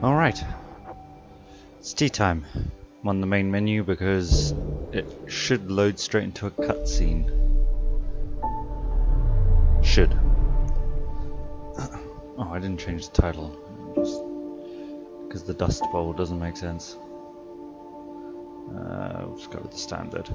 Alright. It's tea time. I'm on the main menu because it should load straight into a cutscene. Should. Oh, I didn't change the title. Just because the Dust Bowl doesn't make sense. Let's go with the standard.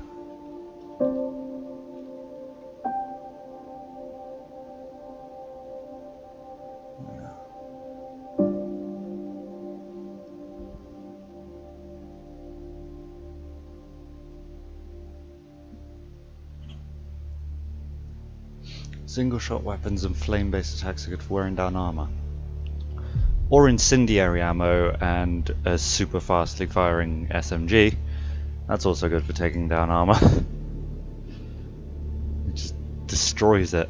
Single-shot weapons and flame-based attacks are good for wearing down armor. Or incendiary ammo and a super fastly firing SMG. That's also good for taking down armor. It just destroys it.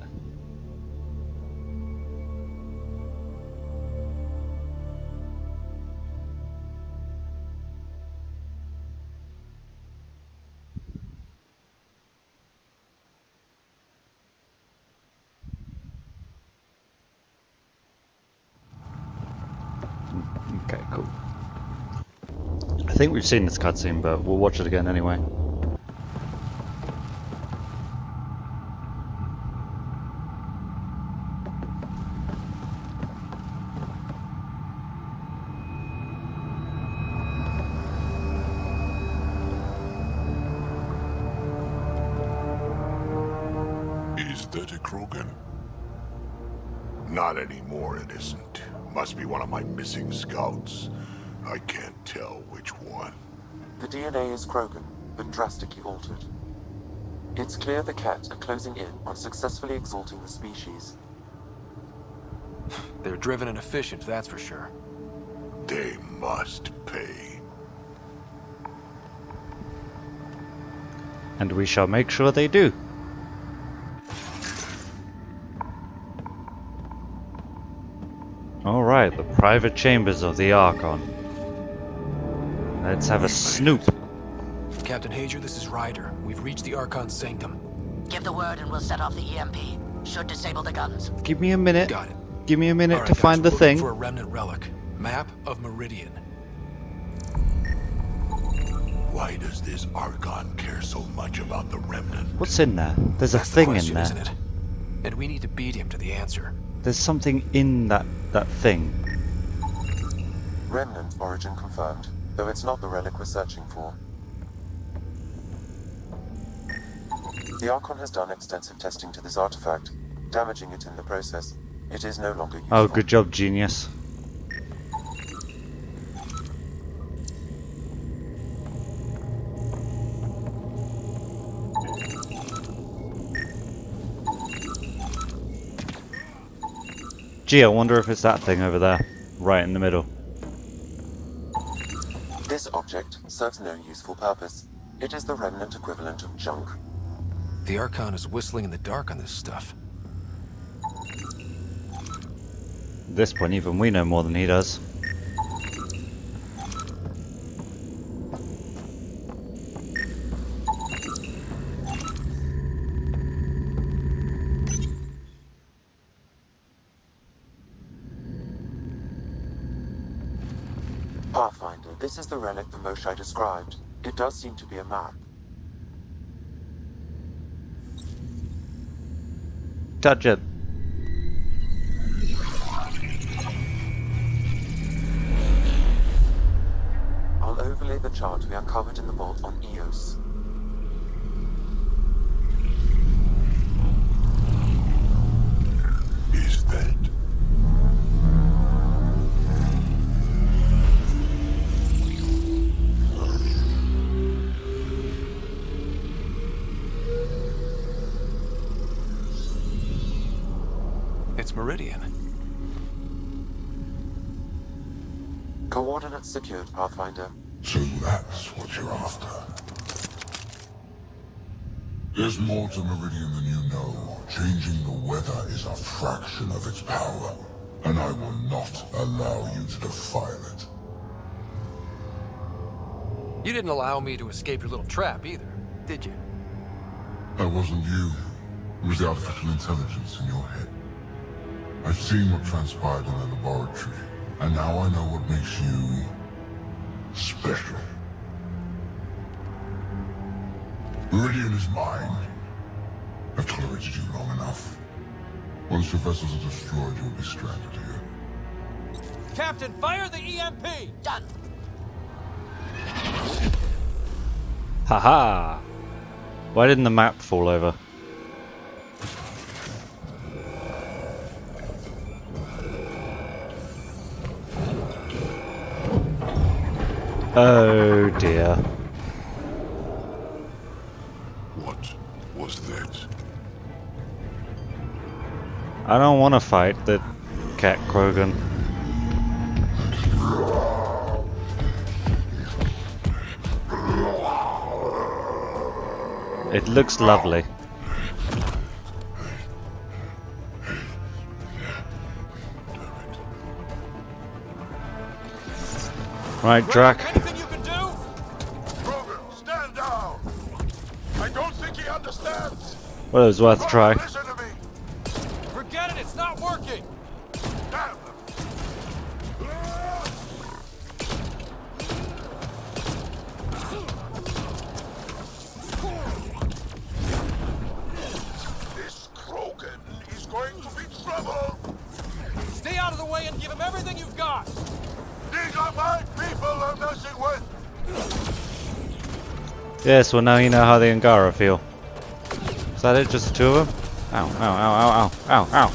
Okay, cool. I think we've seen this cutscene, but we'll watch it again anyway. Is that a Krogan? Not anymore, it isn't. Must be one of my missing scouts. I can't tell which one. The DNA is Krogan, but drastically altered. It's clear the Kett are closing in on successfully exalting the species. They're driven and efficient, that's for sure. They must pay. And we shall make sure they do. Alright, the private chambers of the Archon. Let's have a snoop. Captain Hager, this is Ryder. We've reached the Archon's sanctum. Give the word and we'll set off the EMP. Should disable the guns. Give me a minute. Got it. Give me a minute All right, to guys, find the we're looking thing. for a remnant relic. Map of Meridian. Why does this Archon care so much about the Remnant? What's in there? There's a That's the thing question, in there. isn't it? And we need to beat him to the answer. There's something in that thing. Remnant origin confirmed, though it's not the relic we're searching for. The Archon has done extensive testing to this artifact, damaging it in the process. It is no longer useful. Oh, good job, genius. Gee, I wonder if it's that thing over there, right in the middle. This object serves no useful purpose. It is the Remnant equivalent of junk. The Archon is whistling in the dark on this stuff. At this point, even we know more than he does. Pathfinder, this is the relic the Moshai described. It does seem to be a map. Touch it. I'll overlay the chart we uncovered in the vault on Eos. Is that? It's Meridian. Coordinates secured, Pathfinder. So that's what you're after. There's more to Meridian than you know. Changing the weather is a fraction of its power, and I will not allow you to defile it. You didn't allow me to escape your little trap either, did you? That wasn't you. It was the artificial intelligence in your head. I've seen what transpired in the laboratory. And now I know what makes you special. Meridian is mine. I've tolerated you long enough. Once your vessels are destroyed, you'll be stranded here. Captain, fire the EMP! Done. Haha! Why didn't the map fall over? Oh dear. What was that? I don't want to fight the Kett Krogan. It looks lovely. Right, Drac. Anything you can do? Krogan, stand down! I don't think he understands! Well, it was worth a try. Listen to me! Forget it, it's not working! Damn! This Krogan is going to be trouble! Stay out of the way and give him everything you've got! These are my people I'm messing with! Yes, well now you know how the Angara feel. Is that it? Just the two of them? Ow, ow, ow, ow, ow, ow, ow.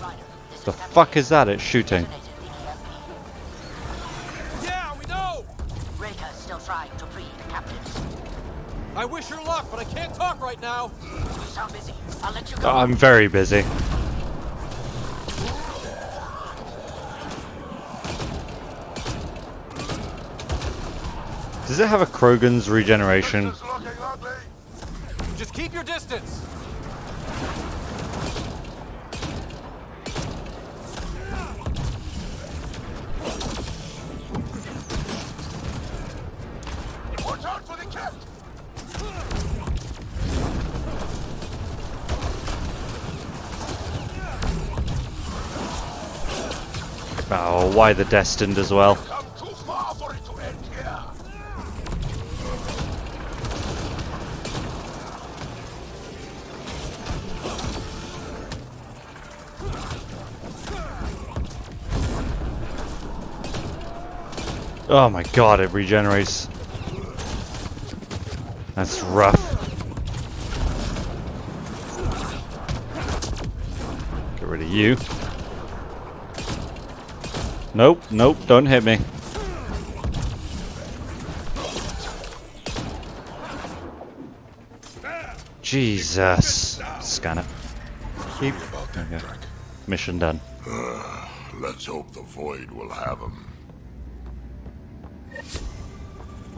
Ryder, this The is Captain fuck is that? It's shooting. detonated the EMP. Yeah, we know! Reka is still trying to free the captives. I wish her luck, but I can't talk right now! You sound busy. I'll let you go. I'm very busy. Does it have a Krogan's regeneration? This is looking ugly! Just keep your distance! Watch out for the cat! Oh, why the destined as well? Come too far for it to end here! Oh my god, it regenerates. That's rough. Get rid of you. Nope, nope, don't hit me. Jesus. Scan it. Keep. About that, Okay. Drac. Mission done. Let's hope the Void will have him.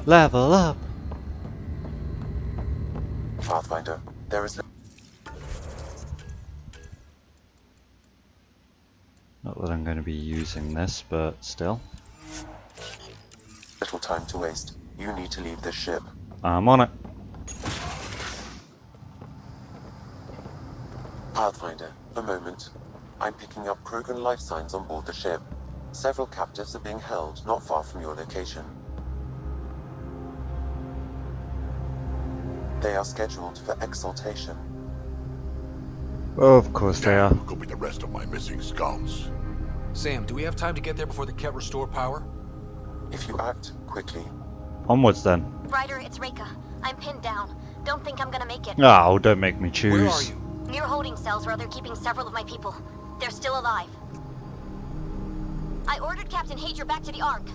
Level up. Pathfinder, there is Not that I'm going to be using this, but still. little time to waste. You need to leave this ship. I'm on it. Pathfinder, a moment. I'm picking up Krogan life signs on board the ship. Several captives are being held not far from your location. They are scheduled for exaltation. Oh, of course they are. Go be the rest of my missing scouts. Sam, do we have time to get there before the Kett restore power? If you act quickly, Onwards then. Ryder, it's Reka. I'm pinned down. Don't think I'm gonna make it. Oh, don't make me choose. Where are you? Near holding cells where they're keeping several of my people. They're still alive. I ordered Captain Hager back to the Ark.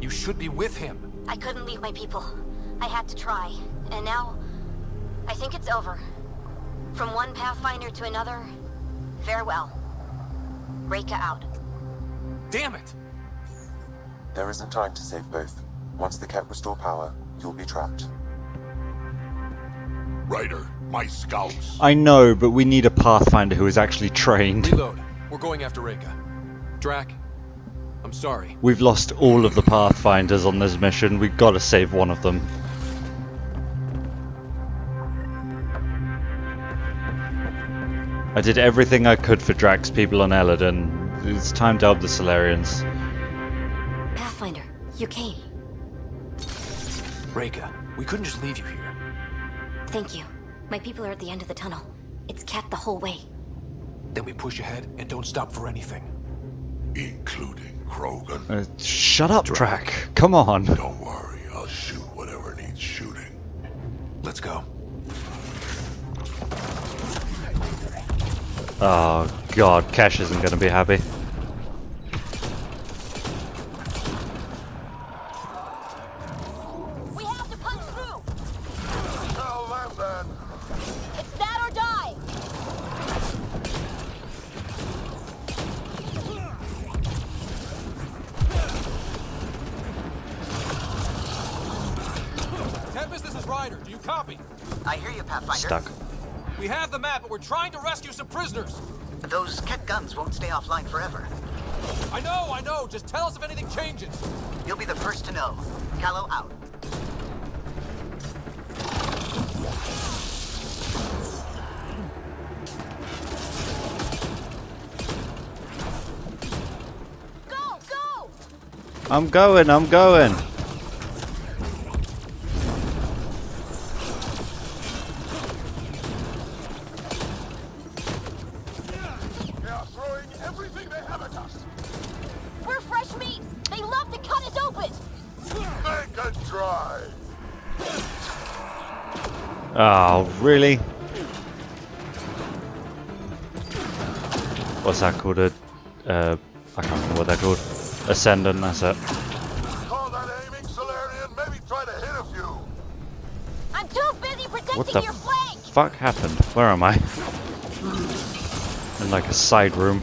You should be with him. I couldn't leave my people. I had to try. And now, I think it's over. From one Pathfinder to another, farewell. Reka out. Damn it! there isn't time to save both. Once the Kett restore power, you'll be trapped. Ryder, my scouts. I know, but we need a Pathfinder who is actually trained. Reload. We're going after Reka. Drac, I'm sorry. We've lost all of the Pathfinders on this mission. We've got to save one of them. I did everything I could for Drax people on Eladon. It's time to help the Solarians. Pathfinder, you came. Reka, we couldn't just leave you here. Thank you. My people are at the end of the tunnel. It's Kett the whole way. Then we push ahead and don't stop for anything. Including Krogan. Shut up, Drac. Come on. Don't worry, I'll shoot whatever needs shooting. Let's go. Oh god, Cash isn't going to be happy. We have to punch through! Tell them then. It's that or die! Tempest, this is Ryder. Do you copy? I hear you, Pathfinder. Stuck. We have the map, but we're trying to rescue some prisoners. Those Kett guns won't stay offline forever. I know. Just tell us if anything changes. You'll be the first to know. Callow out. Go! Go! I'm going. They are throwing everything they have at us. We're fresh meat! They love to cut us open! They can try. Oh, really? What's that called? I can't remember what they're called. Ascendant, that's it. Call that aiming, Solarian. Maybe try to hit a few. I'm too busy What protecting the your flank! fuck happened? Where am I? In like a side room.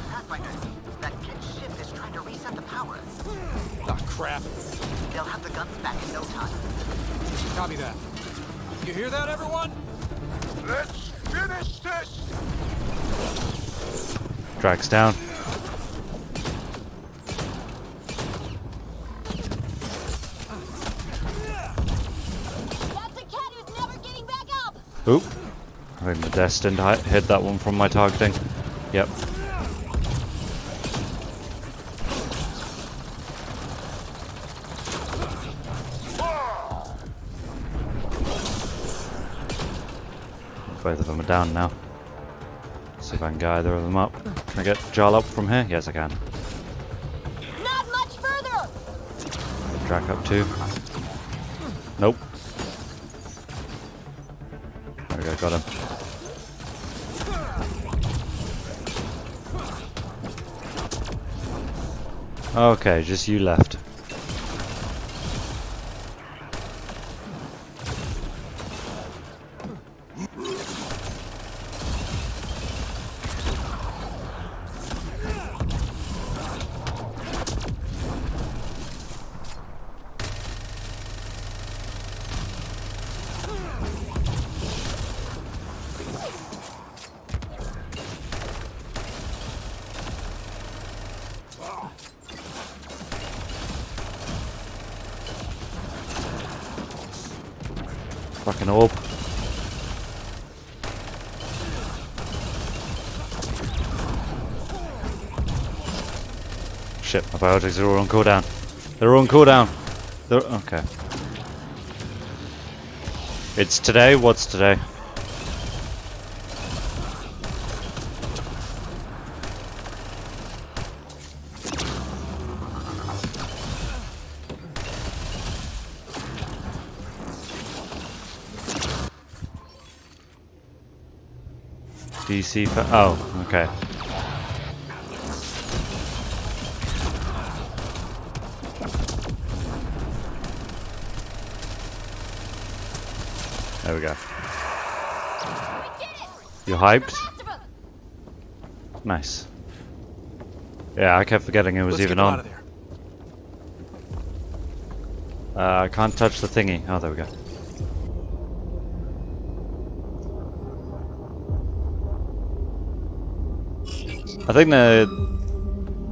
Pathfinder, that Kett ship is trying to reset the power. Ah, crap. They'll have the guns back in no time. Copy that. You hear that, everyone? Let's finish this. Drags down. That's a cat who's never getting back up! Oop. I think the Destined hid that one from my targeting. Yep. Both of them are down now. See if I can get either of them up. Can I get Jarl up from here? Yes, I can. Not much further! Get Drac up too. Nope. There we go, got him. Okay, just you left. Fucking orb. Shit, my biotics are all on cooldown. They're on cooldown. They're okay. It's today? What's today? DC for oh, okay. There we go. You hyped? Nice. Yeah, I kept forgetting it was Let's even get them on. out of there. I can't touch the thingy. Oh, there we go. I think there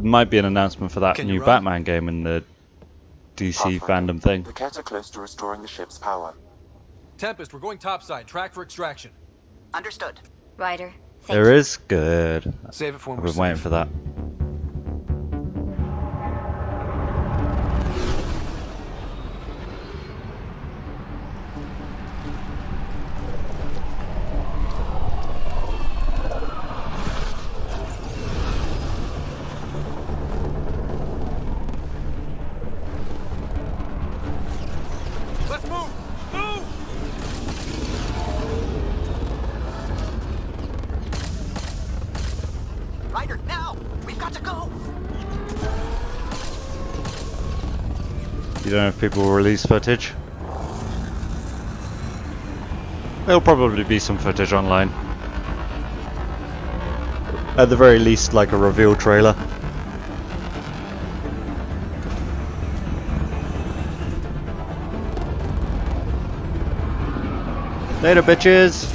might be an announcement for that Can you new run? Batman game in the DC Pathfinder, fandom thing. The Kett are close to restoring the ship's power. Tempest, we're going topside. Track for extraction. Understood. Ryder, thank There you. is good. Save it for when I've we're been waiting safe. for that. Let's move! Move! Ryder, now! We've got to go! You don't know if people will release footage? There'll probably be some footage online. At the very least, like a reveal trailer. Later, bitches!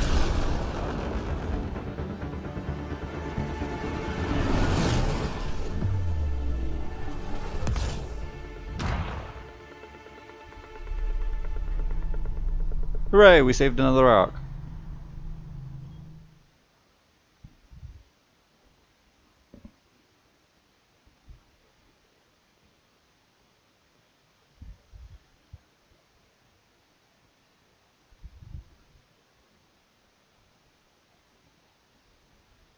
Hooray, we saved another arc.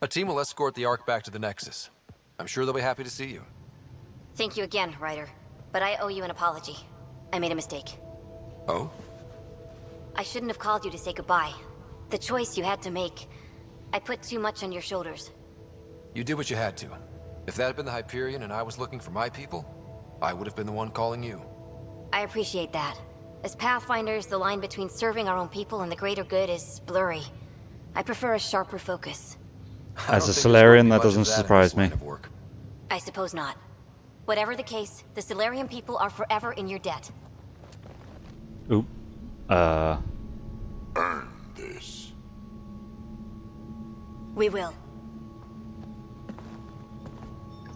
A team will escort the Ark back to the Nexus. I'm sure they'll be happy to see you. Thank you again, Ryder. But I owe you an apology. I made a mistake. Oh? I shouldn't have called you to say goodbye. The choice you had to make. I put too much on your shoulders. You did what you had to. If that had been the Hyperion and I was looking for my people, I would have been the one calling you. I appreciate that. As Pathfinders, the line between serving our own people and the greater good is blurry. I prefer a sharper focus. I As don't a think there's Solarian, going to that be much of doesn't in this surprise me. line of work. I suppose not. Whatever the case, the Solarian people are forever in your debt. Oop. Earn this. We will.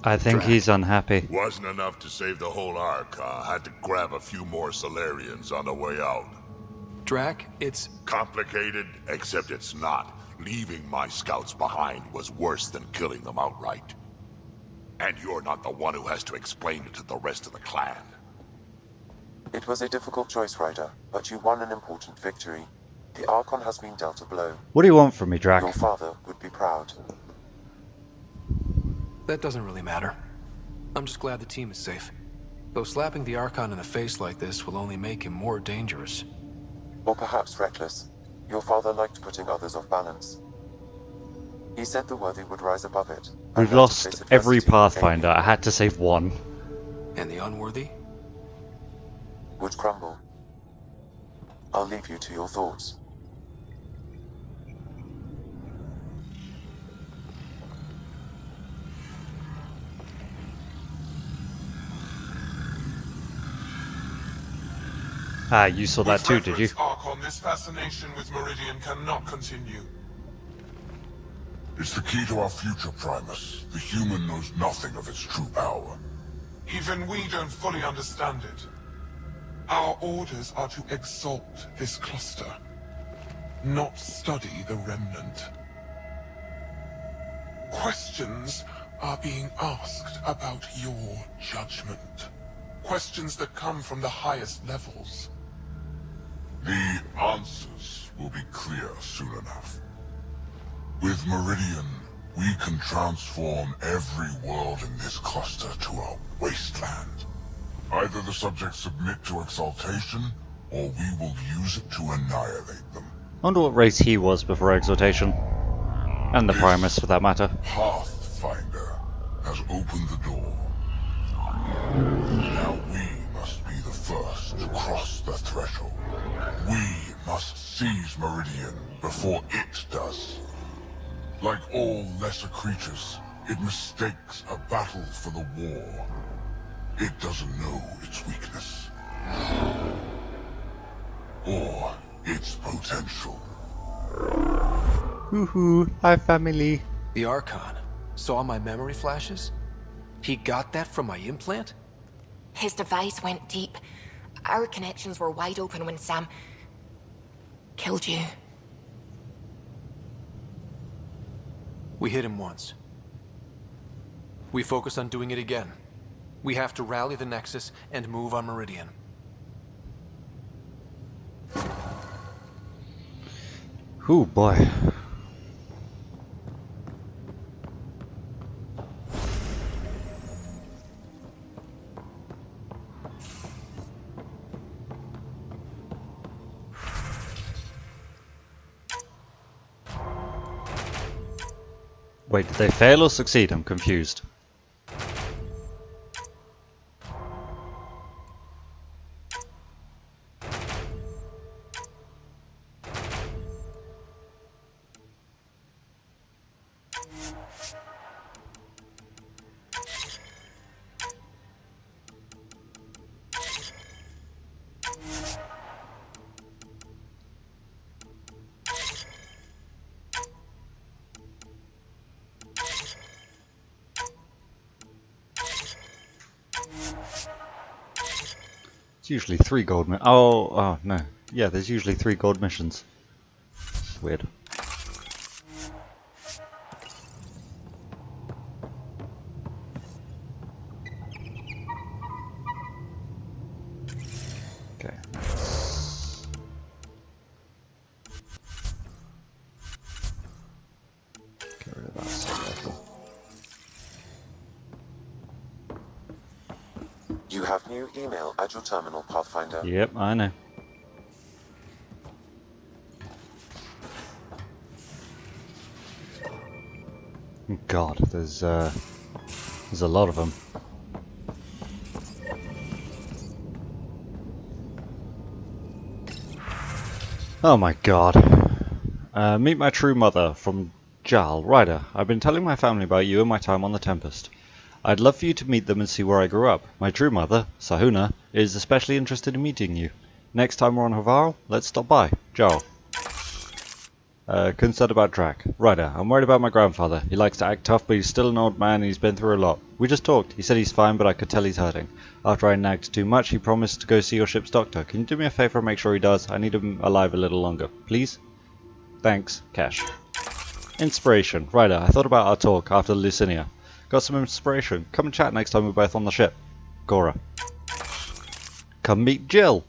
I think Drac. he's unhappy. Wasn't enough to save the whole Ark, huh? Had to grab a few more Solarians on the way out. Drac, it's... Complicated, except it's not. Leaving my scouts behind was worse than killing them outright. And you're not the one who has to explain it to the rest of the clan. It was a difficult choice, Ryder, but you won an important victory. The Archon has been dealt a blow. What do you want from me, Your Drac? father would be proud. That doesn't really matter. I'm just glad the team is safe. Though slapping the Archon in the face like this will only make him more dangerous. Or perhaps reckless. Your father liked putting others off balance. He said the worthy would rise above it. and We've learn to lost face every adversity Pathfinder. I had to save one. And the unworthy? would crumble. I'll leave you to your thoughts. Ah, you saw that With too, did you? reference, Archon, this fascination with Meridian cannot continue. It's the key to our future, Primus. The human knows nothing of its true power. Even we don't fully understand it. Our orders are to exalt this cluster, not study the remnant. Questions are being asked about your judgment. Questions that come from the highest levels. The answers will be clear soon enough. With Meridian, we can transform every world in this cluster to a wasteland. Either the subjects submit to exaltation, or we will use it to annihilate them. I wonder what race he was before Exaltation. And the Primus, for that matter. Pathfinder has opened the door. Now we must be the first to cross the threshold. We must seize Meridian before it does. Like all lesser creatures, it mistakes a battle for the war. It doesn't know its weakness. Or its potential. Hoo-hoo, hi family. The Archon saw my memory flashes? He got that from my implant? His device went deep. Our connections were wide open when Sam killed you. We hit him once. We focus on doing it again. We have to rally the Nexus and move on Meridian. Ooh, boy. Wait, did they fail or succeed? I'm confused. It's usually 3 gold oh no. Yeah, there's usually 3 gold missions. Weird. Okay. Get rid of that assault rifle. You have new email at your terminal, Pathfinder. Yep, I know. God, there's a lot of them. Oh my God. Meet my true mother from Jal, Ryder. I've been telling my family about you and my time on the Tempest. I'd love for you to meet them and see where I grew up. My true mother, Sahuna, is especially interested in meeting you. Next time we're on Havarl, let's stop by. Jal. Concerned about Drac. Ryder, I'm worried about my grandfather. He likes to act tough, but he's still an old man and he's been through a lot. We just talked. He said he's fine, but I could tell he's hurting. After I nagged too much, he promised to go see your ship's doctor. Can you do me a favor and make sure he does? I need him alive a little longer. Please? Thanks. Cash. Inspiration. Ryder, I thought about our talk after Lucinia. Got some inspiration. Come and chat next time we're both on the ship. Cora. Come meet Jill.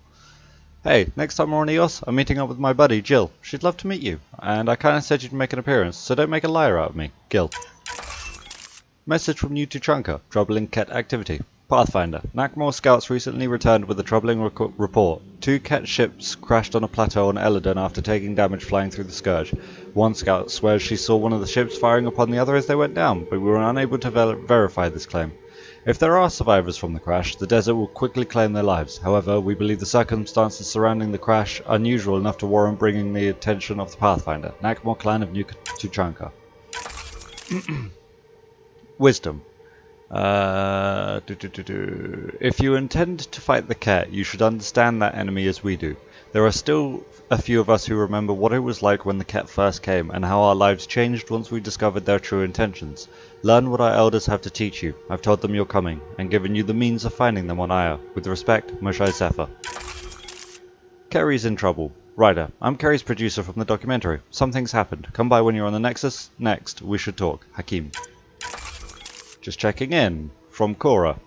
Hey, next time we're on Eos, I'm meeting up with my buddy Jill. She'd love to meet you, and I kinda said you'd make an appearance, so don't make a liar out of me. Gil. Message from you to Trunker. Troubling Kett activity. Pathfinder. Nakmor scouts recently returned with a troubling report. 2 Kett ships crashed on a plateau on Eladon after taking damage flying through the Scourge. One scout swears she saw one of the ships firing upon the other as they went down, but we were unable to verify this claim. If there are survivors from the crash, the desert will quickly claim their lives. However, we believe the circumstances surrounding the crash are unusual enough to warrant bringing the attention of the Pathfinder. Nakmor clan of New Tuchanka. Wisdom. If you intend to fight the Kett, you should understand that enemy as we do. There are still a few of us who remember what it was like when the Kett first came, and how our lives changed once we discovered their true intentions. Learn what our elders have to teach you. I've told them you're coming, and given you the means of finding them on Aya. With respect, Moshai Zephyr. Kerry's in trouble. Ryder, I'm Kerry's producer from the documentary. Something's happened. Come by when you're on the Nexus. Next, we should talk. Hakim. Just checking in. From Cora.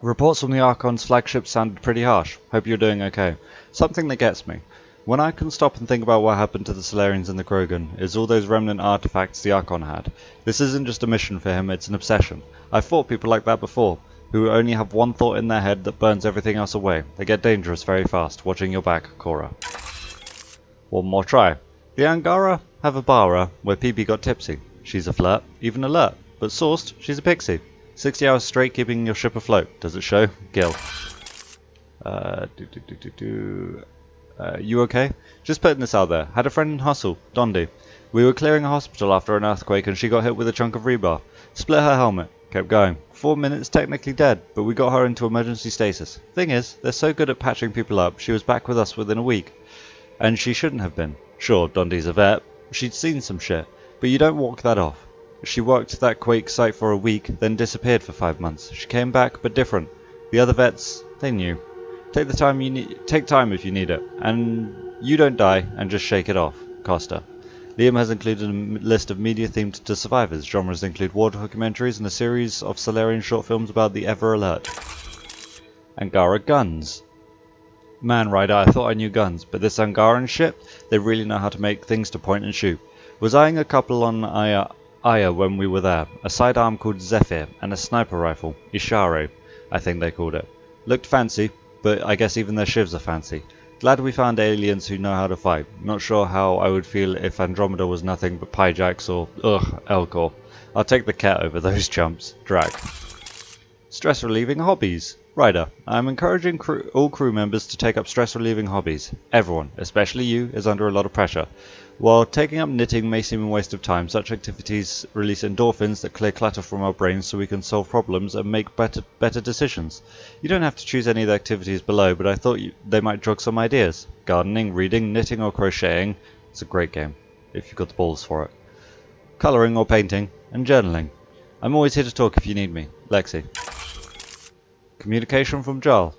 Reports from the Archon's flagship sounded pretty harsh. Hope you're doing okay. Something that gets me. When I can stop and think about what happened to the Solarians and the Krogan, is all those remnant artifacts the Archon had. This isn't just a mission for him, it's an obsession. I've fought people like that before, who only have one thought in their head that burns everything else away. They get dangerous very fast. Watching your back, Cora. One more try. The Angara have a Bara where PB got tipsy. She's a flirt, even alert. But sourced, she's a pixie. 60 hours straight keeping your ship afloat. Does it show? Gil. You okay? Just putting this out there. Had a friend in Hustle, Dondi. We were clearing a hospital after an earthquake and she got hit with a chunk of rebar. Split her helmet. Kept going. 4 minutes technically dead, but we got her into emergency stasis. Thing is, they're so good at patching people up, she was back with us within a week. And she shouldn't have been. Sure, Dondi's a vet. She'd seen some shit. But you don't walk that off. She worked that Quake site for a week, then disappeared for 5 months. She came back, but different. The other vets, they knew. Take time if you need it, and you don't die, and just shake it off. Costa. Liam has included a list of media themed to survivors. Genres include war documentaries and a series of Solarian short films about the Ever Alert. Angara guns. Man, Ryder, I thought I knew guns, but this Angaran shit, they really know how to make things to point and shoot. Was eyeing a couple on Aya when we were there. A sidearm called Zephyr, and a sniper rifle, Isharo, I think they called it. Looked fancy, but I guess even their shivs are fancy. Glad we found aliens who know how to fight. Not sure how I would feel if Andromeda was nothing but Pyjax or, Elcor. I'll take the cat over those chumps. Drag. Stress-relieving hobbies. Ryder, I'm encouraging all crew members to take up stress-relieving hobbies. Everyone, especially you, is under a lot of pressure. While taking up knitting may seem a waste of time, such activities release endorphins that clear clutter from our brains so we can solve problems and make better decisions. You don't have to choose any of the activities below, but I thought they might jog some ideas. Gardening, reading, knitting or crocheting. It's a great game, if you've got the balls for it. Colouring or painting, and journaling. I'm always here to talk if you need me. Lexi. Communication from Jarl.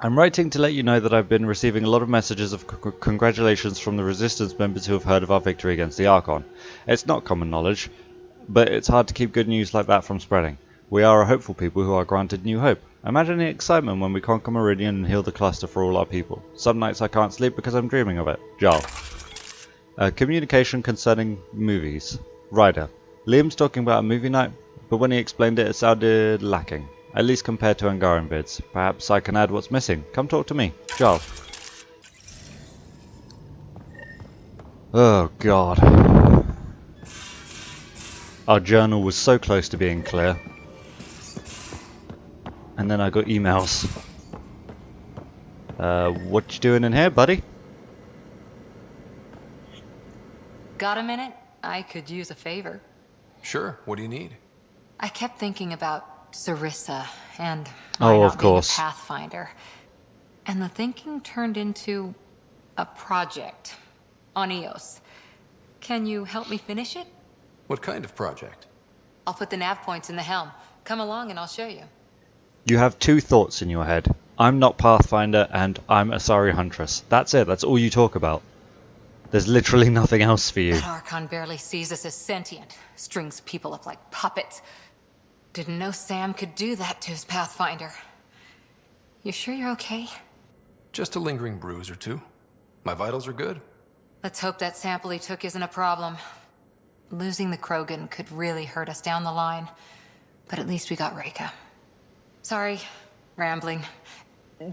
I'm writing to let you know that I've been receiving a lot of messages of congratulations from the Resistance members who have heard of our victory against the Archon. It's not common knowledge, but it's hard to keep good news like that from spreading. We are a hopeful people who are granted new hope. Imagine the excitement when we conquer Meridian and heal the cluster for all our people. Some nights I can't sleep because I'm dreaming of it. Jarl. Communication concerning movies. Ryder. Liam's talking about a movie night, but when he explained it, it sounded lacking. At least compared to Angaran vids. Perhaps I can add what's missing. Come talk to me. Jarl. Oh god. Our journal was so close to being clear. And then I got emails. What you doing in here, buddy? Got a minute? I could use a favor. Sure, what do you need? I kept thinking about Sarissa and Oh, why of not being a course. Pathfinder. And the thinking turned into a project on Eos. Can you help me finish it? What kind of project? I'll put the nav points in the helm. Come along and I'll show you. You have two thoughts in your head. I'm not Pathfinder and I'm Asari Huntress. That's it, that's all you talk about. There's literally nothing else for you. That Archon barely sees us as sentient. Strings people up like puppets. Didn't know Sam could do that to his Pathfinder. You sure you're okay? Just a lingering bruise or two. My vitals are good. Let's hope that sample he took isn't a problem. Losing the Krogan could really hurt us down the line. But at least we got Reika. Sorry, rambling.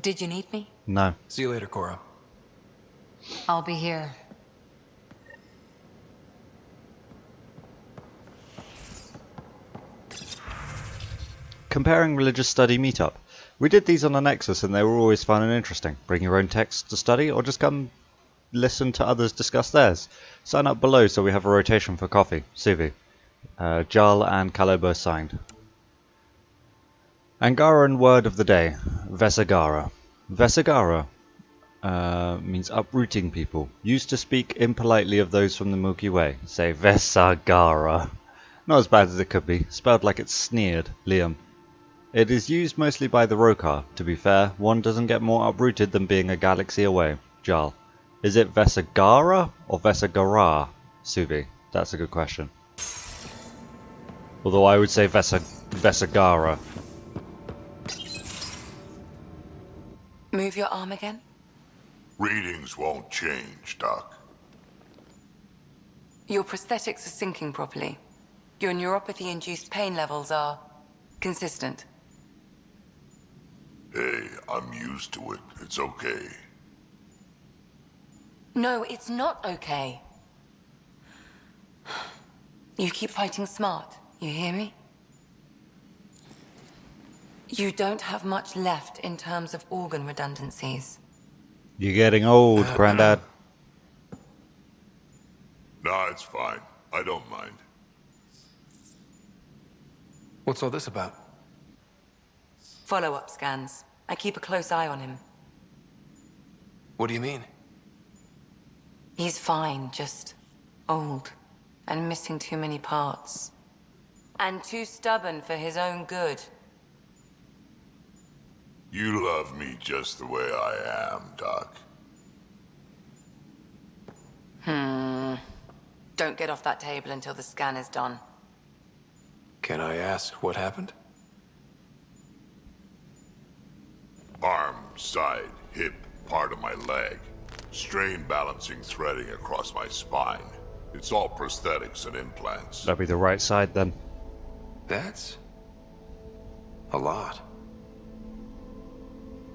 Did you need me? No. See you later, Cora. I'll be here. Comparing religious study meetup. We did these on the Nexus and they were always fun and interesting. Bring your own text to study or just come listen to others discuss theirs. Sign up below so we have a rotation for coffee. Suvi. Jarl and Kalo both signed. Angaran word of the day. Vesagara. Vesagara means uprooting people. Used to speak impolitely of those from the Milky Way. Say Vesagara. Not as bad as it could be. Spelled like it's sneered. Liam. It is used mostly by the Rokar. To be fair, one doesn't get more uprooted than being a galaxy away. Jarl. Is it Vesagara or Vesagara? Suvi. That's a good question. Although I would say Vesagara. Move your arm again? Readings won't change, Doc. Your prosthetics are syncing properly. Your neuropathy-induced pain levels are consistent. Hey, I'm used to it. It's okay. No, it's not okay. You keep fighting smart, you hear me? You don't have much left in terms of organ redundancies. You're getting old, Grandad. Nah, it's fine. I don't mind. What's all this about? Follow-up scans. I keep a close eye on him. What do you mean? He's fine, just old and missing too many parts. And too stubborn for his own good. You love me just the way I am, Doc. Don't get off that table until the scan is done. Can I ask what happened? Arm, side, hip, part of my leg. Strain balancing threading across my spine. It's all prosthetics and implants. That'd be the right side then. That's a lot.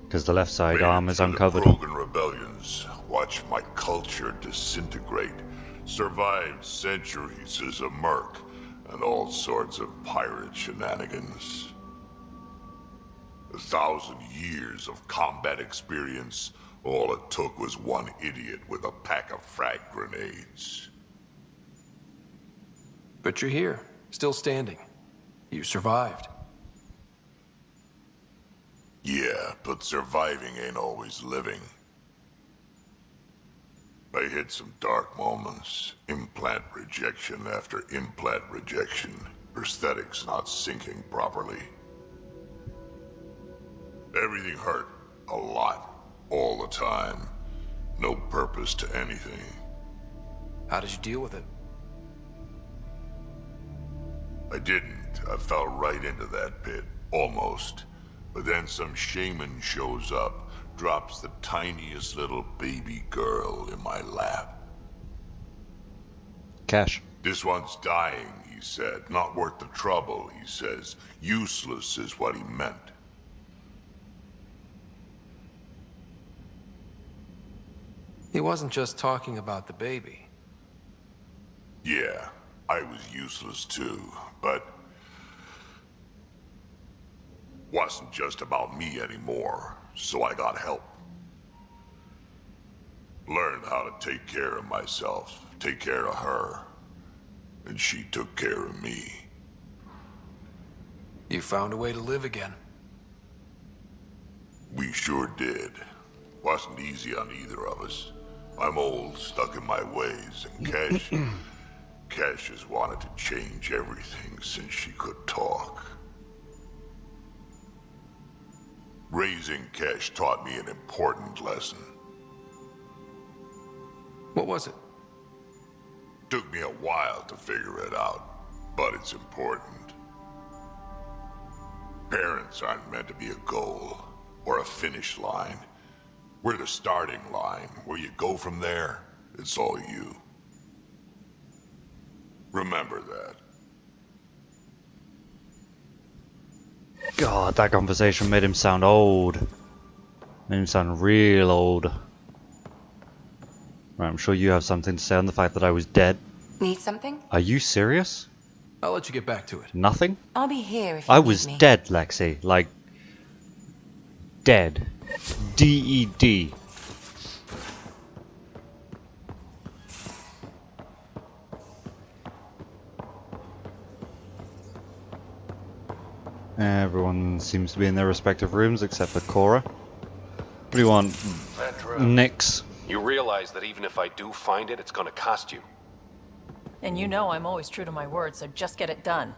Because the left side Made arm it is through the uncovered. Krogan rebellions. Watched my culture disintegrate. Survived centuries as a merc. And all sorts of pirate shenanigans. 1,000 years of combat experience. All it took was one idiot with a pack of frag grenades. But you're here, still standing. You survived. Yeah, but surviving ain't always living. I hit some dark moments. Implant rejection after implant rejection. Prosthetics not syncing properly. Everything hurt. A lot. All the time. No purpose to anything. How did you deal with it? I didn't. I fell right into that pit. Almost. But then some shaman shows up. Drops the tiniest little baby girl in my lap. Cash. This one's dying, he said. Not worth the trouble, he says. Useless is what he meant. He wasn't just talking about the baby. Yeah, I was useless too, but... wasn't just about me anymore, so I got help. Learned how to take care of myself, take care of her. And she took care of me. You found a way to live again. We sure did. Wasn't easy on either of us. I'm old, stuck in my ways, and Cash has wanted to change everything since she could talk. Raising Cash taught me an important lesson. What was it? Took me a while to figure it out, but it's important. Parents aren't meant to be a goal, or a finish line. We're the starting line. Where you go from there, it's all you. Remember that. God, that conversation made him sound old. Made him sound real old. Right, I'm sure you have something to say on the fact that I was dead. Need something? Are you serious? I'll let you get back to it. Nothing? I'll be here if you I need was me. dead, Lexi. Like, dead. D-E-D. Everyone seems to be in their respective rooms except for Cora. What do you want, Nix? You realize that even if I do find it, it's gonna cost you. And you know I'm always true to my word, so just get it done.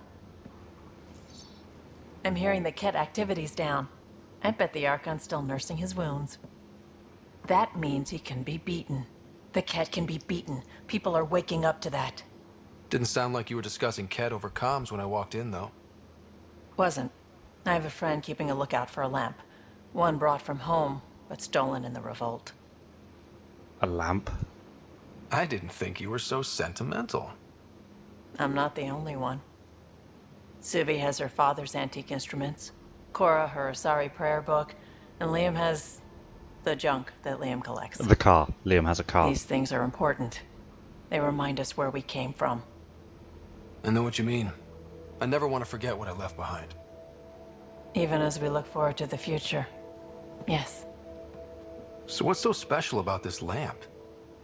I'm hearing the Kett activity's down. I bet the Archon's still nursing his wounds. That means he can be beaten. The Kett can be beaten. People are waking up to that. Didn't sound like you were discussing Kett over comms when I walked in, though. Wasn't. I have a friend keeping a lookout for a lamp. One brought from home, but stolen in the revolt. A lamp? I didn't think you were so sentimental. I'm not the only one. Suvi has her father's antique instruments, Cora her Asari prayer book, and Liam has the junk that Liam collects. The car. Liam has a car. These things are important. They remind us where we came from. I know what you mean. I never want to forget what I left behind. Even as we look forward to the future. Yes. So what's so special about this lamp?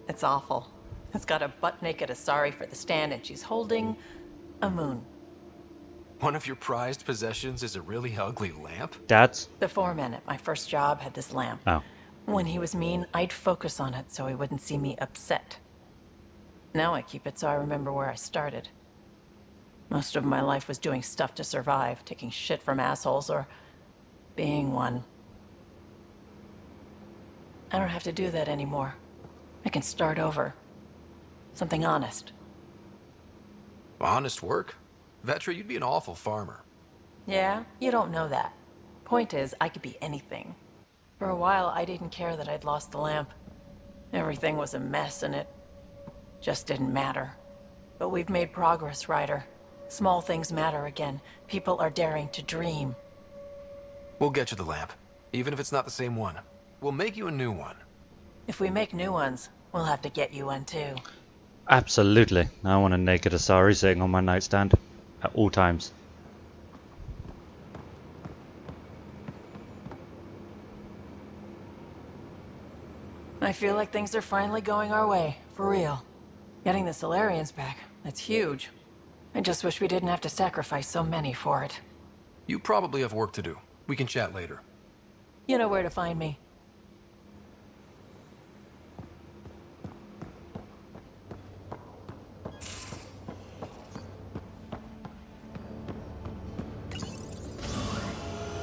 It's awful. It's got a butt-naked Asari for the stand, and she's holding a moon. One of your prized possessions is a really ugly lamp? Dad's? The foreman at my first job had this lamp. Oh. When he was mean, I'd focus on it so he wouldn't see me upset. Now I keep it so I remember where I started. Most of my life was doing stuff to survive, taking shit from assholes or being one. I don't have to do that anymore. I can start over. Something honest. Honest work? Vetra, you'd be an awful farmer. Yeah? You don't know that. Point is, I could be anything. For a while, I didn't care that I'd lost the lamp. Everything was a mess and it just didn't matter. But we've made progress, Ryder. Small things matter again. People are daring to dream. We'll get you the lamp, even if it's not the same one. We'll make you a new one. If we make new ones, we'll have to get you one too. Absolutely. I want a naked Asari sitting on my nightstand at all times. I feel like things are finally going our way, for real. Getting the Solarians back, that's huge. I just wish we didn't have to sacrifice so many for it. You probably have work to do. We can chat later. You know where to find me.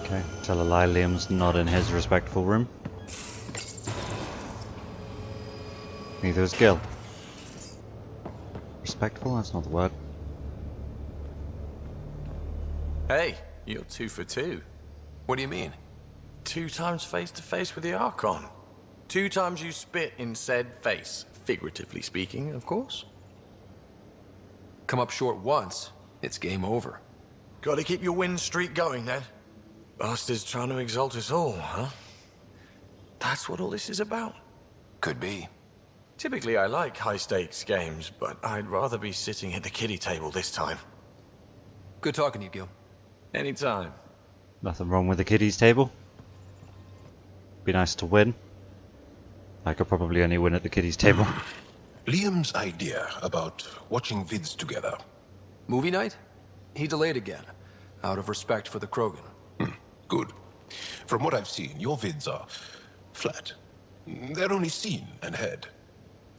Okay, tell a lie, Liam's not in his respectful room. Neither is Gil. Respectful? That's not the word. Hey, you're 2 for 2. What do you mean? 2 times face to face with the Archon. 2 times you spit in said face. Figuratively speaking, of course. Come up short once, it's game over. Gotta keep your win streak going then. Bastards trying to exalt us all, huh? That's what all this is about? Could be. Typically I like high-stakes games, but I'd rather be sitting at the kiddie table this time. Good talking to you, Gil. Anytime. Nothing wrong with the kiddies table. Be nice to win. I could probably only win at the kiddies table. Liam's idea about watching vids together. Movie night? He delayed again, out of respect for the Krogan. Good. From what I've seen, your vids are flat. They're only seen and heard.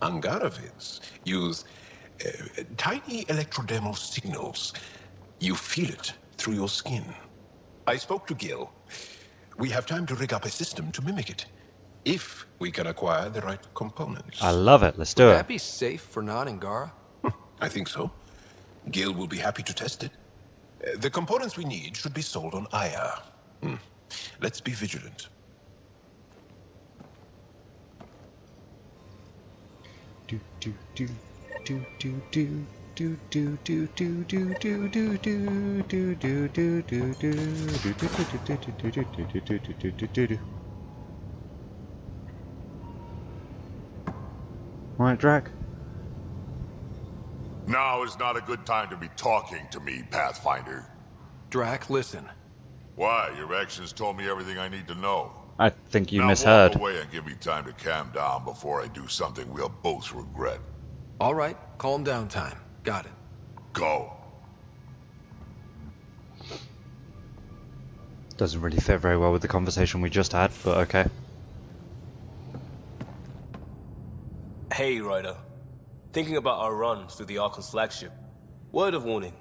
Angara vids use tiny electrodermal signals. You feel it through your skin. I spoke to Gil. We have time to rig up a system to mimic it, if we can acquire the right components. I love it. Let's do Would it. that be safe for non-Angara? I think so. Gil will be happy to test it. The components we need should be sold on Aya. Let's be vigilant. Do do do do do do. Do do do do do do do do do do do do do do. Right, Drac. Now is not a good time to be talking to me, Pathfinder. Drac, listen. Why? Your actions told me everything I need to know. I think you now misheard. Walk away and give me time to calm down before I do something we'll both regret. All right, calm down time. Got it. Go. Doesn't really fit very well with the conversation we just had, but okay. Hey, Ryder. Thinking about our run through the Archon's flagship. Word of warning.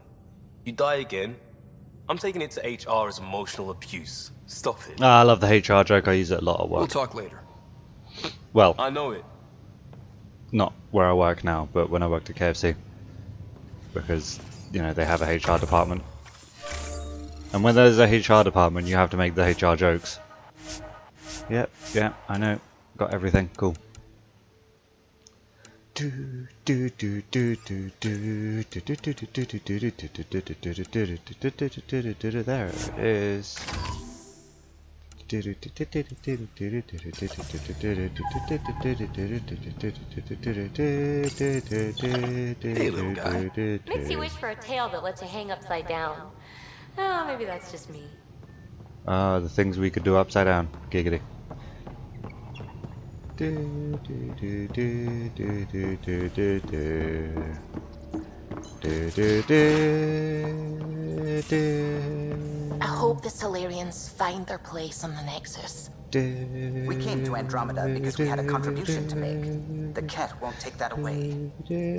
You die again, I'm taking it to HR as emotional abuse. Stop it. I love the HR joke. I use it a lot at work. We'll talk later. Well, I know it. not where I work now, but when I worked at KFC. Because, you know, they have a HR department. And when there's a HR department, you have to make the HR jokes. Yep, yeah, I know. Got everything. Cool. There it is. Hey, little guy. Makes you wish for a tail that lets you hang upside down. Oh, maybe that's just me. The things we could do upside down. Giggity. I hope the Solarians find their place on the Nexus. We came to Andromeda because we had a contribution to make. The Kett won't take that away.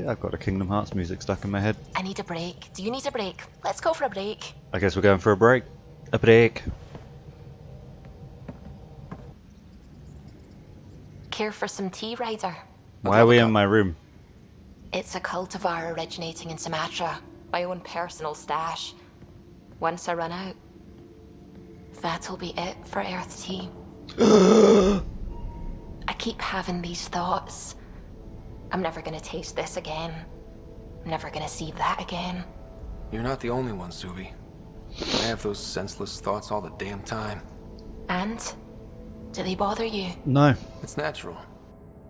I've got a Kingdom Hearts music stuck in my head. I need a break. Do you need a break? Let's go for a break. I guess we're going for a break. A break. Care for some tea, Ryder? Why are we in my room? It's a cultivar originating in Sumatra. My own personal stash. Once I run out, that'll be it for Earth tea. I keep having these thoughts. I'm never gonna taste this again. I'm never gonna see that again. You're not the only one, Suvi. I have those senseless thoughts all the damn time. And? Do they bother you? No. It's natural.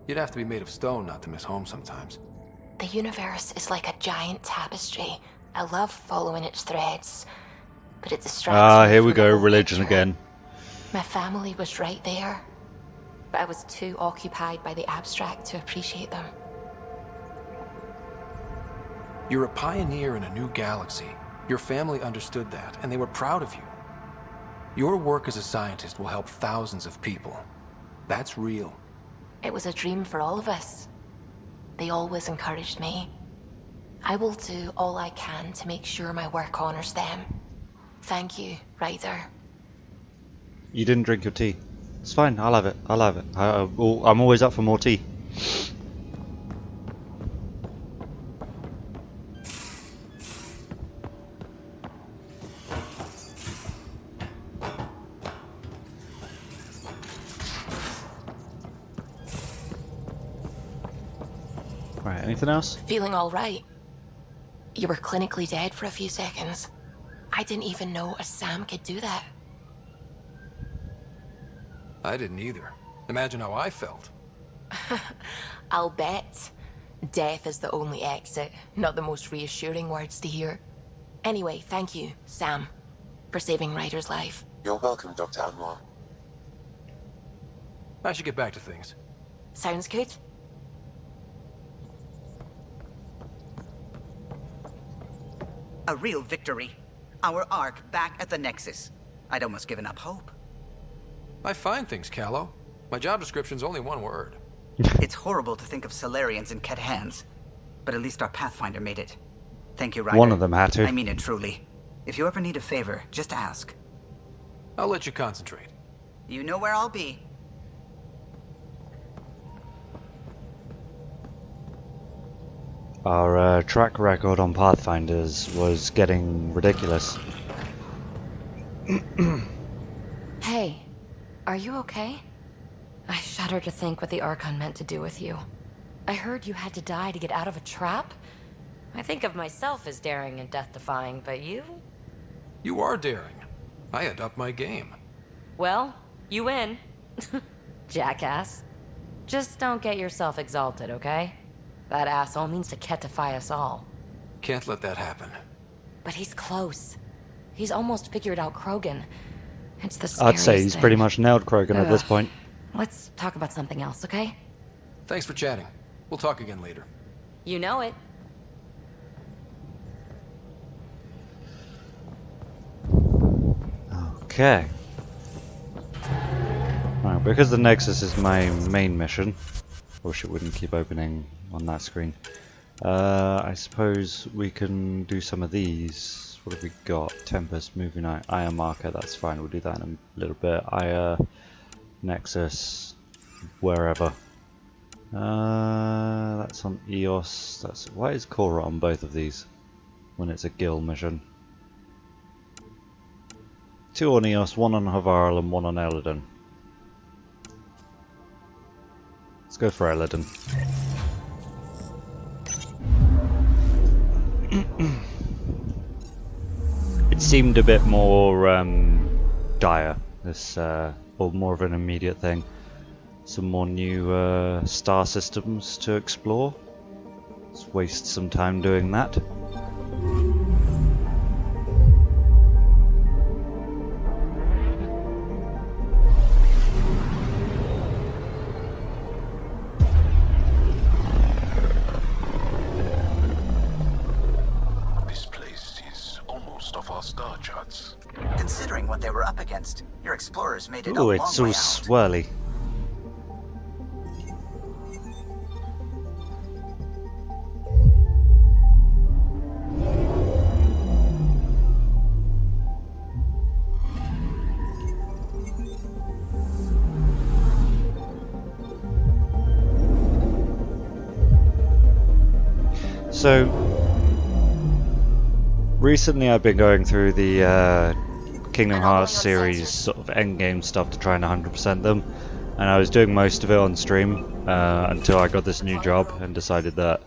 You'd have to be made of stone not to miss home sometimes. The universe is like a giant tapestry. I love following its threads. But it distracts me here we from the go, whole religion picture. again. My family was right there. But I was too occupied by the abstract to appreciate them. You're a pioneer in a new galaxy. Your family understood that, and they were proud of you. Your work as a scientist will help thousands of people. That's real. It was a dream for all of us. They always encouraged me. I will do all I can to make sure my work honors them. Thank you, Ryder. You didn't drink your tea. It's fine, I'll have it. I'll have it. I'm always up for more tea. Right, anything else? Feeling all right? You were clinically dead for a few seconds. I didn't even know a Sam could do that. I didn't either. Imagine how I felt. I'll bet. Death is the only exit, not the most reassuring words to hear. Anyway, thank you, Sam, for saving Ryder's life. You're welcome, Dr. Anwar. I should get back to things. Sounds good. A real victory. Our Ark back at the Nexus. I'd almost given up hope. I find things, Callow. My job description's only one word. It's horrible to think of Solarians in Kett hands, but at least our Pathfinder made it. Thank you, Ryder. One of them had to. I mean it truly. If you ever need a favor, just ask. I'll let you concentrate. You know where I'll be. Our track record on Pathfinders was getting ridiculous. Hey, are you okay? I shudder to think what the Archon meant to do with you. I heard you had to die to get out of a trap. I think of myself as daring and death-defying, but you? You are daring. I had upped my game. Well, you win. Jackass. Just don't get yourself exalted, okay? That asshole means to Kettify us all. Can't let that happen. But he's close. He's almost figured out Krogan. It's the scariest I'd say he's thing. pretty much nailed Krogan at this point. Let's talk about something else, okay? Thanks for chatting. We'll talk again later. You know it. Okay. Right, because the Nexus is my main mission. Wish it wouldn't keep opening on that screen. I suppose we can do some of these. What have we got? Tempest, Movie Night, Aya Marker, that's fine, we'll do that in a little bit. Aya, Nexus, wherever. That's on EOS. Why is Korra on both of these when it's a guild mission? 2 on EOS, 1 on Havarl and 1 on Eladon. Let's go for Eladon. It seemed a bit more dire, this, or more of an immediate thing. Some more new star systems to explore. Let's waste some time doing that. This place is almost off our star charts. Considering what they were up against, your explorers made it a Ooh, long it's all way out. swirly. So, recently I've been going through the Kingdom Hearts series sort of endgame stuff to try and 100% them, and I was doing most of it on stream until I got this new job and decided that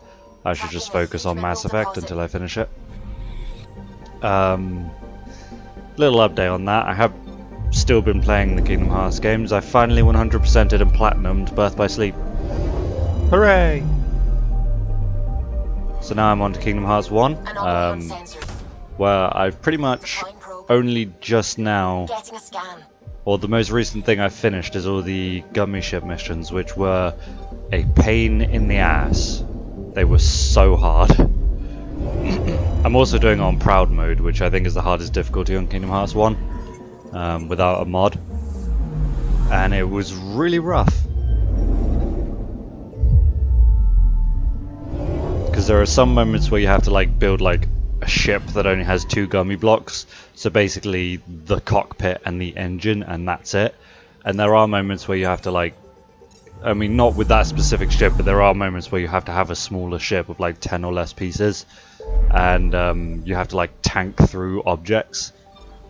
I should just focus on Mass Effect until I finish it. Little update on that, I have still been playing the Kingdom Hearts games. I finally 100%ed and platinumed Birth by Sleep. Hooray! So now I'm on to Kingdom Hearts 1, where I've pretty much only just now, or the most recent thing I've finished is all the gummy ship missions, which were a pain in the ass. They were so hard. I'm also doing it on Proud mode, which I think is the hardest difficulty on Kingdom Hearts 1, without a mod, and it was really rough. Because there are some moments where you have to like build like a ship that only has 2 gummy blocks, so basically the cockpit and the engine, and that's it. And there are moments where you have to like, I mean not with that specific ship, but there are moments where you have to have a smaller ship with like 10 or less pieces, and you have to like tank through objects.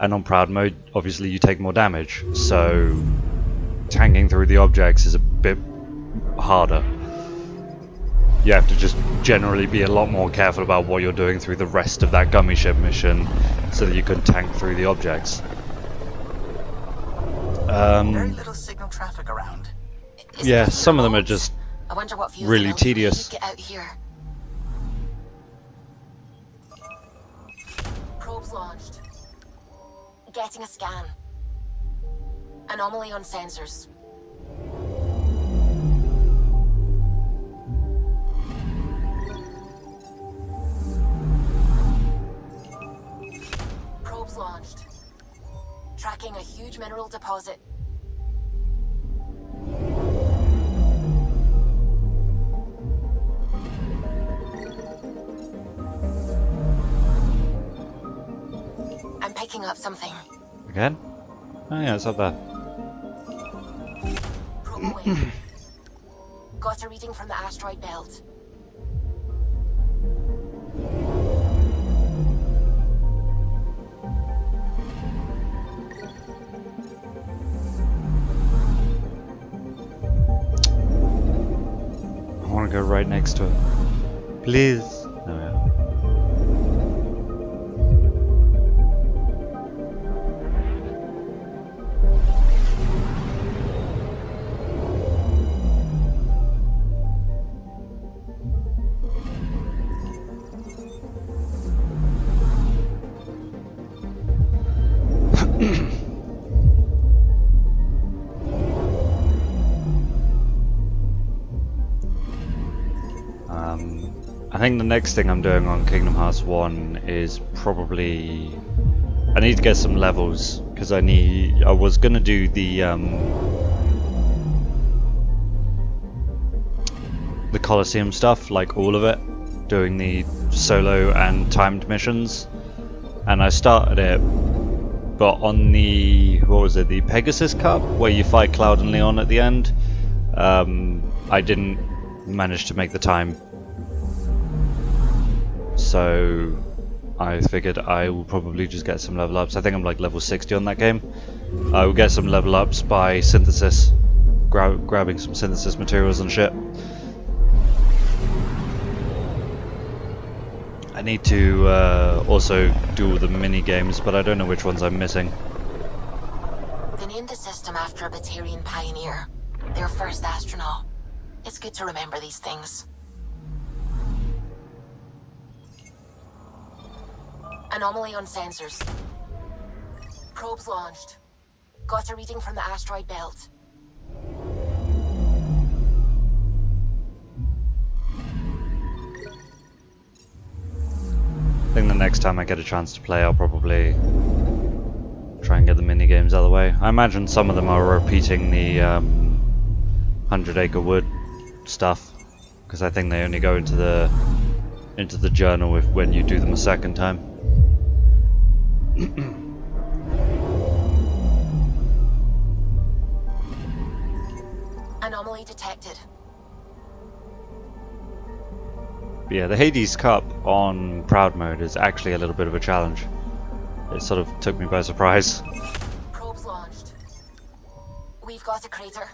And on Proud mode obviously you take more damage, so tanking through the objects is a bit harder. You have to just generally be a lot more careful about what you're doing through the rest of that gummy ship mission so that you can tank through the objects. Very little signal traffic around. Yeah, some of them are just really tedious. Get out here. Probes launched. Getting a scan. Anomaly on sensors. Probes launched. Tracking a huge mineral deposit. I'm picking up something. Again? Oh yeah, it's up there. Probe away. Got a reading from the asteroid belt. I want to go right next to it. Please. Oh yeah. I think the next thing I'm doing on Kingdom Hearts 1 is probably I need to get some levels, because I was gonna do the Colosseum stuff, like all of it, doing the solo and timed missions, and I started it, but on the, what was it, the Pegasus Cup, where you fight Cloud and Leon at the end, I didn't manage to make the time. So I figured I will probably just get some level ups. I think I'm like level 60 on that game. I will get some level ups by synthesis, grabbing some synthesis materials and shit. I need to also do all the mini games, but I don't know which ones I'm missing. They named the system after a Batarian pioneer, their first astronaut. It's good to remember these things. Anomaly on sensors. Probes launched. Got a reading from the asteroid belt. I think the next time I get a chance to play, I'll probably try and get the mini games out of the way. I imagine some of them are repeating the 100 Acre Wood stuff, because I think they only go into the journal when you do them a second time. Anomaly detected. yeah, the Hades Cup on Proud Mode is actually a little bit of a challenge. It sort of took me by surprise. Probes launched. We've got a crater.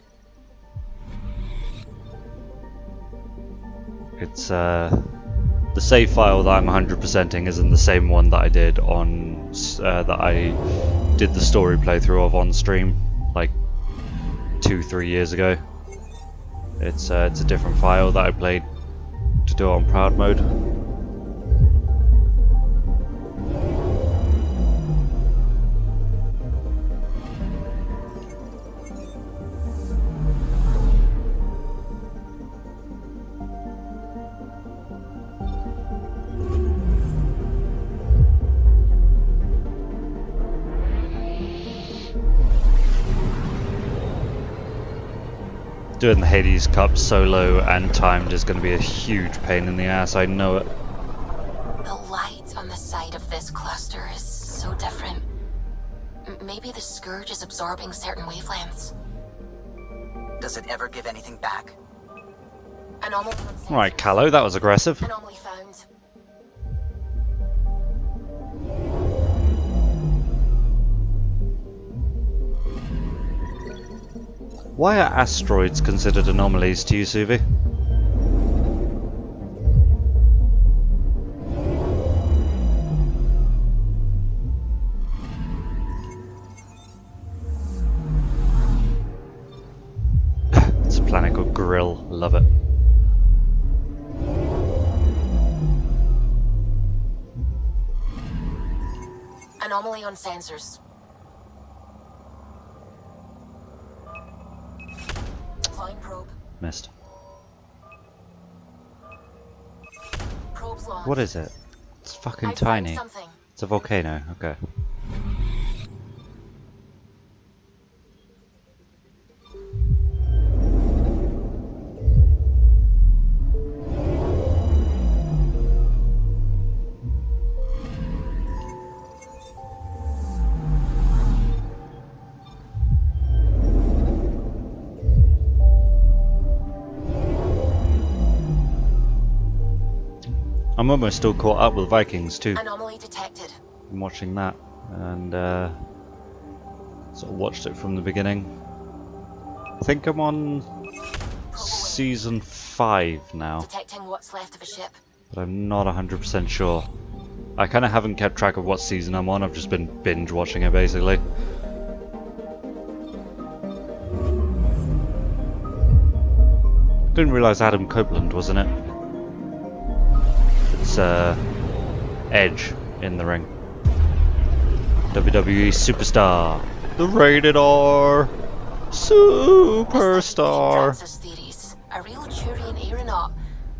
It's the save file that I'm 100%ing isn't the same one that I did on that I did the story playthrough of on stream like 2-3 years ago. It's a different file that I played to do it on Proud Mode. Doing the Hades Cup solo and timed is going to be a huge pain in the ass, I know it. The light on the side of this cluster is so different. Maybe the Scourge is absorbing certain wavelengths. Does it ever give anything back? Anomaly. Right, Callow, that was aggressive. Anomaly found. Why are asteroids considered anomalies to you, Suvi? It's a planet called Grill. Love it. Anomaly on sensors. Deploying probe. Missed. Probes launched. What is it? It's fucking I found tiny. something. It's a volcano. Okay. I'm almost still caught up with Vikings too. Anomaly detected. I'm watching that and sort of watched it from the beginning. I think I'm on season 5 now, Detecting what's left of a ship. but I'm not 100% sure. I kind of haven't kept track of what season I'm on, I've just been binge watching it basically. Didn't realise Adam Copeland was in it. It's Edge in the ring. WWE superstar. The rated R superstar. Francis theories. A real Turian aeronaut.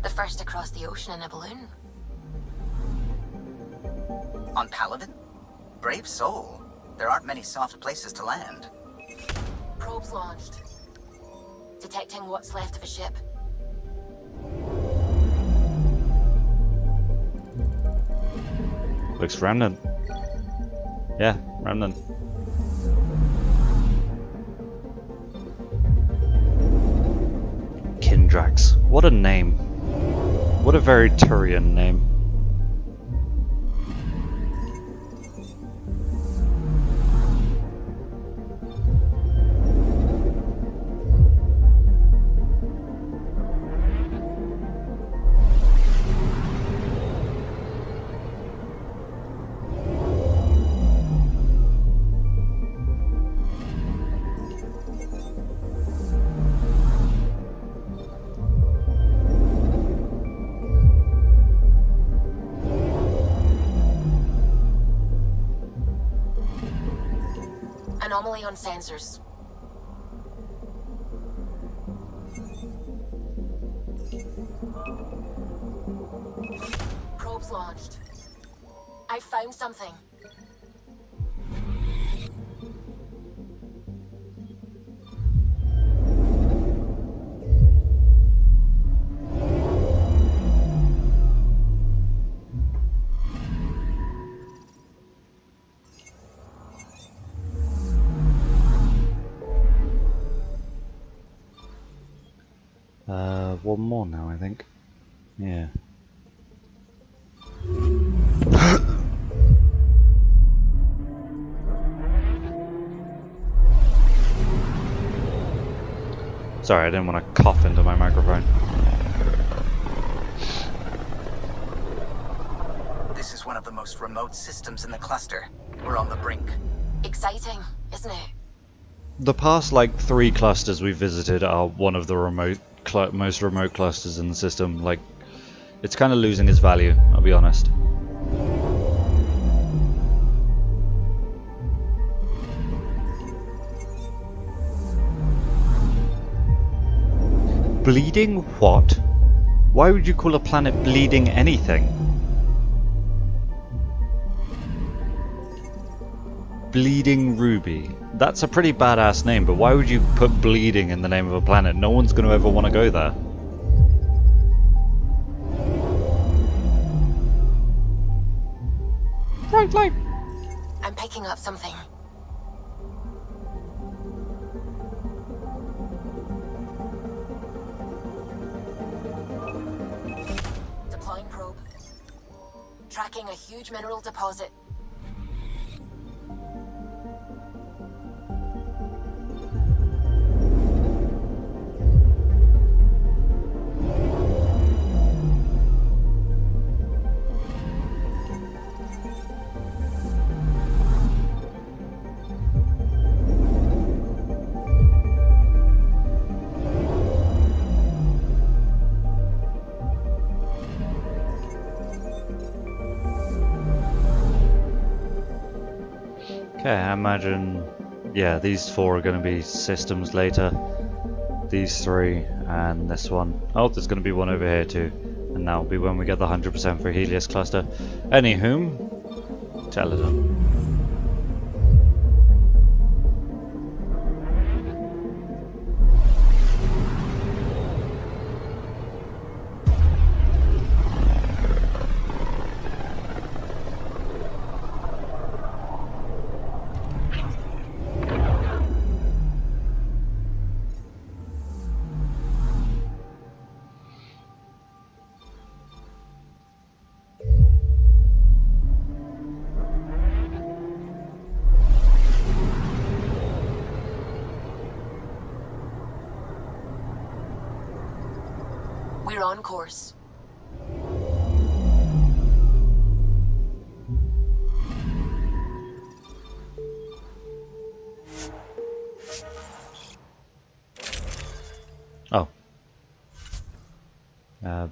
The first to cross the ocean in a balloon. On Paladin? Brave soul. There aren't many soft places to land. Probes launched. Detecting what's left of a ship. Looks Remnant. Yeah, Remnant. Kindrax. What a name. What a very Turian name. Anomaly on sensors. Probes launched. I found something. One more now, I think. Yeah. Sorry, I didn't want to cough into my microphone. This is one of the most remote systems in the cluster. We're on the brink. Exciting, isn't it? The past, like, 3 clusters we've visited are one of the most remote clusters in the system. Like, it's kind of losing its value, I'll be honest. Bleeding what? Why would you call a planet bleeding anything? Bleeding Ruby. That's a pretty badass name, but why would you put bleeding in the name of a planet? No one's going to ever want to go there. Right. I'm picking up something. Deploying probe. Tracking a huge mineral deposit. Okay, I imagine, yeah, these 4 are going to be systems later. These 3 and this one. Oh, there's going to be one over here too. And that'll be when we get the 100% for Helios cluster. Anywho, Teledon. We're on course. Oh. Yeah.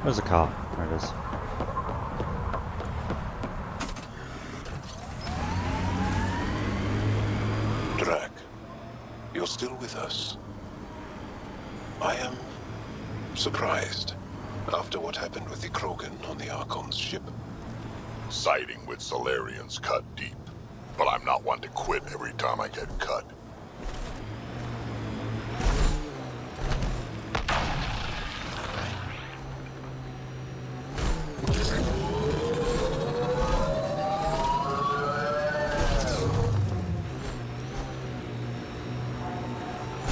There's a car. There it is. Drac, you're still with us. I am surprised after what happened with the Krogan on the Archon's ship. Siding with Solarians cut deep, but I'm not one to quit every time I get cut.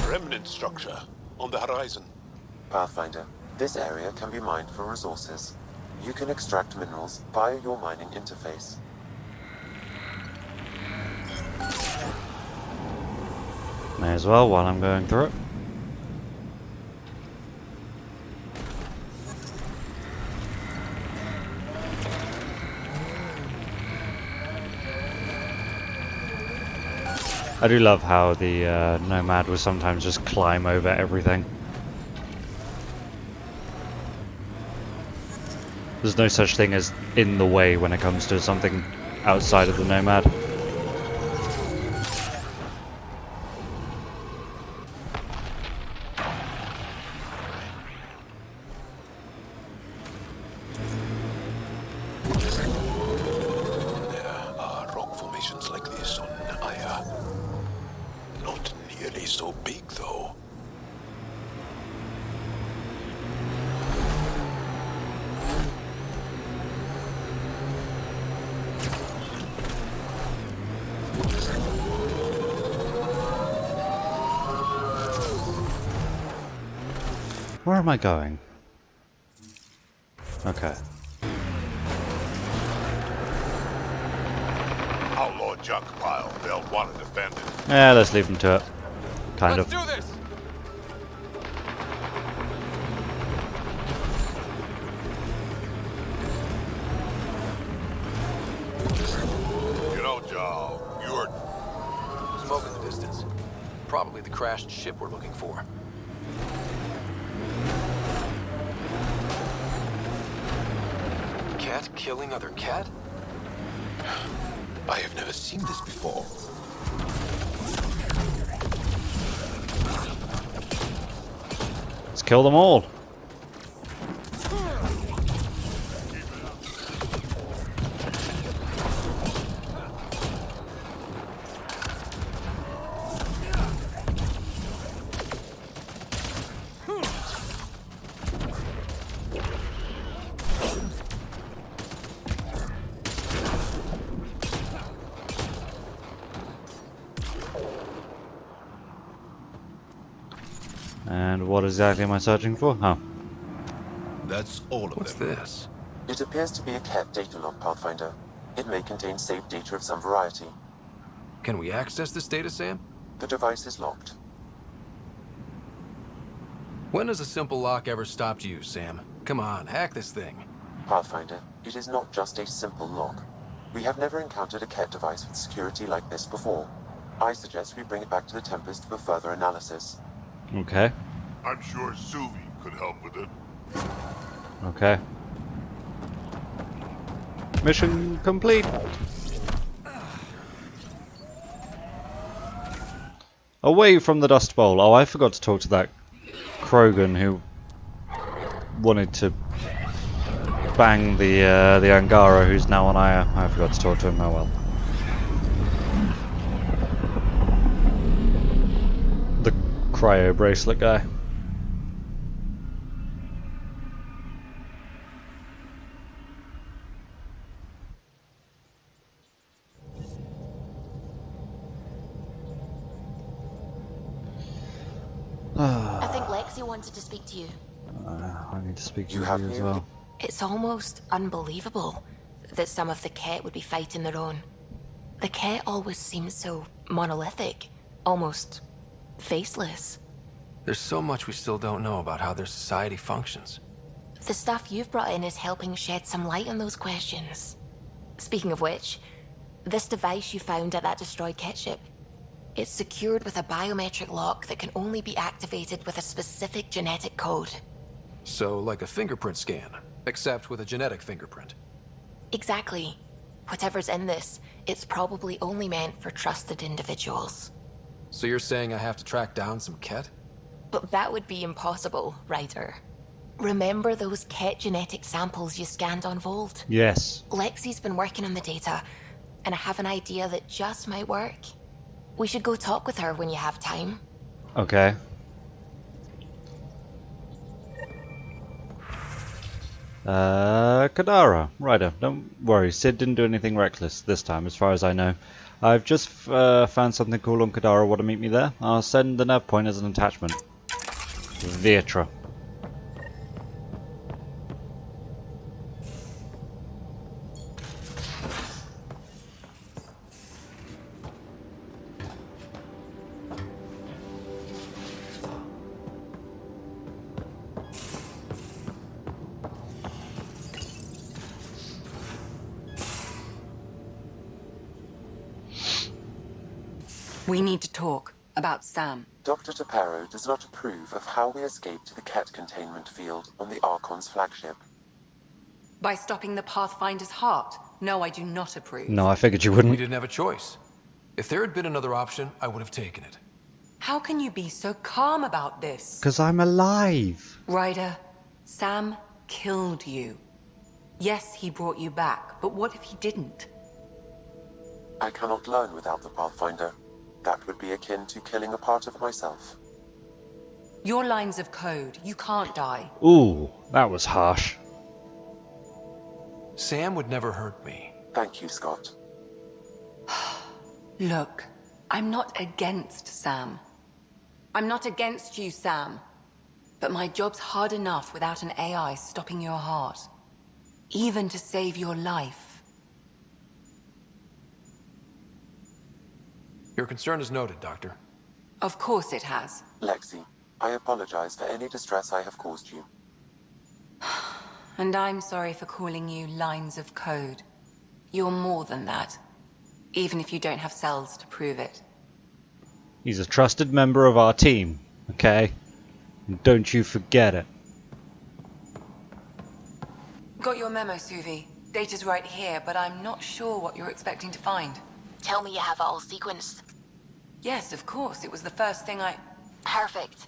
Remnant structure on the horizon. Pathfinder, this area can be mined for resources. You can extract minerals via your mining interface. May as well while I'm going through it. I do love how the Nomad will sometimes just climb over everything. There's no such thing as in the way when it comes to something outside of the Nomad. There are rock formations like this on Aya. Not nearly so big, though. Where am I going? Okay. Outlaw junk pile. They'll want to defend it. Yeah, let's leave them to it. Kind Let's of. do this! You know, Joe, you're... Smoke in the distance. Probably the crashed ship we're looking for. Cat killing other cat? I have never seen this before. Let's kill them all. And what exactly am I searching for? Oh. That's all of What's them. this? It appears to be a Kett data log, Pathfinder. It may contain saved data of some variety. Can we access this data, Sam? The device is locked. When has a simple lock ever stopped you, Sam? Come on, hack this thing. Pathfinder, it is not just a simple lock. We have never encountered a Kett device with security like this before. I suggest we bring it back to the Tempest for further analysis. Okay. I'm sure Suvi could help with it. Okay. Mission complete. Away from the Dust Bowl. Oh, I forgot to talk to that Krogan who wanted to bang the Angara who's now on Aya. I forgot to talk to him. Oh well. The cryo bracelet guy. I think Lexi wanted to speak to you. I need to speak to You you have as you? well. It's almost unbelievable that some of the Kett would be fighting their own. The Kett always seem so monolithic, almost faceless. There's so much we still don't know about how their society functions. The stuff you've brought in is helping shed some light on those questions. Speaking of which, this device you found at that destroyed Kett ship, it's secured with a biometric lock that can only be activated with a specific genetic code. So, like a fingerprint scan, except with a genetic fingerprint. Exactly. Whatever's in this, it's probably only meant for trusted individuals. So you're saying I have to track down some Kett? But that would be impossible, Ryder. Remember those Kett genetic samples you scanned on Vold? Yes. Lexi's been working on the data, and I have an idea that just might work. We should go talk with her when you have time. Okay. Kadara. Ryder, don't worry. Sid didn't do anything reckless this time, as far as I know. I've just found something cool on Kadara. Want to meet me there? I'll send the nav point as an attachment. Vietra. We need to talk about Sam. Dr. Taparo does not approve of how we escaped to the Kett containment field on the Archon's flagship. By stopping the Pathfinder's heart? No, I do not approve. No, I figured you wouldn't. We didn't have a choice. If there had been another option, I would have taken it. How can you be so calm about this? Because I'm alive. Ryder, Sam killed you. Yes, he brought you back, but what if he didn't? I cannot learn without the Pathfinder. That would be akin to killing a part of myself. Your lines of code, you can't die. Ooh, that was harsh. Sam would never hurt me. Thank you, Scott. Look, I'm not against Sam. I'm not against you, Sam. But my job's hard enough without an AI stopping your heart. Even to save your life. Your concern is noted, Doctor. Of course it has. Lexi, I apologize for any distress I have caused you. And I'm sorry for calling you lines of code. You're more than that. Even if you don't have cells to prove it. He's a trusted member of our team, okay? And don't you forget it. Got your memo, Suvi. Data's right here, but I'm not sure what you're expecting to find. Tell me you have it all sequenced. Yes, of course. It was the first thing I... Perfect.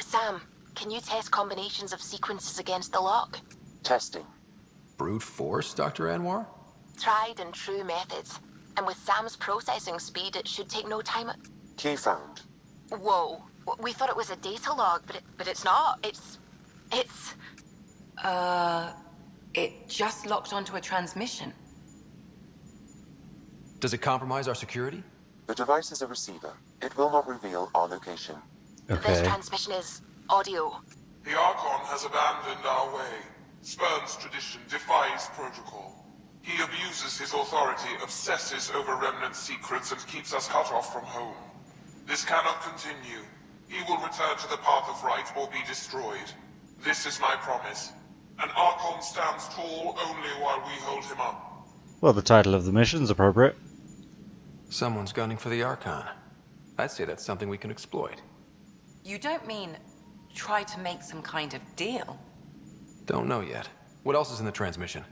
Sam, can you test combinations of sequences against the lock? Testing. Brute force, Dr. Anwar? Tried and true methods. And with Sam's processing speed, it should take no time. Key found. Whoa. We thought it was a data log, but it's not. It's... It just locked onto a transmission. Does it compromise our security? The device is a receiver. It will not reveal our location. Okay. This transmission is audio. The Archon has abandoned our way, spurns tradition, defies protocol. He abuses his authority, obsesses over remnant secrets, and keeps us cut off from home. This cannot continue. He will return to the path of right or be destroyed. This is my promise. An Archon stands tall only while we hold him up. Well, the title of the mission's appropriate. Someone's gunning for the Archon. I'd say that's something we can exploit. You don't mean try to make some kind of deal? Don't know yet. What else is in the transmission?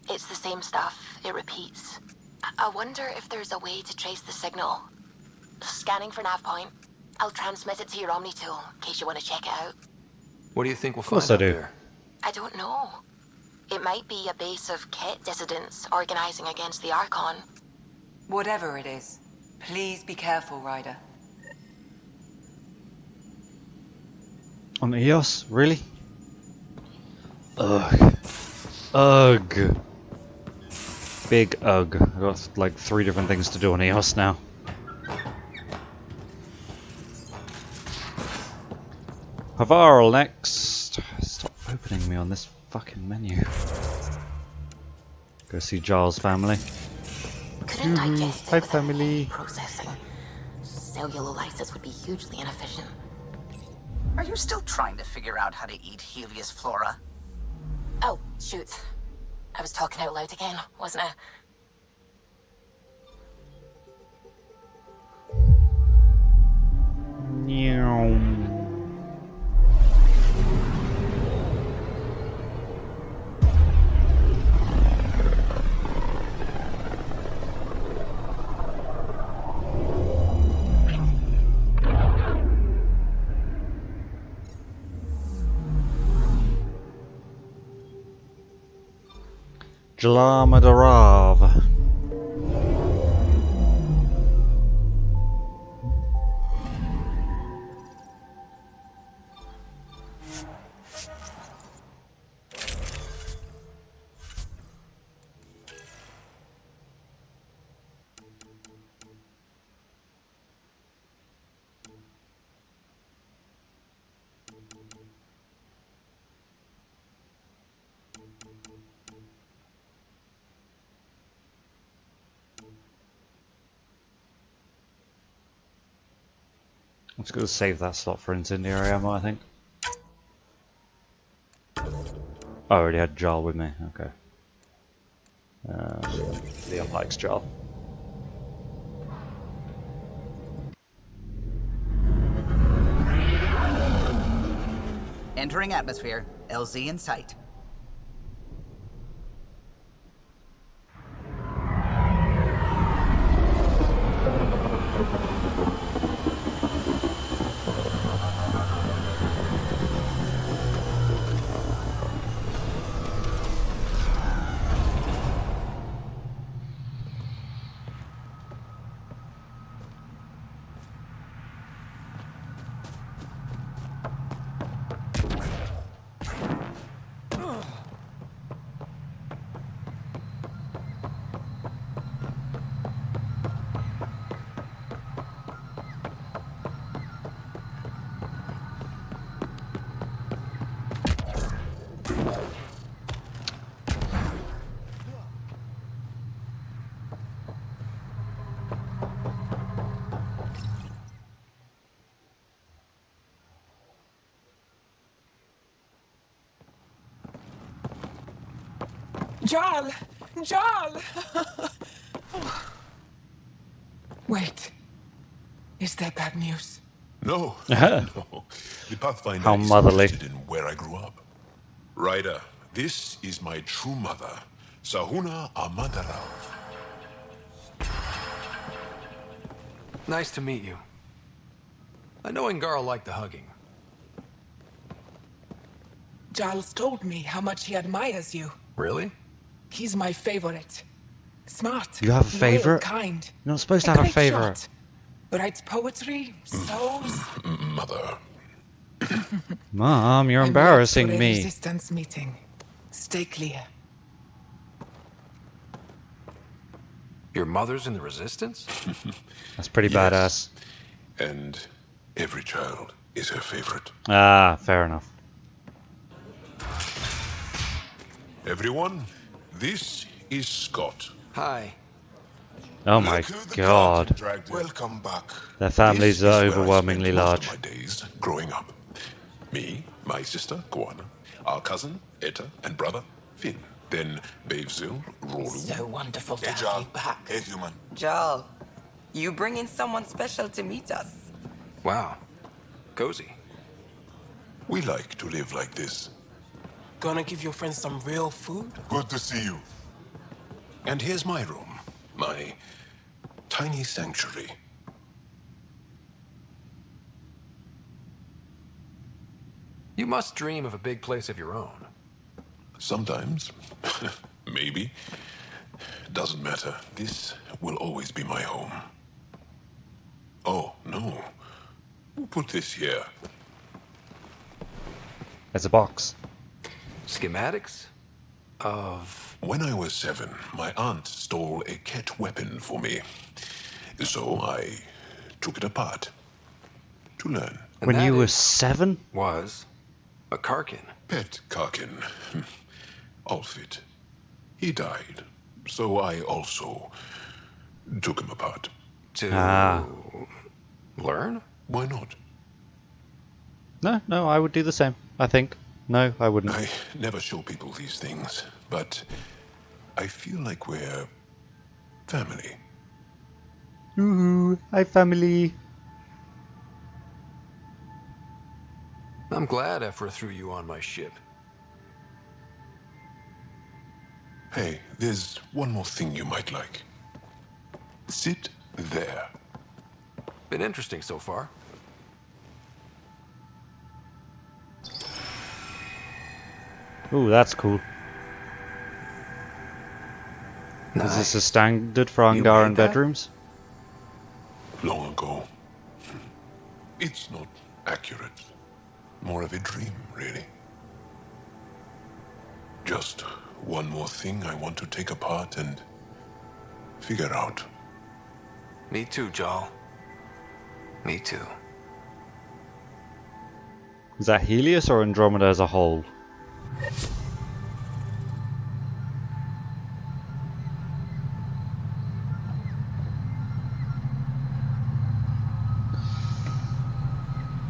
It's the same stuff. It repeats. I wonder if there's a way to trace the signal. Scanning for nav point. I'll transmit it to your Omni tool, in case you want to check it out. What do you think we'll Of course find I out do. there? I don't know. It might be a base of Kett dissidents organizing against the Archon. Whatever it is, please be careful, Ryder. On EOS? Really? Ugh. Ugh. Big ugh. I've got like 3 different things to do on EOS now. Havarl next. Stop opening me on this fucking menu. Go see Giles' family. Couldn't digest it Hi, without family. processing. Cellulolysis would be hugely inefficient. Are you still trying to figure out how to eat Helios flora? Oh, shoot. I was talking out loud again, wasn't I? Jalamadarav. I'm just going to save that slot for incendiary ammo, I think. Oh, I already had Jarl with me, okay. Leon likes Jarl. Entering atmosphere. LZ in sight. Jarl! Jarl! Wait. Is that bad news? No, no. The Pathfinder How is motherly. interested in where I grew up. Ryder, this is my true mother, Sahuna Amadarav. Nice to meet you. I know Angarl liked the hugging. Jarl's told me how much he admires you. Really? He's my favorite. Smart. You have a loyal, favorite? kind. You're not supposed to have a great favorite. shot. Writes poetry, sews. Mother. Mom, you're I'm late embarrassing for a me. resistance meeting. Stay clear. Your mother's in the Resistance? That's pretty badass. And every child is her favorite. Ah, fair enough. Everyone, this is Scott. Hi. Oh my god. Welcome back. Their families This are is where I overwhelmingly spent most large. of my days growing up. Me, my sister, Guana, our cousin, Etta, and brother, Finn. Then Bavzil, Rolu. So wonderful to Hey, have Jarl. you back. Hey, human. Jarl, you bring in someone special to meet us. Wow. Cozy. We like to live like this. Gonna give your friends some real food? Good to see you. And here's my room. My tiny sanctuary. You must dream of a big place of your own. Sometimes. Maybe. Doesn't matter. This will always be my home. Oh, no. Who put this here? It's a box. Schematics? Of... When I was 7, my aunt stole a Kett weapon for me. So I took it apart. To learn. When you were 7? Was a Karkin. Pet Karkin. Alfit. He died. So I also took him apart. To learn? Why not? No, I would do the same. I think. No, I wouldn't. I never show people these things, but I feel like we're family. Ooh, hi family. I'm glad Ephra threw you on my ship. Hey, there's one more thing you might like. Sit there. Been interesting so far. Ooh, that's cool. Is this a standard for Angaran bedrooms? Long ago. It's not accurate. More of a dream, really. Just one more thing I want to take apart and figure out. Me too, Jarl. Me too. Is that Helios or Andromeda as a whole?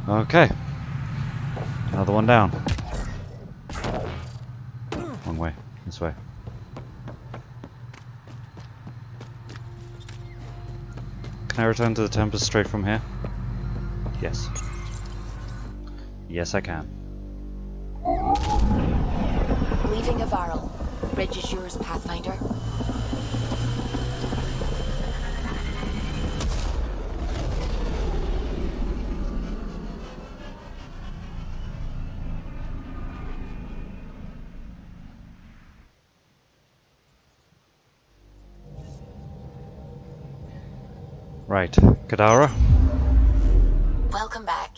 Okay. Another one down. Wrong way. This way. Can I return to the Tempest straight from here? Yes. Yes, I can. Leaving Avaril. Bridge is yours, Pathfinder. Right, Kadara. Welcome back.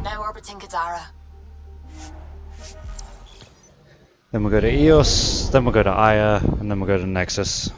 Now orbiting Kadara. Then we'll go to Eos, then we'll go to Aya, and then we'll go to Nexus.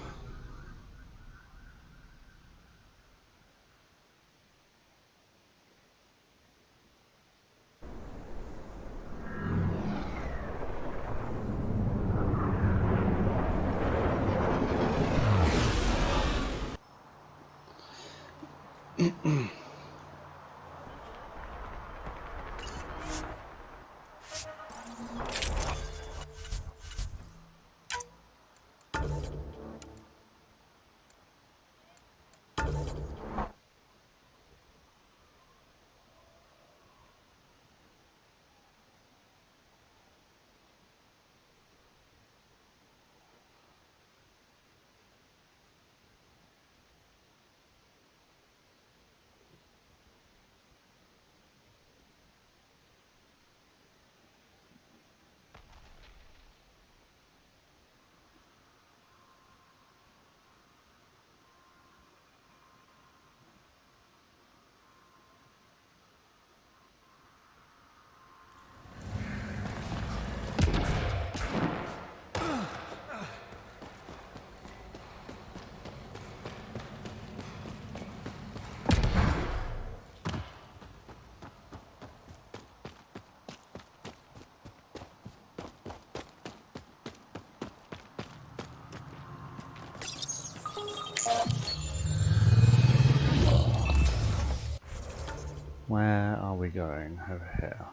Where are we going? Over here.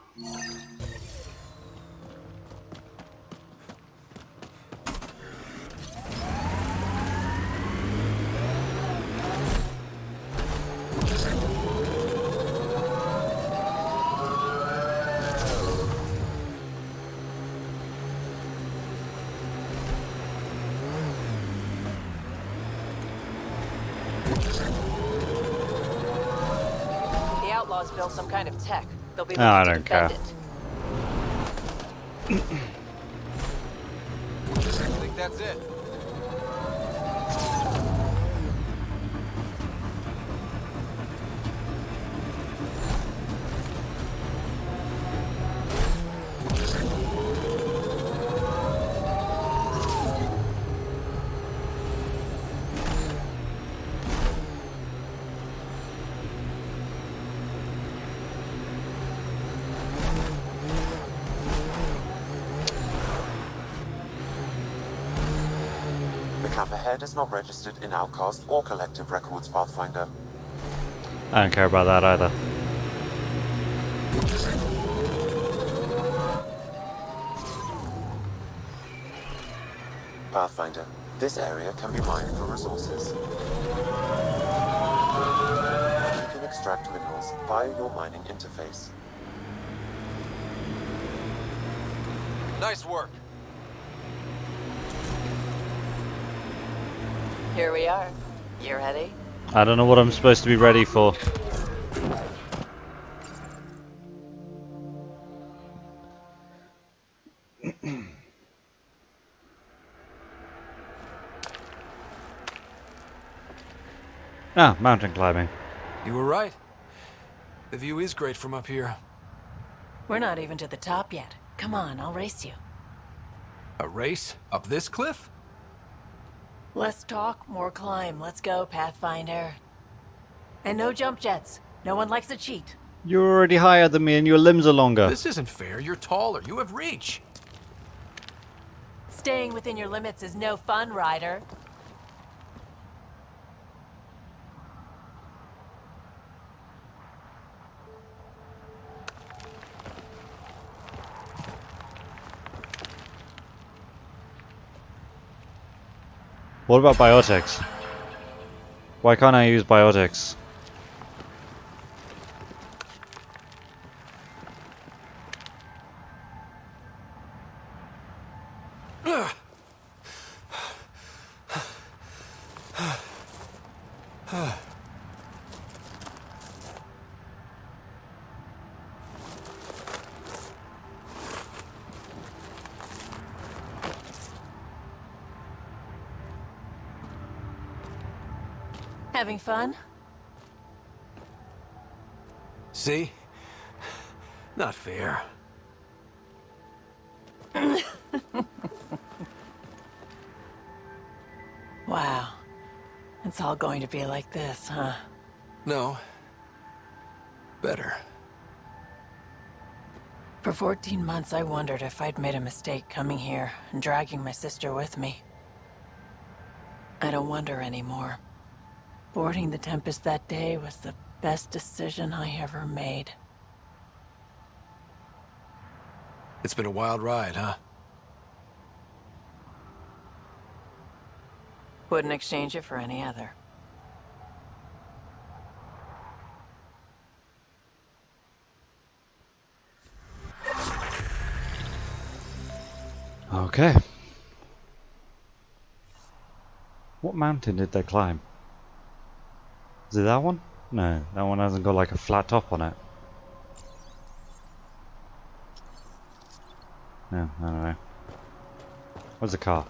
The outlaws built some kind of tech. They'll be I looking to don't care. defend it. I think that's it. The camp ahead is not registered in Outcast or Collective Records, Pathfinder. I don't care about that either. Pathfinder, this area can be mined for resources. You can extract minerals via your mining interface. Nice work. Here we are. You ready? I don't know what I'm supposed to be ready for. Ah, mountain climbing. You were right. The view is great from up here. We're not even to the top yet. Come on, I'll race you. A race? Up this cliff? Less talk, more climb. Let's go, Pathfinder. And no jump jets. No one likes a cheat. You're already higher than me and your limbs are longer. This isn't fair. You're taller. You have reach. Staying within your limits is no fun, Ryder. What about biotics? Why can't I use biotics? Having fun? See? Not fair. Wow. It's all going to be like this, huh? No. Better. For 14 months, I wondered if I'd made a mistake coming here and dragging my sister with me. I don't wonder anymore. Boarding the Tempest that day was the best decision I ever made. It's been a wild ride, huh? Wouldn't exchange it for any other. Okay. What mountain did they climb? Is it that one? No, that one hasn't got like a flat top on it. No, I don't know. Where's the car?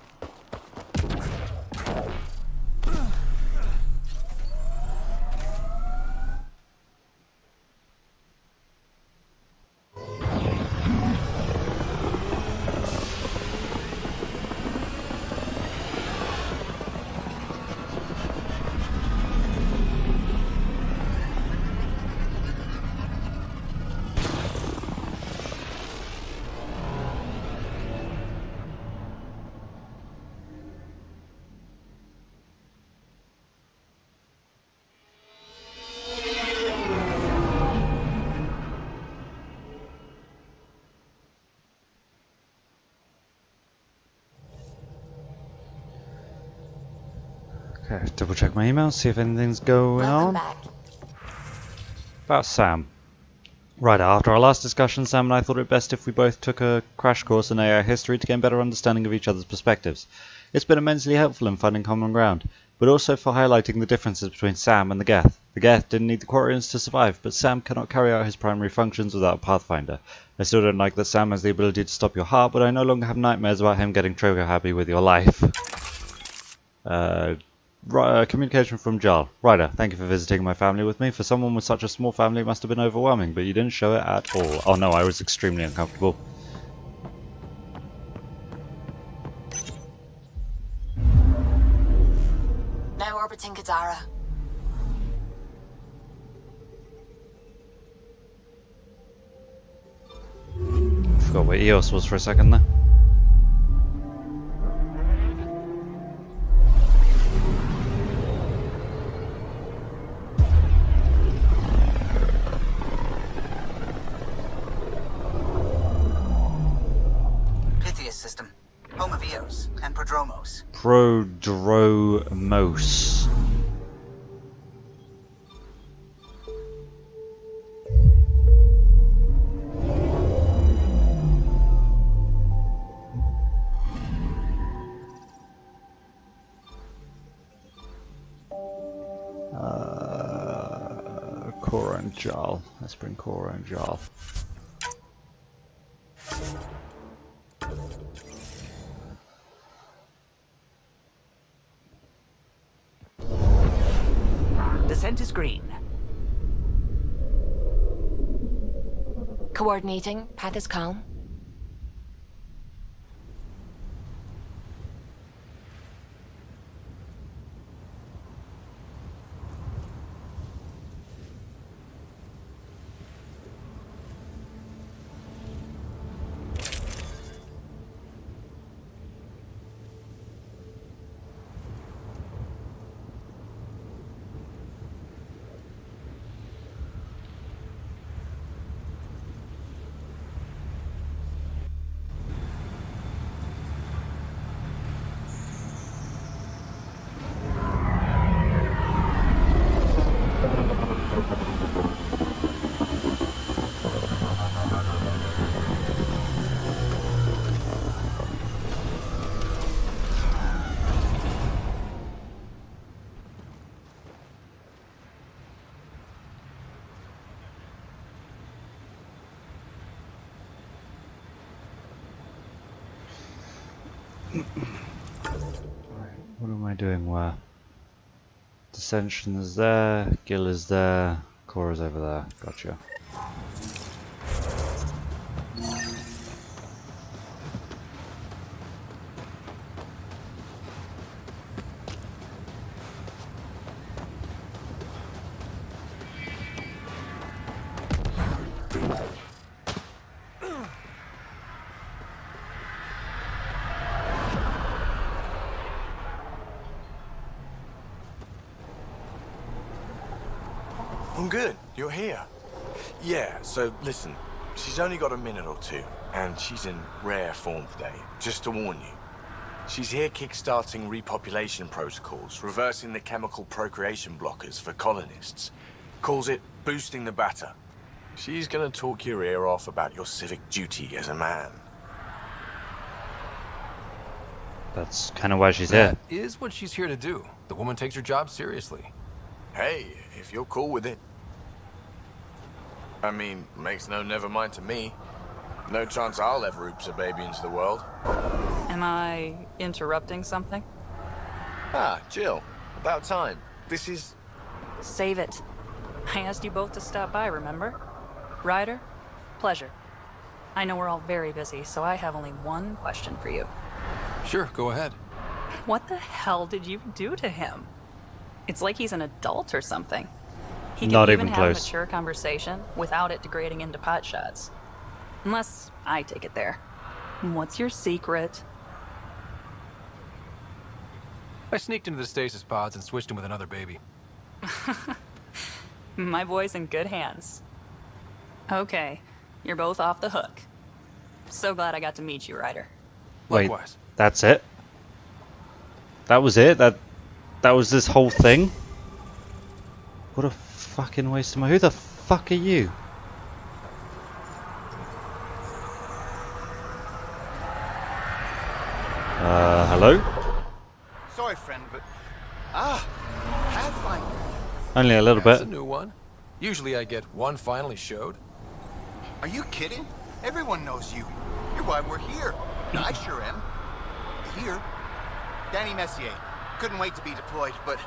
Okay, double check my emails, see if anything's going Welcome on. back. About Sam. Right, after our last discussion, Sam and I thought it best if we both took a crash course in AI history to gain better understanding of each other's perspectives. It's been immensely helpful in finding common ground, but also for highlighting the differences between Sam and the Geth. The Geth didn't need the Quarians to survive, but Sam cannot carry out his primary functions without a Pathfinder. I still don't like that Sam has the ability to stop your heart, but I no longer have nightmares about him getting trigger happy with your life. Communication from Jarl. Ryder, thank you for visiting my family with me. For someone with such a small family, it must have been overwhelming, but you didn't show it at all. Oh no, I was extremely uncomfortable. Now orbiting Kadara. Forgot where Eos was for a second there. System, home of Eos and Prodromos. Prodromos. Cora and Jarl. Let's bring Cora and Jarl. Descent is green. Coordinating. Path is calm. What am I doing where? Dissension is there, Gil is there, Cora's over there. Gotcha. I'm good. You're here. Yeah, so listen. She's only got a minute or two, and she's in rare form today. Just to warn you. She's here kickstarting repopulation protocols, reversing the chemical procreation blockers for colonists. Calls it boosting the batter. She's gonna talk your ear off about your civic duty as a man. That's kind of why she's here. That is what she's here to do. The woman takes her job seriously. Hey, if you're cool with it. I mean, makes no never mind to me. No chance I'll ever oops a baby into the world. Am I interrupting something? Ah, Jill. About time. This is... Save it. I asked you both to stop by, remember? Ryder, pleasure. I know we're all very busy, so I have only one question for you. Sure, go ahead. What the hell did you do to him? It's like he's an adult or something. He Not can even even have a close. mature conversation without it degrading into pot shots. Unless I take it there. What's your secret? I sneaked into the stasis pods and switched him with another baby. My boy's in good hands. Okay, you're both off the hook. So glad I got to meet you, Ryder. Wait, Likewise. that's it? That was it? That was this whole thing? What a fucking waste of my... Who the fuck are you? Hello? Sorry, friend, but... Pathfinder. Only a little That's bit. a new one. Usually I get one finally showed. Are you kidding? Everyone knows you. You're why we're here. I sure am. Here. Danny Messier. Couldn't wait to be deployed, but...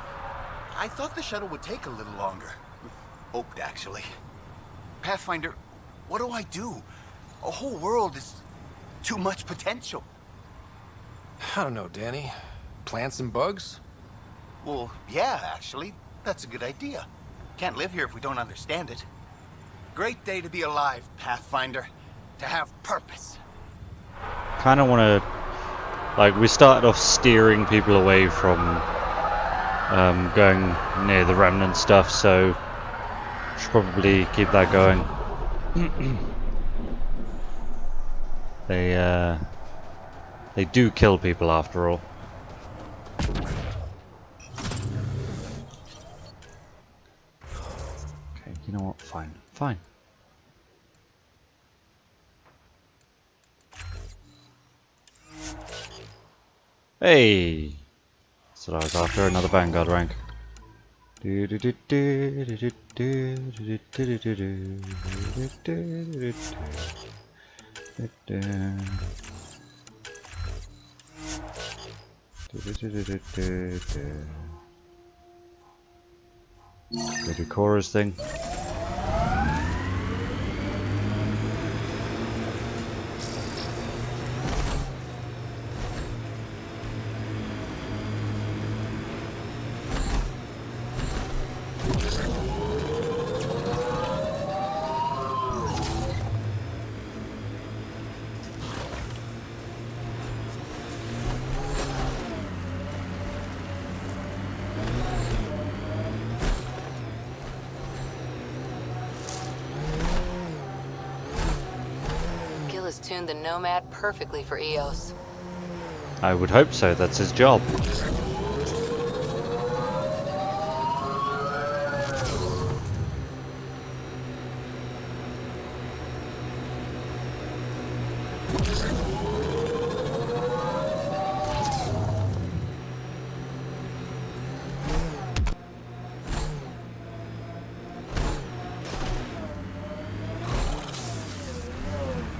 I thought the shuttle would take a little longer. Hoped, actually. Pathfinder, what do I do? A whole world is... too much potential. I don't know, Danny. Plants and bugs? Well, yeah, actually. That's a good idea. Can't live here if we don't understand it. Great day to be alive, Pathfinder. To have purpose. Kind of want to... Like, we started off steering people away from going near the remnant stuff, so should probably keep that going. They do kill people after all. Okay, you know what? Fine. Fine. Hey! That's what I was after, another Vanguard rank. Go do Cora's thing. tuned the Nomad perfectly for EOS. I would hope so, that's his job.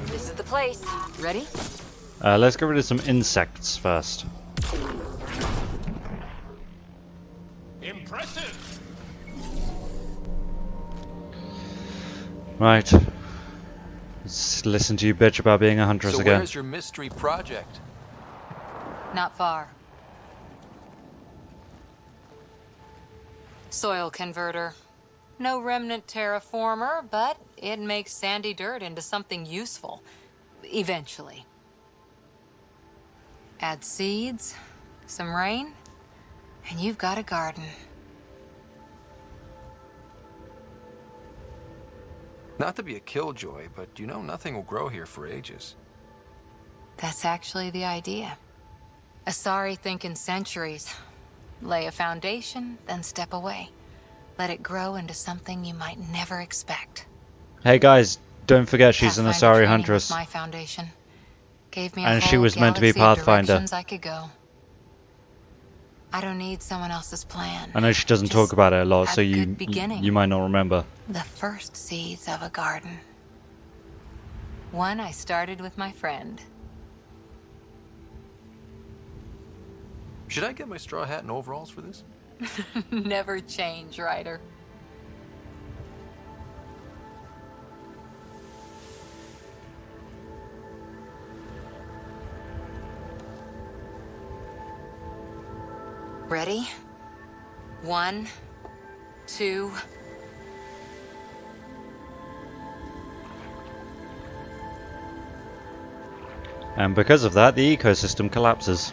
This is the place. Ready? Let's get rid of some insects first. Impressive. Right. Let's listen to you bitch about being a huntress So again. where's your mystery project? Not far. Soil converter. No remnant terraformer, but it makes sandy dirt into something useful. Eventually. Add seeds, some rain, and you've got a garden. Not to be a killjoy, but you know nothing will grow here for ages. That's actually the idea. Asari think in centuries. Lay a foundation, then step away. Let it grow into something you might never expect. Hey guys, don't forget she's an Pathfinder Asari training huntress. was my foundation. Gave me a And she whole was meant to be galaxy of Pathfinder. directions I could go. I don't need someone else's plan. I know she doesn't talk about it a lot, so you beginning. you might not remember. The first seeds of a garden. One I started with my friend. Should I get my straw hat and overalls for this? Never change, Ryder. Ready? 1, 2. And because of that, the ecosystem collapses.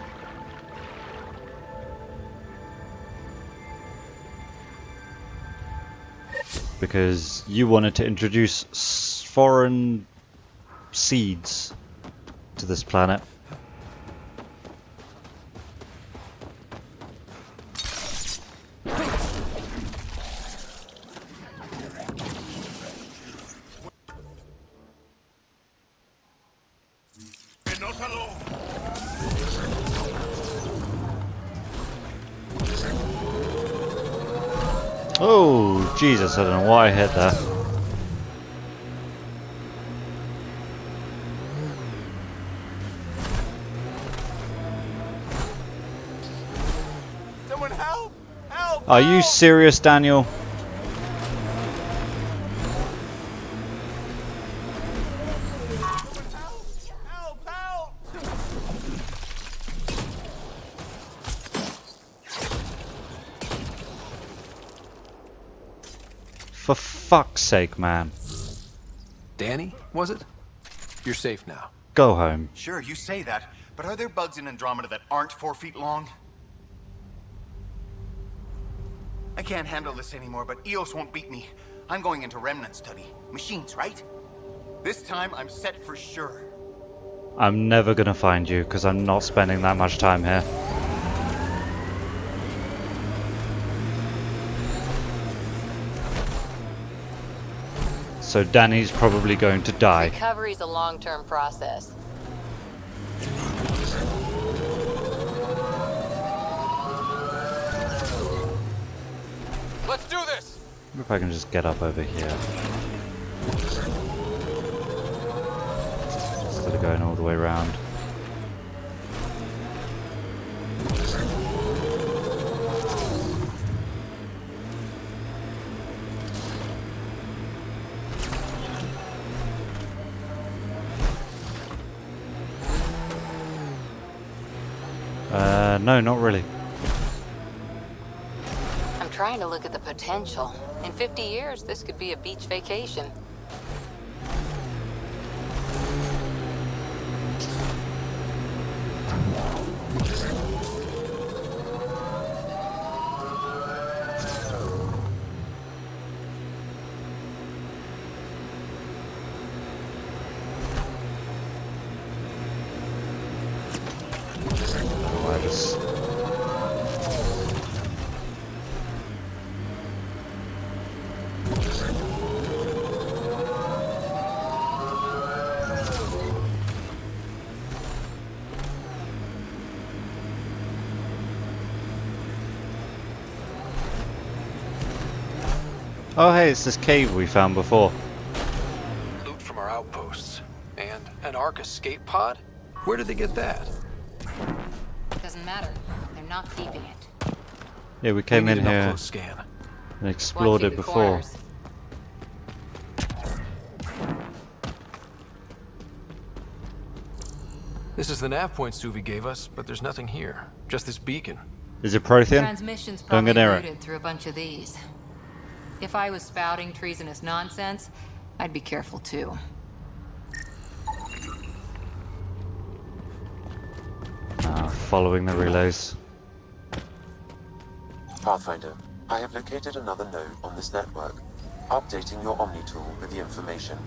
Because you wanted to introduce foreign seeds to this planet. Oh, Jesus, I don't know why I hit that. Someone help! Help! Are you serious, Daniel? For fuck's sake, man. Danny, was it? You're safe now. Go home. Sure, you say that, but are there bugs in Andromeda that aren't 4 feet long? I can't handle this anymore, but EOS won't beat me. I'm going into remnant study. Machines, right? This time, I'm set for sure. I'm never gonna find you, because I'm not spending that much time here. So Danny's probably going to die. Recovery's a long-term process. Let's do this! If I can just get up over here. Instead of going all the way around. No, not really. I'm trying to look at the potential. In 50 years, this could be a beach vacation. focus. Oh hey, it's this cave we found before. Loot from our outposts. And an Ark escape pod? Where did they get that? Doesn't matter. They're not keeping it. Yeah, we came in here scan. and explored Watching it the before. corners. This is the nav point Suvi gave us, but there's nothing here. Just this beacon. Is it Prothean? Transmission's Don't probably get near it. routed through a bunch of these. If I was spouting treasonous nonsense, I'd be careful too. Following the relays. Pathfinder, I have located another node on this network. Updating your Omni tool with the information.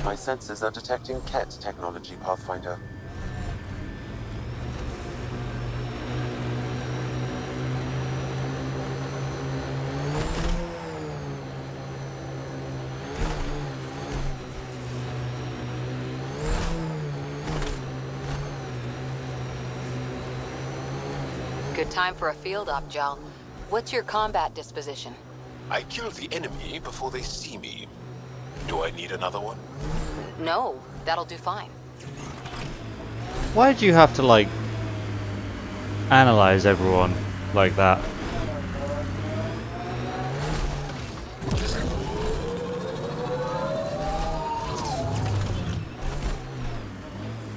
My sensors are detecting Kett technology, Pathfinder. Good time for a field op, Jal. What's your combat disposition? I kill the enemy before they see me. Do I need another one? No, that'll do fine. Why do you have to, like, analyze everyone like that?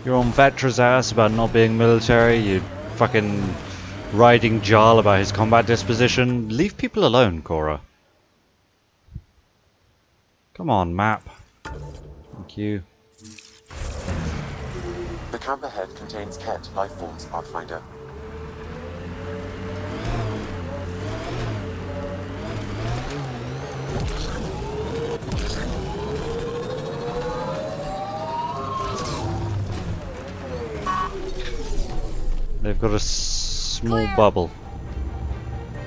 You're on Vetra's ass about not being military, you fucking riding Jarl about his combat disposition. Leave people alone, Cora. Come on, map. Thank you. The camp ahead contains Kett life forms, Pathfinder. They've got a small bubble.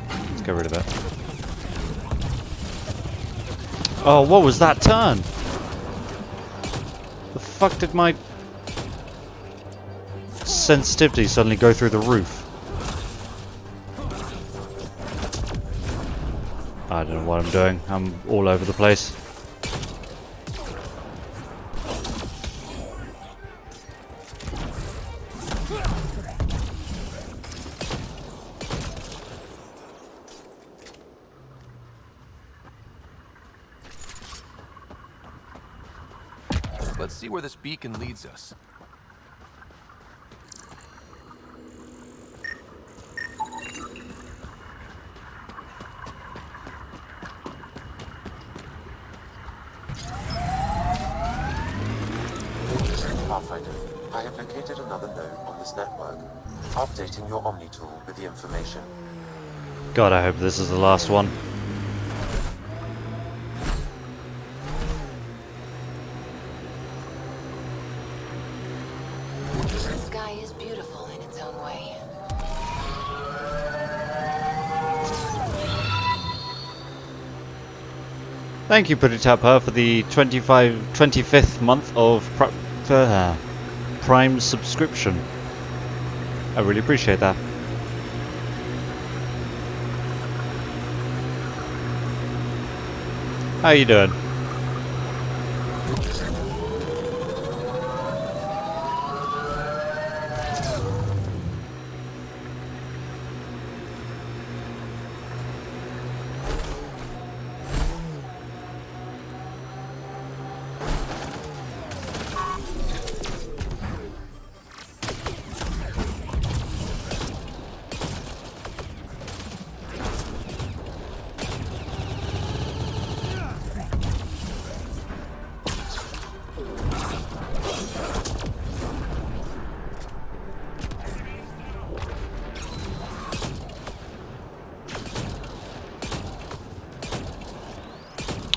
Let's get rid of it. Oh, what was that turn? The fuck did my sensitivity suddenly go through the roof? I don't know what I'm doing. I'm all over the place. Let's see where this beacon leads us. Pathfinder, I have located another node on this network. Updating your Omni tool with the information. God, I hope this is the last one. The sky is beautiful in its own way. Thank you, Putitapper, for the 25th month of Prime subscription. I really appreciate that. How you doing?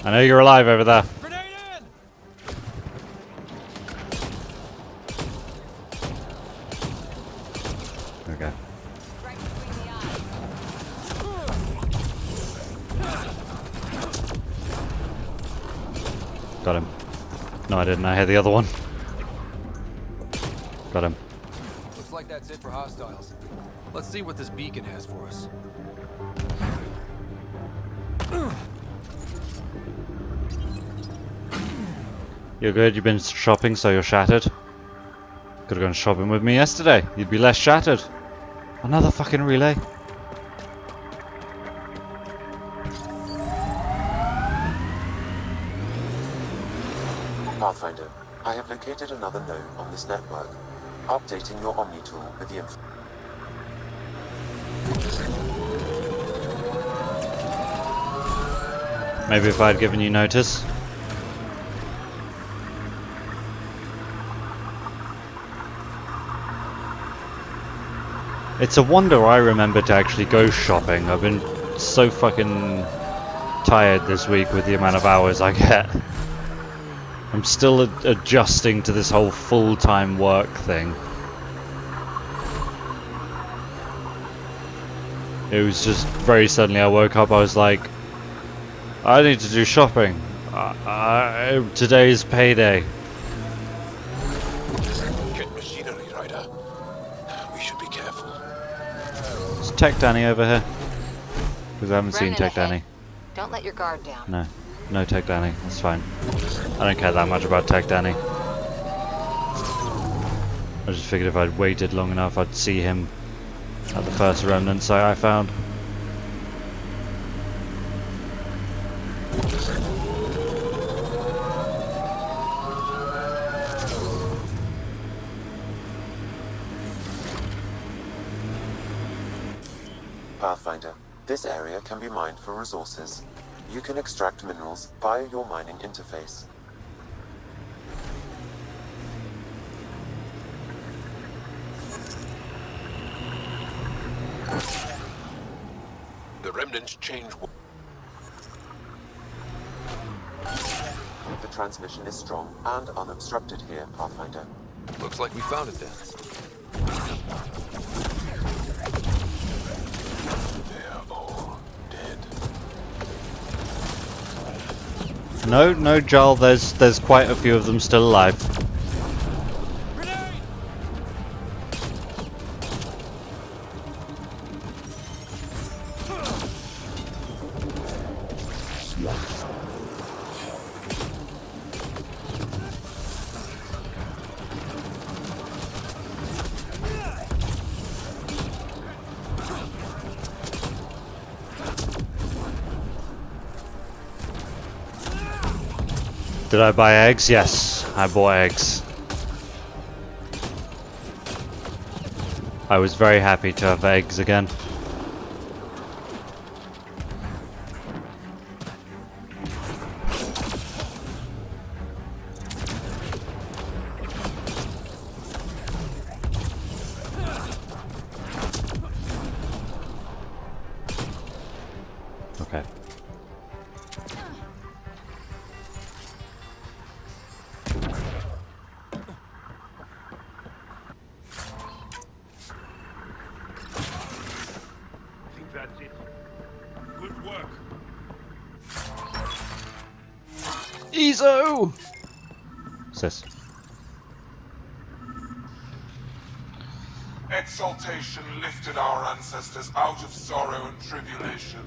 I know you're alive over there. we go. Got him. No, I didn't. I hit the other one. Got him. Looks like that's it for hostiles. Let's see what this beacon has for us. You're good? You've been shopping, so you're shattered? Could've gone shopping with me yesterday. You'd be less shattered. Another fucking relay. Pathfinder, I have located another node on this network. Updating your Omni tool with the info. Maybe if I'd given you notice. It's a wonder I remember to actually go shopping. I've been so fucking tired this week with the amount of hours I get. I'm still adjusting to this whole full-time work thing. It was just very suddenly I woke up, I was like, I need to do shopping. Today's payday. Get machinery, Ryder. We should be careful. Is Tech Danny over here? Because I haven't seen Tech Danny. Don't let your guard down. No Tech Danny. That's fine. I don't care that much about Tech Danny. I just figured if I'd waited long enough, I'd see him at the first remnant site I found. Pathfinder, this area can be mined for resources. You can extract minerals via your mining interface. The remnants change. The transmission is strong and unobstructed here, Pathfinder. Looks like we found it then. They're all dead. No, Joel, there's quite a few of them still alive. Did I buy eggs? Yes, I bought eggs. I was very happy to have eggs again. Okay. That's it. Good work. Ezo! Sis. Exaltation lifted our ancestors out of sorrow and tribulation.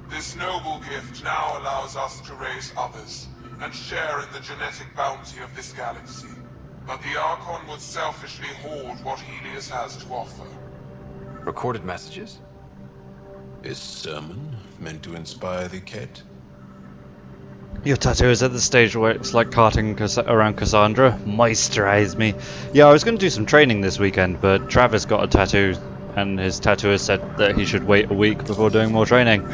This noble gift now allows us to raise others and share in the genetic bounty of this galaxy. But the Archon would selfishly hoard what Helios has to offer. Recorded messages? Is sermon meant to inspire the Kett? Your tattoo is at the stage where it's like karting around Cassandra. Moisturize me. Yeah, I was going to do some training this weekend, but Travis got a tattoo, and his tattooist said that he should wait a week before doing more training.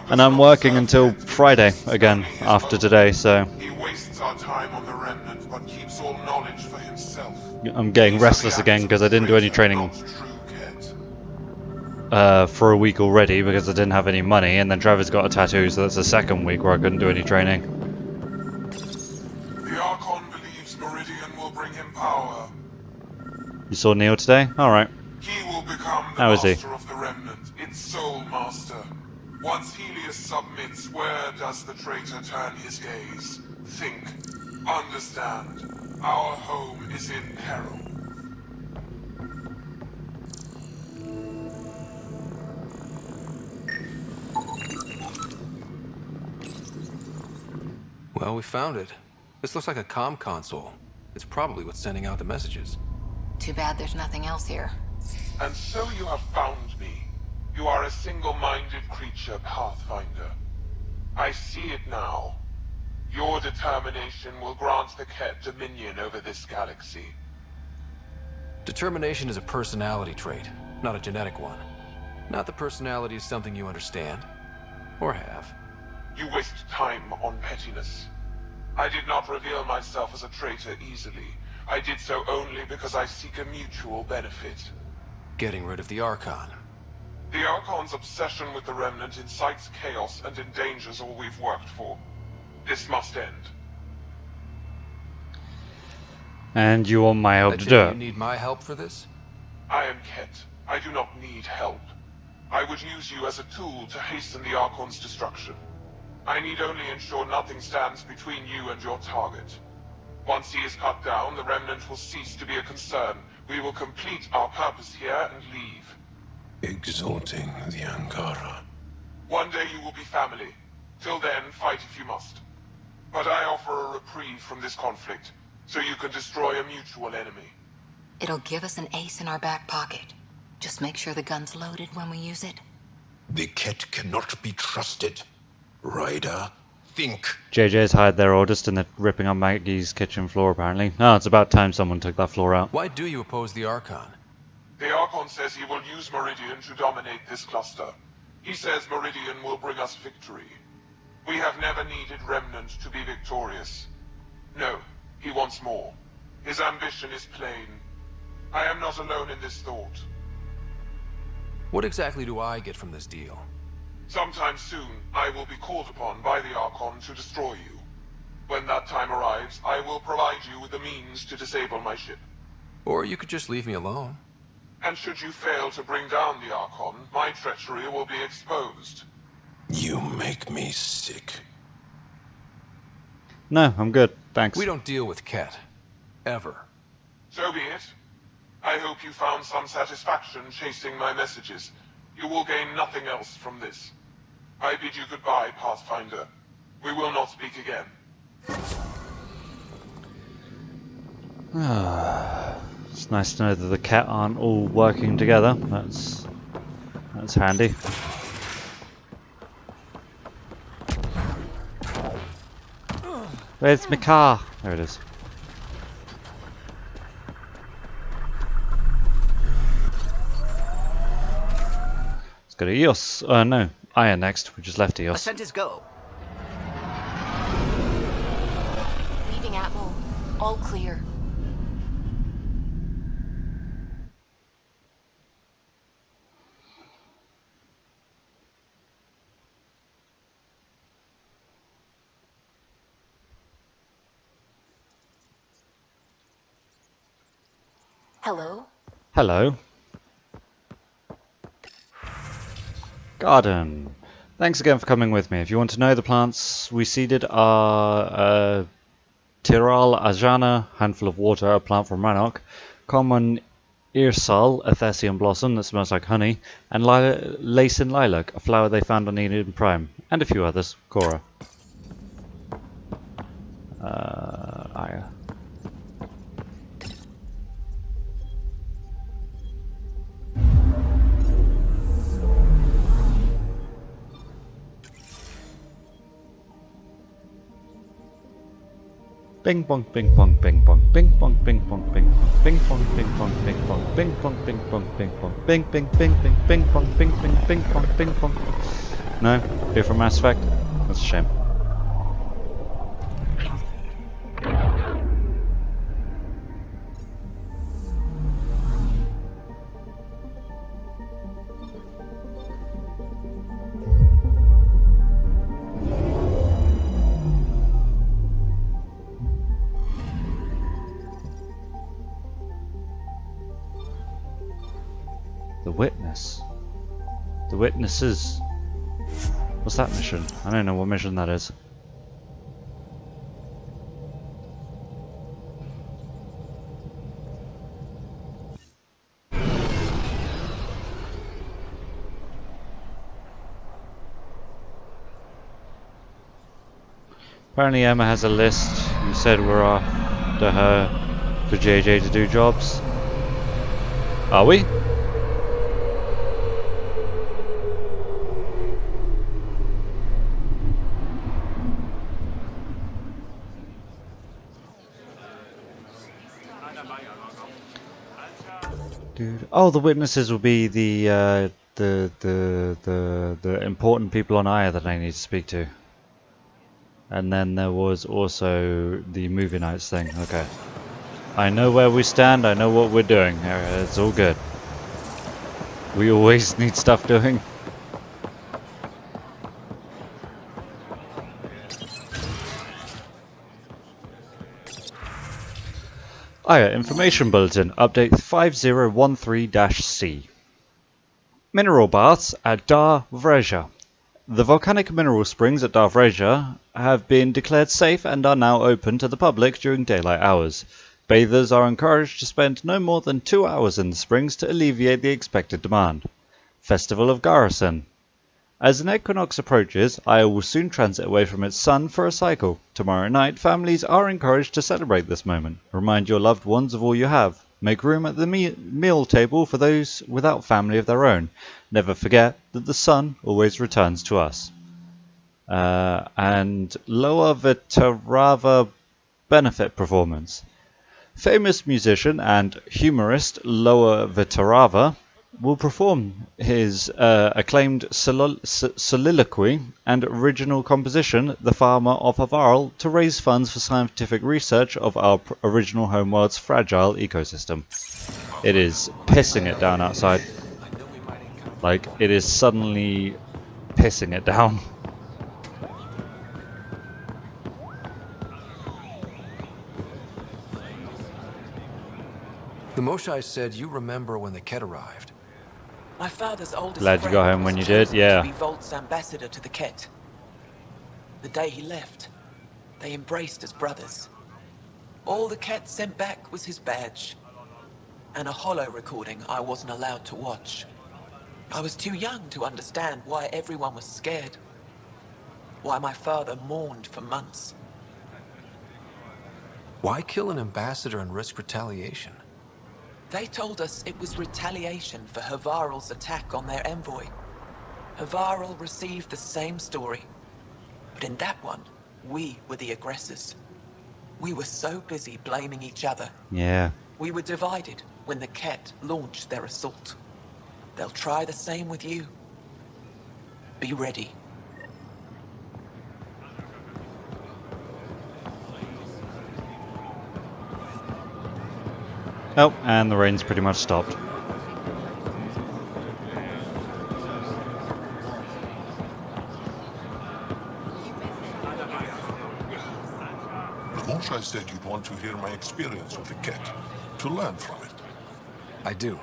And I'm working until Friday again after today, so He wastes our time on the remnant, but keeps all knowledge for himself. I'm getting restless again because I didn't do any training for a week already because I didn't have any money, and then Travis got a tattoo, so that's the second week where I couldn't do any training. The Archon believes Meridian will bring him power. You saw Neil today? Alright. He will become the How is he? master of the Remnant, its sole master. Once Helios submits, where does the traitor turn his gaze? Think. Understand. Our home is in peril. Well, we found it. This looks like a comm console. It's probably what's sending out the messages. Too bad there's nothing else here. And so you have found me. You are a single-minded creature, Pathfinder. I see it now. Your determination will grant the Kett dominion over this galaxy. Determination is a personality trait, not a genetic one. Not that personality is something you understand. Or have. You waste time on pettiness. I did not reveal myself as a traitor easily. I did so only because I seek a mutual benefit. Getting rid of the Archon. The Archon's obsession with the Remnant incites chaos and endangers all we've worked for. This must end. And you want my help to do You it? need my help for this? I am Kett. I do not need help. I would use you as a tool to hasten the Archon's destruction. I need only ensure nothing stands between you and your target. Once he is cut down, the Remnant will cease to be a concern. We will complete our purpose here and leave. Exalting the Ankara. One day you will be family. Till then, fight if you must. But I offer a reprieve from this conflict, so you can destroy a mutual enemy. It'll give us an ace in our back pocket. Just make sure the gun's loaded when we use it. The Kett cannot be trusted. Ryder, think. JJ's hired their oldest and they're ripping up Maggie's kitchen floor apparently. Oh, it's about time someone took that floor out. Why do you oppose the Archon? The Archon says he will use Meridian to dominate this cluster. He says Meridian will bring us victory. We have never needed Remnant to be victorious. No, he wants more. His ambition is plain. I am not alone in this thought. What exactly do I get from this deal? Sometime soon, I will be called upon by the Archon to destroy you. When that time arrives, I will provide you with the means to disable my ship. Or you could just leave me alone. And should you fail to bring down the Archon, my treachery will be exposed. You make me sick. No, I'm good. Thanks. We don't deal with Kett. Ever. So be it. I hope you found some satisfaction chasing my messages. You will gain nothing else from this. I bid you goodbye, Pathfinder. We will not speak again. It's nice to know that the Kett aren't all working together. That's handy. Where's my car? There it is. Let's go to Eos. No, Aya next. We just left Eos. Ascent is go. Leaving Atmo. All clear. Hello? Hello. Garden. Thanks again for coming with me. If you want to know, the plants we seeded are Tiral Ajana, handful of water, a plant from Rannoch, common Irsal, a Thessian blossom that smells like honey, and Lacin lilac, a flower they found on Eden Prime, and a few others. Cora. Aya. Bing bong bing bong bing bong bing bong bing bong bing bong bing bong bing bong bing bong bing bong bing bong bing bong bing bing bing bing bing bong bing bing bing bong bing bong. No, here from Mass Effect. That's a shame. The witness. The witnesses. What's that mission? I don't know what mission that is. Apparently Emma has a list. You said we're after her for JJ to do jobs. Are we? Dude. Oh, the witnesses will be the important people on Aya that I need to speak to. And then there was also the movie nights thing. Okay. I know where we stand, I know what we're doing. It's all good. We always need stuff doing. Aya Information Bulletin, Update 5013-C. Mineral baths at Dar Vreja. The volcanic mineral springs at Dar Vreja have been declared safe and are now open to the public during daylight hours. Bathers are encouraged to spend no more than 2 hours in the springs to alleviate the expected demand. Festival of Garrison. As an equinox approaches, Aya will soon transit away from its sun for a cycle. Tomorrow night, families are encouraged to celebrate this moment. Remind your loved ones of all you have. Make room at the meal table for those without family of their own. Never forget that the sun always returns to us. And Loa Vitarava benefit performance. Famous musician and humorist Loa Vitarava will perform his acclaimed soliloquy and original composition, The Farmer of Havarl, to raise funds for scientific research of our original homeworld's fragile ecosystem. It is pissing it down outside. Like, it is suddenly pissing it down. The Moshai said you remember when the Kett arrived. My father's oldest Glad you got friend home when was you did, chosen yeah. to be Volt's ambassador to the Kett. The day he left, they embraced as brothers. All the Kett sent back was his badge, and a holo recording I wasn't allowed to watch. I was too young to understand why everyone was scared, why my father mourned for months. Why kill an ambassador and risk retaliation? They told us it was retaliation for Havarl's attack on their envoy. Havarl received the same story, but in that one, we were the aggressors. We were so busy blaming each other. Yeah. We were divided when the Kett launched their assault. They'll try the same with you. Be ready. Oh, and the rain's pretty much stopped. The Moshai said you'd want to hear my experience with the Kett, to learn from it. I do.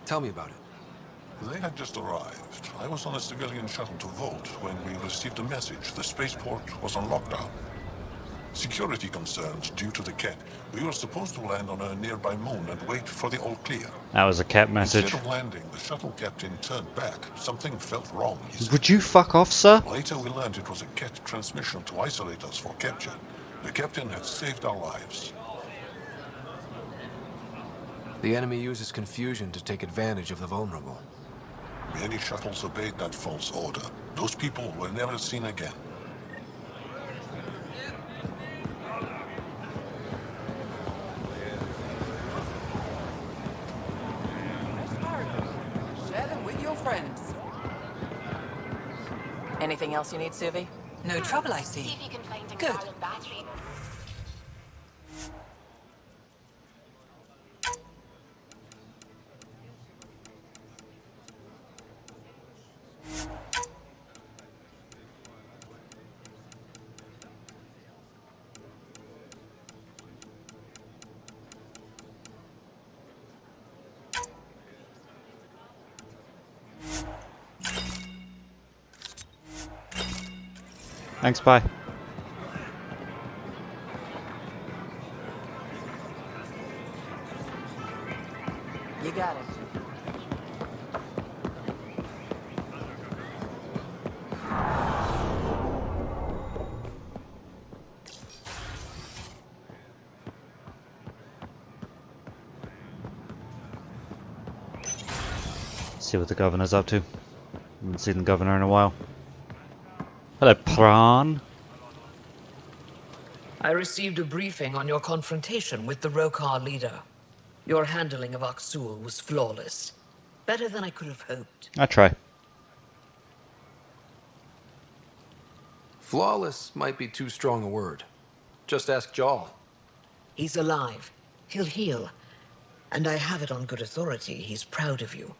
Tell me about it. They had just arrived. I was on a civilian shuttle to Volt when we received a message. The spaceport was on lockdown. Security concerns due to the Kett. We were supposed to land on a nearby moon and wait for the all clear. That was a Kett message. Instead of landing, the shuttle captain turned back. Something felt wrong, he said. Would you fuck off, sir? Later we learned it was a Kett transmission to isolate us for capture. The captain had saved our lives. The enemy uses confusion to take advantage of the vulnerable. Many shuttles obeyed that false order. Those people were never seen again. Share them with your friends. Anything else you need, Suvi? No trouble, I see. See if you can find a Good. valid battery. Thanks, bye. You got it. See what the governor's up to. Haven't seen the governor in a while. Hello, Prawn. I received a briefing on your confrontation with the Rokar leader. Your handling of Aksul was flawless. Better than I could have hoped. I try. Flawless might be too strong a word. Just ask Jarl. He's alive. He'll heal. And I have it on good authority he's proud of you.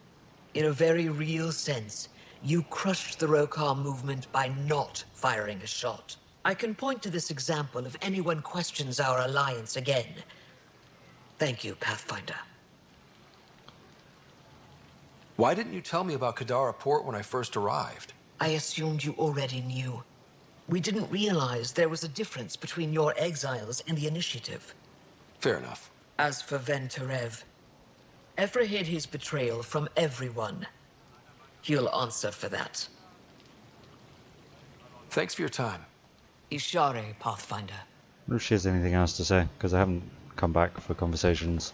In a very real sense, you crushed the Rokar movement by not firing a shot. I can point to this example if anyone questions our alliance again. Thank you, Pathfinder. Why didn't you tell me about Kadara Port when I first arrived? I assumed you already knew. We didn't realize there was a difference between your exiles and the Initiative. Fair enough. As for Venturev, Ephra hid his betrayal from everyone. He'll answer for that. Thanks for your time. Ishare, Pathfinder. I wonder if she has anything else to say, because I haven't come back for conversations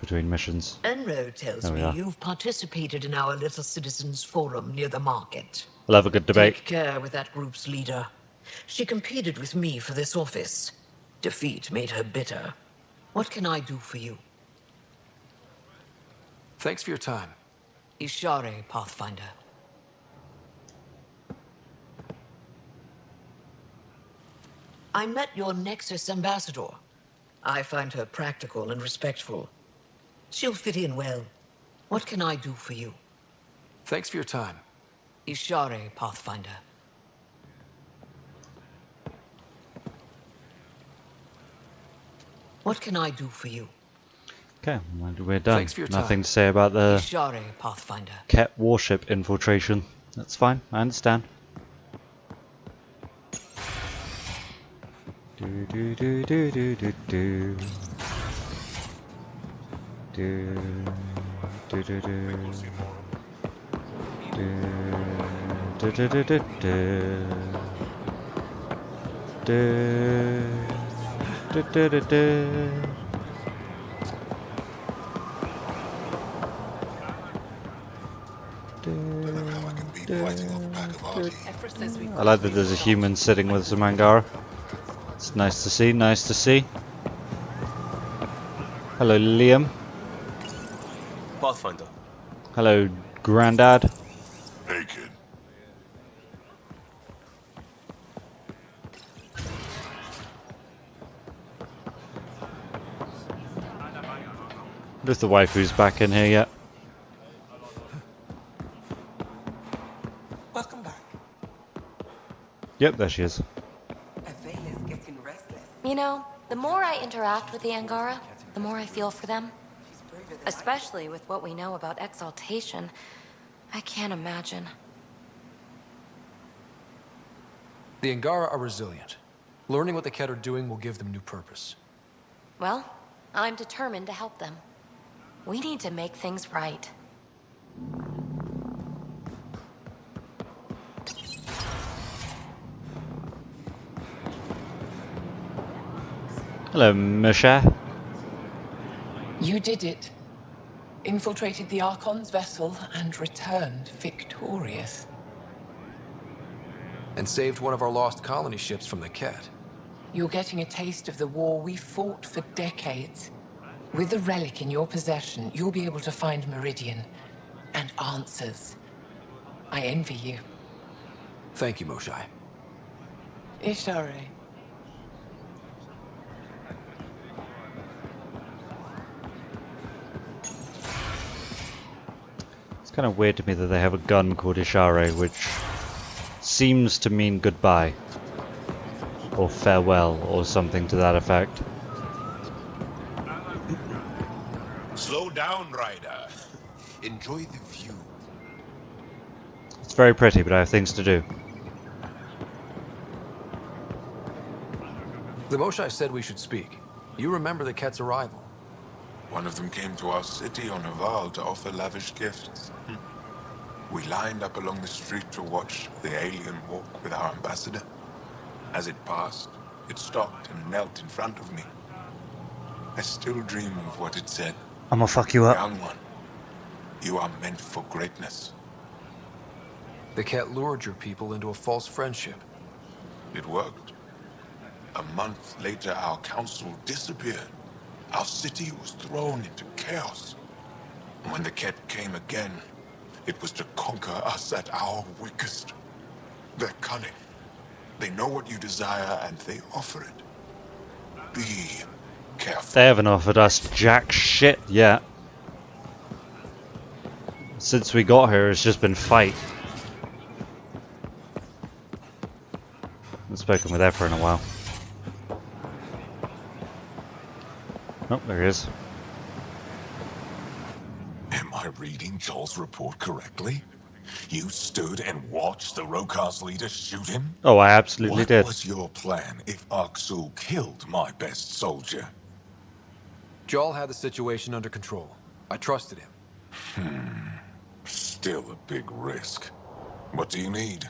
between missions. Enro tells me you've participated in our little citizens forum near the market. We'll have a good debate. Take care with that group's leader. She competed with me for this office. Defeat made her bitter. What can I do for you? Thanks for your time. Ishare, Pathfinder. I met your Nexus ambassador. I find her practical and respectful. She'll fit in well. What can I do for you? Thanks for your time. Ishare, Pathfinder. What can I do for you? Okay, we're done. Thanks for your Nothing time. to say about the Ishare, Pathfinder. Kett warship infiltration. That's fine, I understand. Do do do do do do do. Do do do do. Do do do do do. Do do do do. I like that there's a human sitting with some Angara. It's nice to see, nice to see. Hello, Liam. Pathfinder. Hello, Grandad. Hey, kid. There's the waifu's back in here yet. Welcome back. Yep, there she is. Avela's getting restless. You know, the more I interact with the Angara, the more I feel for them. Especially with what we know about exaltation. I can't imagine. The Angara are resilient. Learning what the Kett are doing will give them new purpose. Well, I'm determined to help them. We need to make things right. Hello, Misha. You did it. Infiltrated the Archon's vessel and returned victorious. And saved one of our lost colony ships from the Kett. You're getting a taste of the war we fought for decades. With the relic in your possession, you'll be able to find Meridian and answers. I envy you. Thank you, Moshae. Ishare. It's kind of weird to me that they have a gun called Ishare, which seems to mean goodbye. Or farewell, or something to that effect. Slow down, Ryder. Enjoy the view. It's very pretty, but I have things to do. The Moshai said we should speak. You remember the Kett's arrival? One of them came to our city on a vow to offer lavish gifts. We lined up along the street to watch the alien walk with our ambassador. As it passed, it stopped and knelt in front of me. I still dream of what it said. I'm gonna fuck you up. Young one, you are meant for greatness. The Kett lured your people into a false friendship. It worked. A month later, our council disappeared. Our city was thrown into chaos. And when the Kett came again, it was to conquer us at our weakest. They're cunning. They know what you desire, and they offer it. Be careful. They haven't offered us jack shit yet. Since we got here, it's just been fight. I haven't spoken with Ephra in a while. Oh, there he is. Am I reading Joel's report correctly? You stood and watched the Rokar's leader shoot him? Oh, I absolutely did. What was your plan if Arksul killed my best soldier? Joel had the situation under control. I trusted him. Still a big risk. What do you need?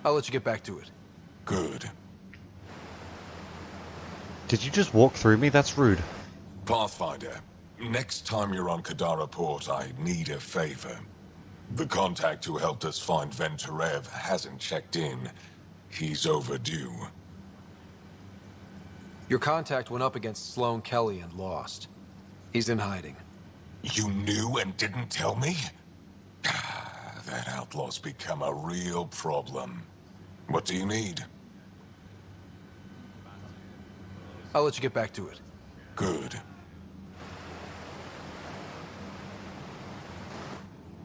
I'll let you get back to it. Good. Did you just walk through me? That's rude. Pathfinder, next time you're on Kadara Port, I need a favor. The contact who helped us find Venturev hasn't checked in. He's overdue. Your contact went up against Sloane Kelly and lost. He's in hiding. You knew and didn't tell me? That outlaw's become a real problem. What do you need? I'll let you get back to it. Good.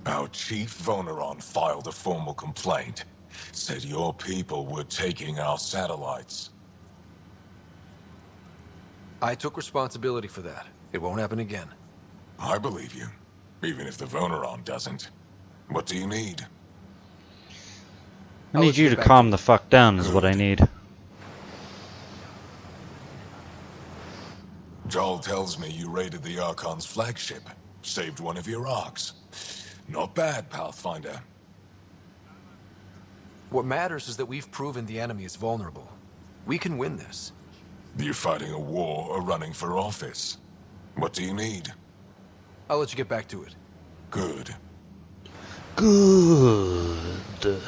Our chief Voneron filed a formal complaint. Said your people were taking our satellites. I took responsibility for that. It won't happen again. I believe you, even if the Voneron doesn't. What do you need? I need you to calm the fuck down is what I need. Joel tells me you raided the Archon's flagship. Saved one of your Arks. Not bad, Pathfinder. What matters is that we've proven the enemy is vulnerable. We can win this. You're fighting a war or running for office. What do you need? I'll let you get back to it. Good. Good.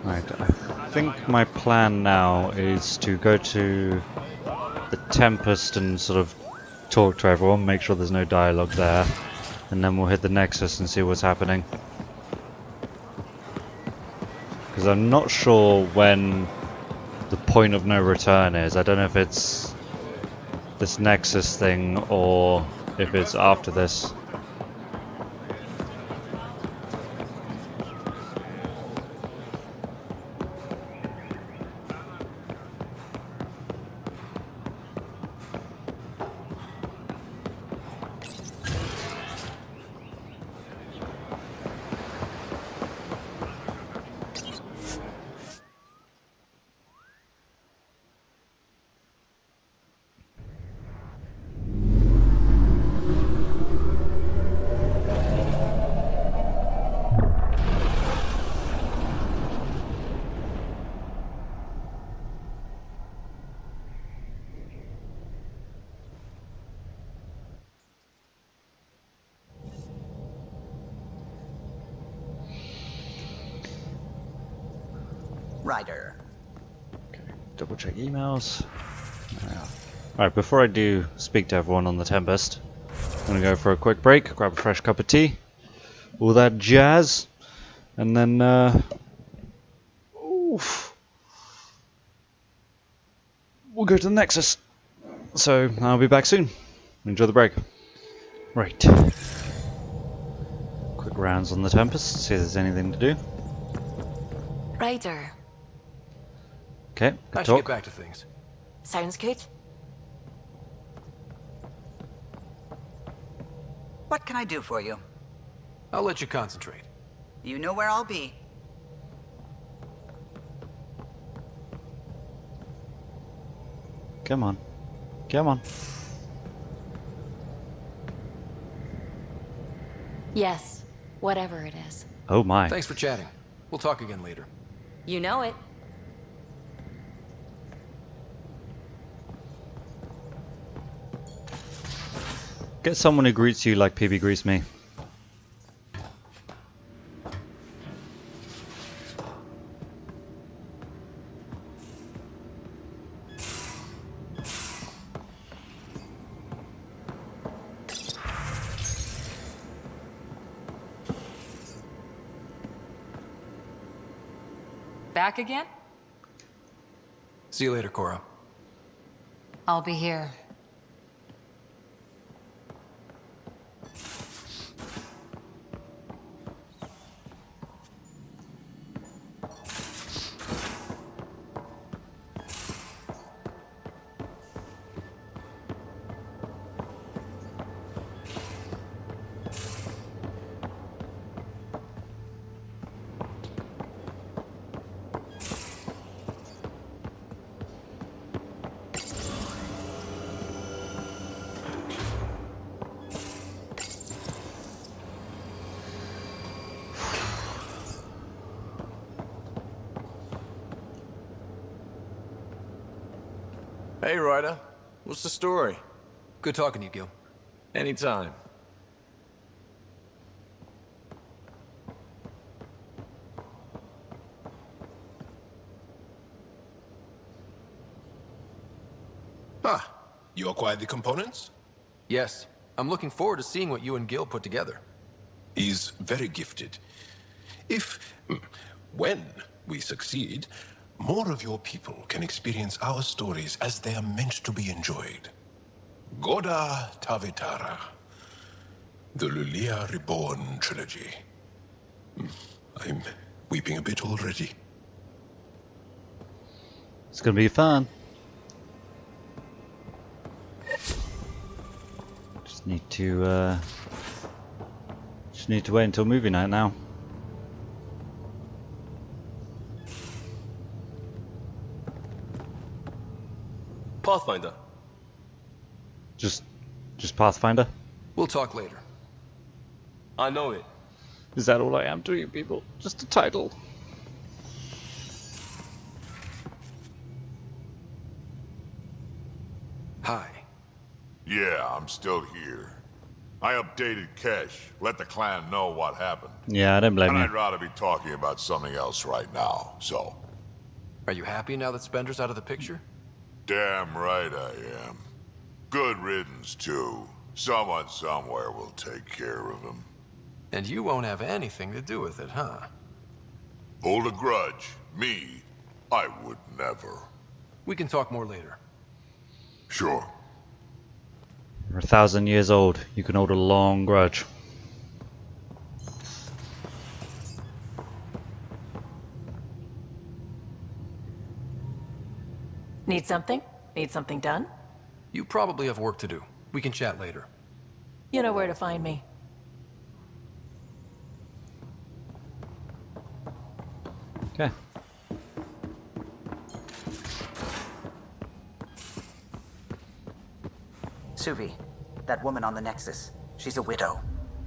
Right, I think my plan now is to go to the Tempest and sort of talk to everyone, make sure there's no dialogue there, and then we'll hit the Nexus and see what's happening. Because I'm not sure when the point of no return is. I don't know if it's this Nexus thing or if it's after this. Ryder. Double check emails. Alright, before I do speak to everyone on the Tempest, I'm gonna go for a quick break, grab a fresh cup of tea, all that jazz, and then oof, we'll go to the Nexus. So I'll be back soon. Enjoy the break. Right. Quick rounds on the Tempest, see if there's anything to do. Ryder. Okay, I good should get talk. back to things. Sounds good. What can I do for you? I'll let you concentrate. You know where I'll be. Come on. Come on. Yes, whatever it is. Oh my. Thanks for chatting. We'll talk again later. You know it. Get someone who greets you like PB greets me. Back again? See you later, Cora. I'll be here. Hey, Ryder. What's the story? Good talking to you, Gil. Anytime. Ah, you acquired the components? Yes. I'm looking forward to seeing what you and Gil put together. He's very gifted. When we succeed, more of your people can experience our stories as they are meant to be enjoyed. Goda Tavitara, the Lulia Reborn trilogy. I'm weeping a bit already. It's gonna be fun. Just need to wait until movie night now. Pathfinder. Just Pathfinder? We'll talk later. I know it. Is that all I am to you people? Just a title. Hi. Yeah, I'm still here. I updated Kesh, let the clan know what happened. Yeah, I don't blame and you. I'd rather be talking about something else right now, so. Are you happy now that Spender's out of the picture? Damn right I am. Good riddance, too. Someone somewhere will take care of him. And you won't have anything to do with it, huh? Hold a grudge. Me, I would never. We can talk more later. Sure. You're 1,000 years old. You can hold a long grudge. Need something? Need something done? You probably have work to do. We can chat later. You know where to find me. Okay. Suvi, that woman on the Nexus, she's a widow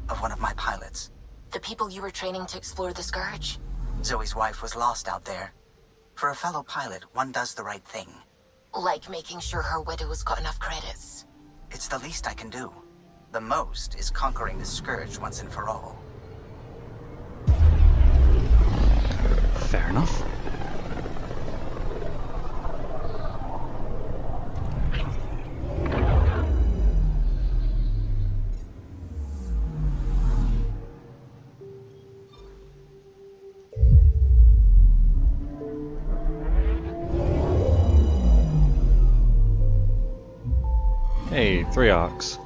of one of my pilots. The people you were training to explore the Scourge? Zoe's wife was lost out there. For a fellow pilot, one does the right thing. Like making sure her widow's got enough credits. It's the least I can do. The most is conquering the Scourge once and for all. Fair enough. Hey, 3 arcs.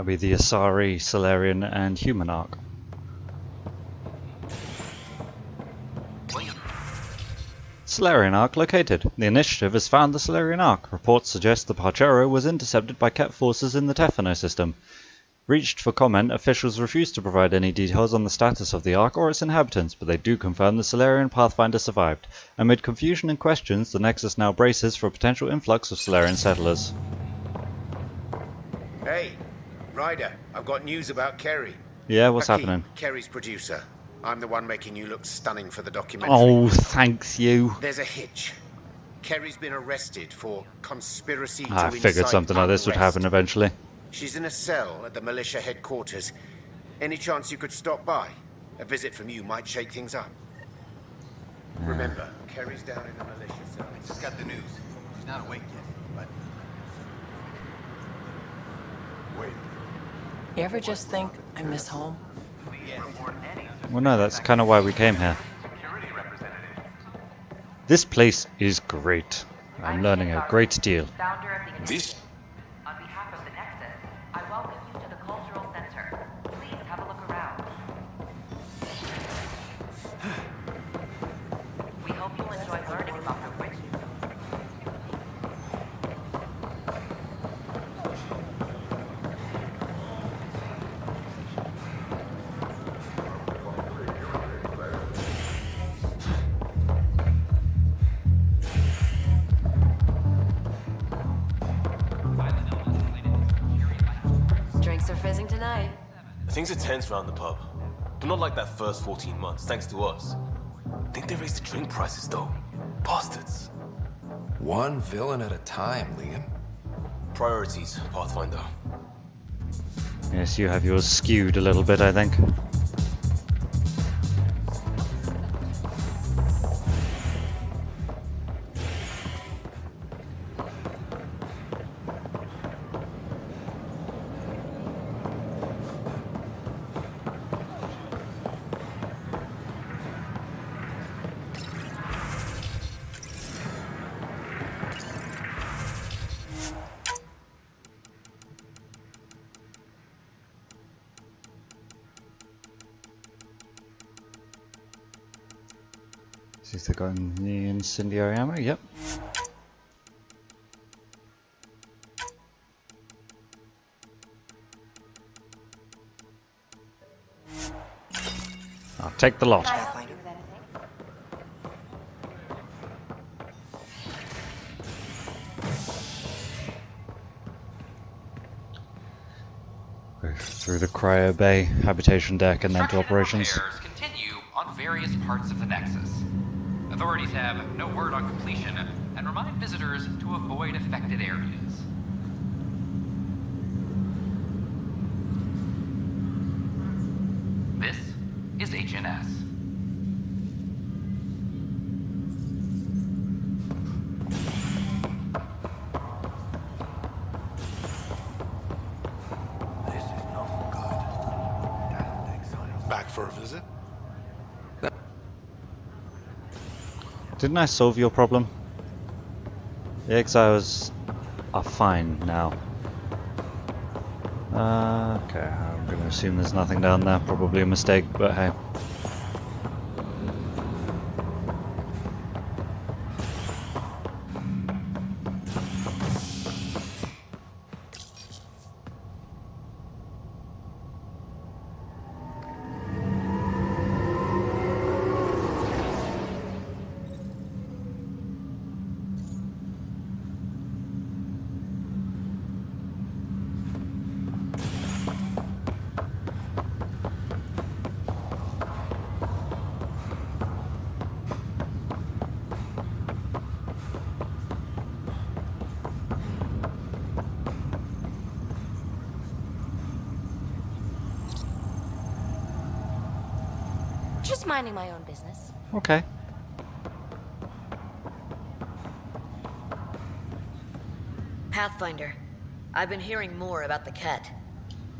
That'll be the Asari, Solarian, and human arc. Solarian arc located. The initiative has found the Solarian arc. Reports suggest the Parchero was intercepted by Kett forces in the Tefano system. Reached for comment, officials refuse to provide any details on the status of the ark or its inhabitants, but they do confirm the Solarian Pathfinder survived. Amid confusion and questions, the Nexus now braces for a potential influx of Solarian settlers. Hey, Ryder, I've got news about Kerry. Yeah, what's Hakeem, happening? Kerry's producer. I'm the one making you look stunning for the documentary. Oh, thanks you. There's a hitch. Kerry's been arrested for conspiracy to I figured incite something like this would unrest. happen eventually. She's in a cell at the militia headquarters. Any chance you could stop by? A visit from you might shake things up. Remember, Kerry's down in the militia cell. I just got the news. She's not awake yet, but... Wait. You ever just think, I miss home? Well, no, that's kind of why we came here. This place is great. I'm learning a great deal. This? On behalf of the Nexus, I welcome you to the Cultural Center. Please have a look around. We hope you'll enjoy learning about the witch. Drinks are fizzing tonight. Things are tense around the pub. But not like that first 14 months, thanks to us. Think they raised the drink prices, though. Bastards. One villain at a time, Liam. Priorities, Pathfinder. Yes, you have yours skewed a little bit, I think. See if they got any incendiary ammo? Yep. I'll take the lot. Go through the cryo bay, habitation deck, and then to operations. Repairs continue on various parts of the Nexus. Authorities have no word on completion and remind visitors to avoid affected areas. This is HNS. Back for a visit? Didn't I solve your problem? The exiles are fine now. Okay, I'm gonna assume there's nothing down there. Probably a mistake, but hey. Just minding my own business. Okay. Pathfinder, I've been hearing more about the Kett.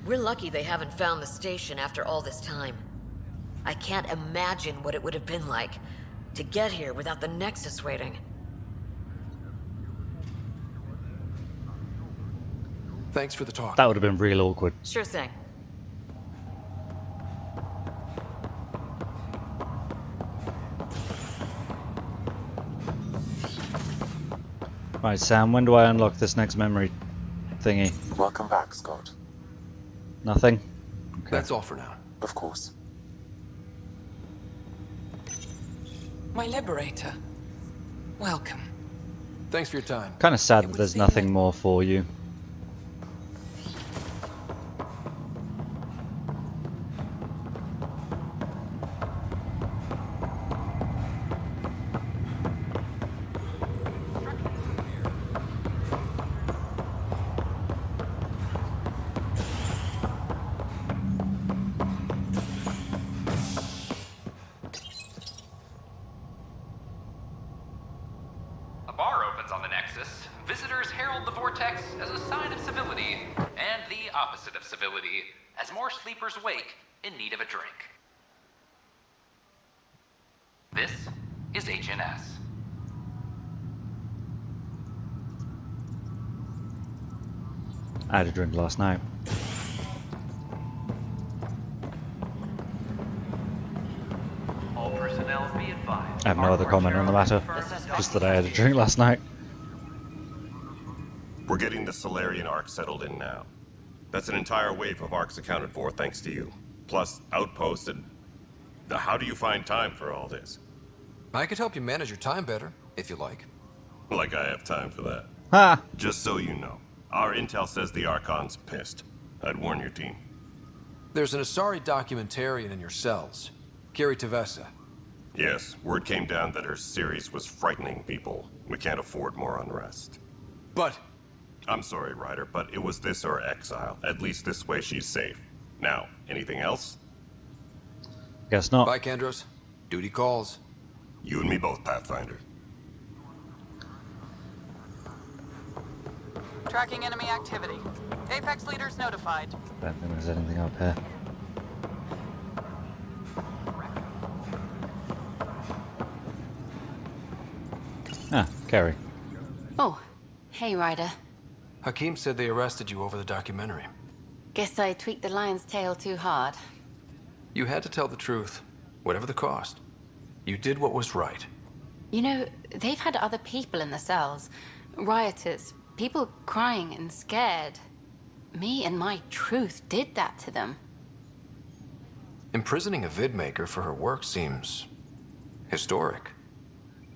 We're lucky they haven't found the station after all this time. I can't imagine what it would have been like to get here without the Nexus waiting. Thanks for the talk. That would have been real awkward. Sure thing. Right, Sam, when do I unlock this next memory thingy? Welcome back, Scott. Nothing? Okay. That's all for now. Of course. My liberator. Welcome. Thanks for your time. Kind of sad that there's nothing more for you. A bar opens on the Nexus. Visitors herald the vortex as a sign of civility, and the opposite of civility, as more sleepers wake in need of a drink. This is HNS. I had a drink last night. All personnel be advised. I have no other comment on the matter. Just that I had a drink last night. We're getting the Solarian Arc settled in now. That's an entire wave of arcs accounted for thanks to you. Plus outposts and... How do you find time for all this? I could help you manage your time better, if you like. Like I have time for that. Ha! Just so you know, our intel says the Archon's pissed. I'd warn your team. There's an Asari documentarian in your cells. Kiri Tevessa. Yes, word came down that her series was frightening people. We can't afford more unrest. But... I'm sorry, Ryder, but it was this or exile. At least this way she's safe. Now, anything else? Guess not. Bye, Kendros. Duty calls. You and me both, Pathfinder. Tracking enemy activity. Apex leaders notified. I don't think there's anything up here. Ah, Carrie. Oh, hey, Ryder. Hakim said they arrested you over the documentary. Guess I tweaked the lion's tail too hard. You had to tell the truth, whatever the cost. You did what was right. You know, they've had other people in the cells. Rioters, people crying and scared. Me and my truth did that to them. Imprisoning a vidmaker for her work seems... historic.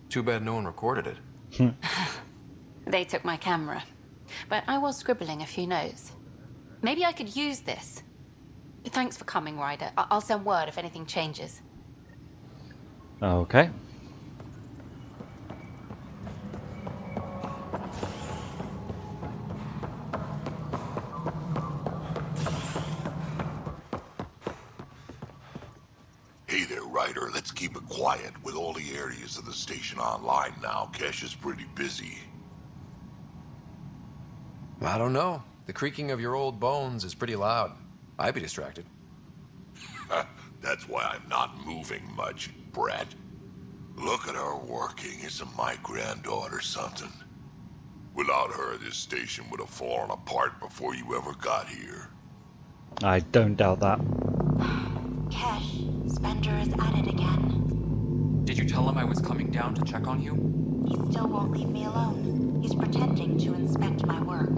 Too bad no one recorded it. They took my camera. But I was scribbling a few notes. Maybe I could use this. Thanks for coming, Ryder. I'll send word if anything changes. Okay. Hey there, Ryder. Let's keep it quiet. With all the areas of the station online now, Kesh is pretty busy. I don't know. The creaking of your old bones is pretty loud. I'd be distracted. That's why I'm not moving much, Brett. Look at her working. Isn't my granddaughter something? Without her, this station would have fallen apart before you ever got here. I don't doubt that. Kesh, Spender is at it again. Did you tell him I was coming down to check on you? He still won't leave me alone. He's pretending to inspect my work.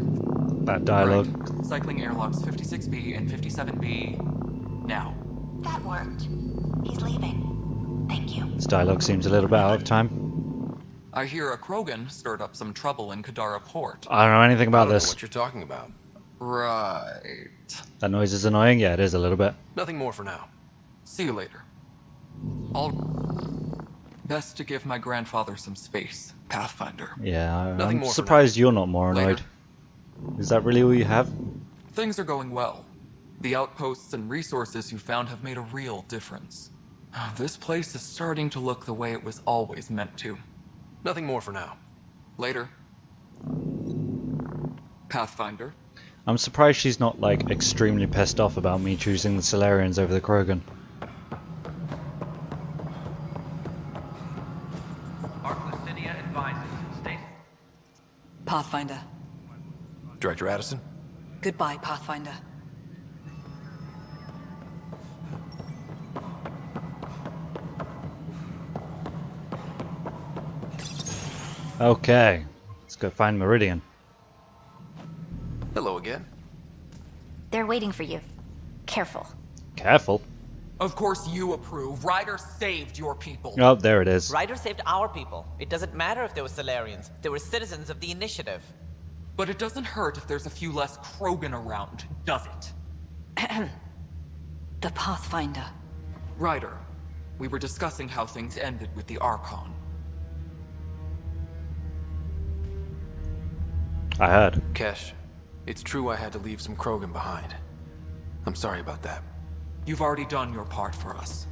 That dialogue. Right. Cycling airlocks 56B and 57B now. That worked. He's leaving. Thank you. This dialogue seems a little bit out of time. I hear a Krogan stirred up some trouble in Kadara Port. I don't know anything about this. What you're talking about. Right. That noise is annoying? Yeah, it is a little bit. Nothing more for now. See you later. Best to give my grandfather some space, Pathfinder. Yeah, Nothing I'm more surprised you're not more annoyed. Later. Is that really all you have? Things are going well. The outposts and resources you found have made a real difference. This place is starting to look the way it was always meant to. Nothing more for now. Later. Pathfinder. I'm surprised she's not, like, extremely pissed off about me choosing the Solarians over the Krogan. advises. Stay. Pathfinder. Director Addison? Goodbye, Pathfinder. Okay, let's go find Meridian. Hello again. They're waiting for you. Careful. Careful. Of course you approve. Ryder saved your people. Oh, there it is. Ryder saved our people. It doesn't matter if they were Solarians. They were citizens of the Initiative. But it doesn't hurt if there's a few less Krogan around, does it? The Pathfinder. Ryder, we were discussing how things ended with the Archon. I heard. Kesh, it's true I had to leave some Krogan behind. I'm sorry about that. You've already done your part for us.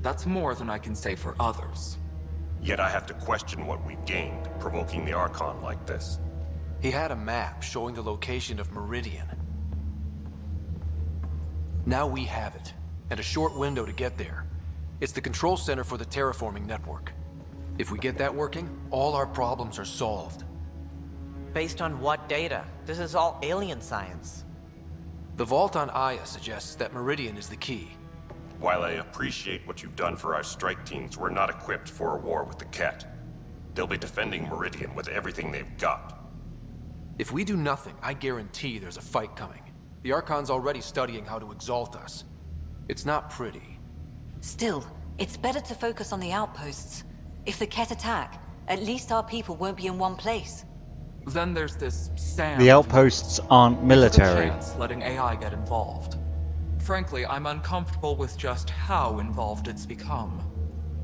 That's more than I can say for others. Yet I have to question what we gained, provoking the Archon like this. He had a map showing the location of Meridian. Now we have it, and a short window to get there. It's the control center for the terraforming network. If we get that working, all our problems are solved. Based on what data? This is all alien science. The vault on Aya suggests that Meridian is the key. While I appreciate what you've done for our strike teams, we're not equipped for a war with the Kett. They'll be defending Meridian with everything they've got. If we do nothing, I guarantee there's a fight coming. The Archon's already studying how to exalt us. It's not pretty. Still, it's better to focus on the outposts. If the Kett attack, at least our people won't be in one place. Then there's this sand. The outposts aren't military. We took a chance letting AI get involved. Frankly, I'm uncomfortable with just how involved it's become.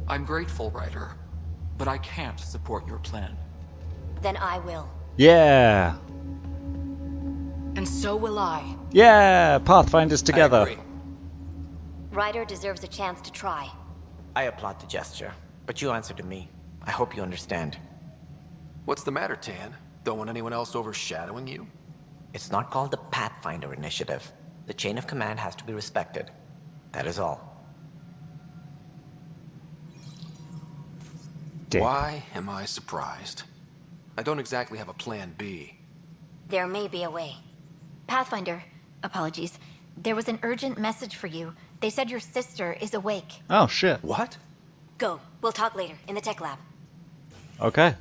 I'm grateful, Ryder, but I can't support your plan. Then I will. Yeah. And so will I. Yeah, Pathfinders together. Ryder deserves a chance to try. I applaud the gesture, but you answer to me. I hope you understand. What's the matter, Tan? Don't want anyone else overshadowing you? It's not called the Pathfinder Initiative. The chain of command has to be respected. That is all. Why am I surprised? I don't exactly have a plan B. There may be a way. Pathfinder, apologies. There was an urgent message for you. They said your sister is awake. Oh, shit. What? Go. We'll talk later, in the tech lab. Okay.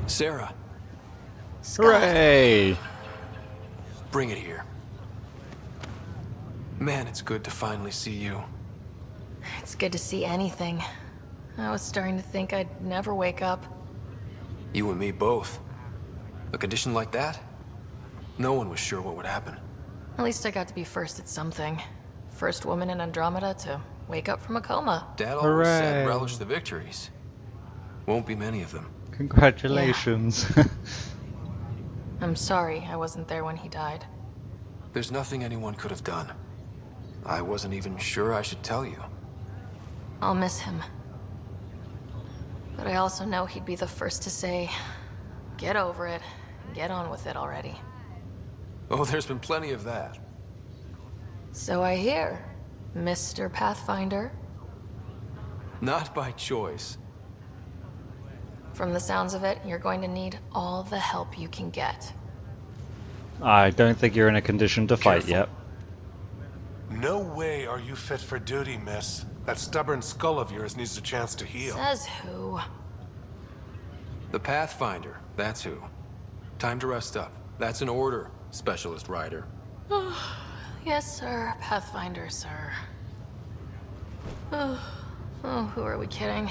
Sarah. Hooray! Bring it here. Man, it's good to finally see you. It's good to see anything. I was starting to think I'd never wake up. You and me both. A condition like that? No one was sure what would happen. At least I got to be first at something. First woman in Andromeda to wake up from a coma. Dad always said Hooray. relish the victories. Won't be many of them. Congratulations. I'm sorry I wasn't there when he died. There's nothing anyone could have done. I wasn't even sure I should tell you. I'll miss him. But I also know he'd be the first to say, get over it, and get on with it already. Oh, there's been plenty of that. So I hear, Mr. Pathfinder. Not by choice. From the sounds of it, you're going to need all the help you can get. I don't think you're in a condition to fight yet. No way are you fit for duty, miss. That stubborn skull of yours needs a chance to heal. Says who? The Pathfinder, that's who. Time to rest up. That's an order, Specialist Ryder. Yes, sir. Pathfinder, sir. Oh, who are we kidding?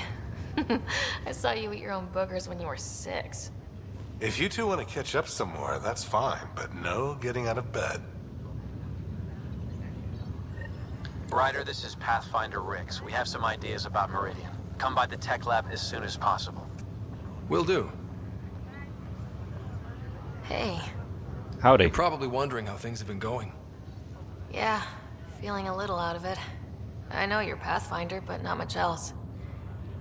I saw you eat your own boogers when you were 6. If you two want to catch up some more, that's fine, but no getting out of bed. Ryder, this is Pathfinder Rix. We have some ideas about Meridian. Come by the tech lab as soon as possible. Will do. Hey. Howdy. You're probably wondering how things have been going. Yeah, Feeling a little out of it. I know you're Pathfinder, but not much else.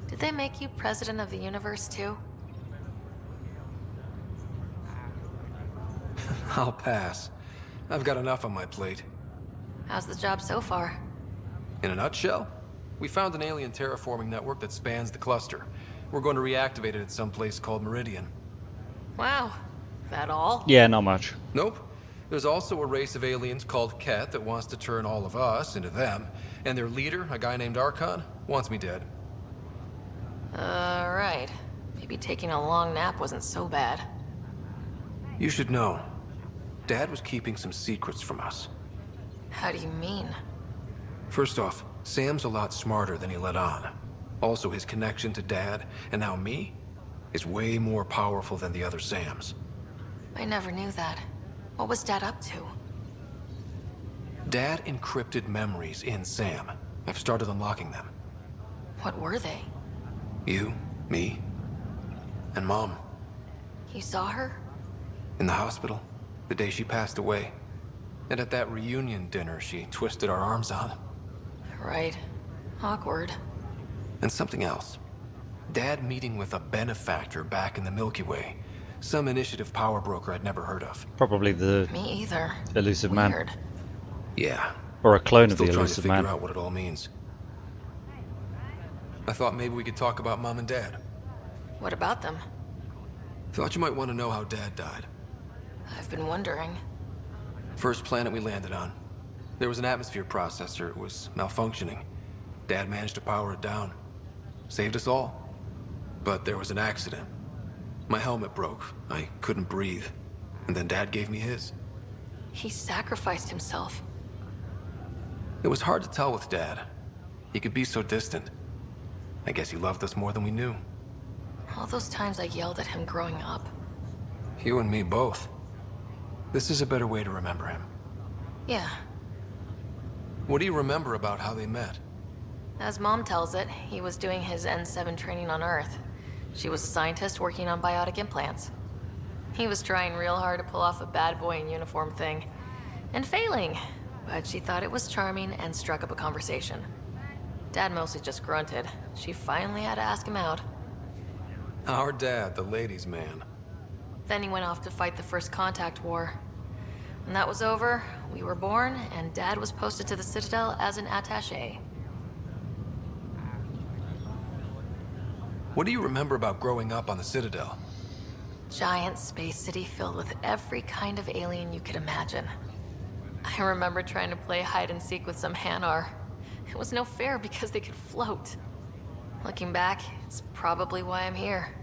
Did they make you president of the universe, too? I'll pass. I've got enough on my plate. How's the job so far? In a nutshell, we found an alien terraforming network that spans the cluster. We're going to reactivate it at some place called Meridian. Wow. That all? Yeah, not much. Nope. There's also a race of aliens called Kett that wants to turn all of us into them, and their leader, a guy named Archon, wants me dead. Right. Maybe taking a long nap wasn't so bad. You should know. Dad was keeping some secrets from us. How do you mean? First off, Sam's a lot smarter than he let on. Also, his connection to Dad, and now me, is way more powerful than the other Sams. I never knew that. What was Dad up to? Dad encrypted memories in Sam. I've started unlocking them. What were they? You, me, and Mom. You saw her? In the hospital, the day she passed away. And at that reunion dinner she twisted our arms on. Right. Awkward. And something else. Dad meeting with a benefactor back in the Milky Way. Some initiative power broker I'd never heard of. Probably the Me either. elusive Weird. man. Yeah. Or a clone of Still the trying to elusive figure man. out what it all means. I thought maybe we could talk about Mom and Dad. What about them? Thought you might want to know how Dad died. I've been wondering. First planet we landed on. There was an atmosphere processor. It was malfunctioning. Dad managed to power it down. Saved us all. But there was an accident. My helmet broke. I couldn't breathe. And then Dad gave me his. He sacrificed himself. It was hard to tell with Dad. He could be so distant. I guess he loved us more than we knew. All those times I yelled at him growing up. You and me both. This is a better way to remember him. Yeah. What do you remember about how they met? As Mom tells it, he was doing his N7 training on Earth. She was a scientist working on biotic implants. He was trying real hard to pull off a bad boy in uniform thing. And failing. But she thought it was charming and struck up a conversation. Dad mostly just grunted. She finally had to ask him out. Our dad, the ladies' man. Then he went off to fight the first contact war. When that was over, we were born, and Dad was posted to the Citadel as an attaché. What do you remember about growing up on the Citadel? Giant space city filled with every kind of alien you could imagine. I remember trying to play hide and seek with some Hanar. It was no fair because they could float. Looking back, it's probably why I'm here.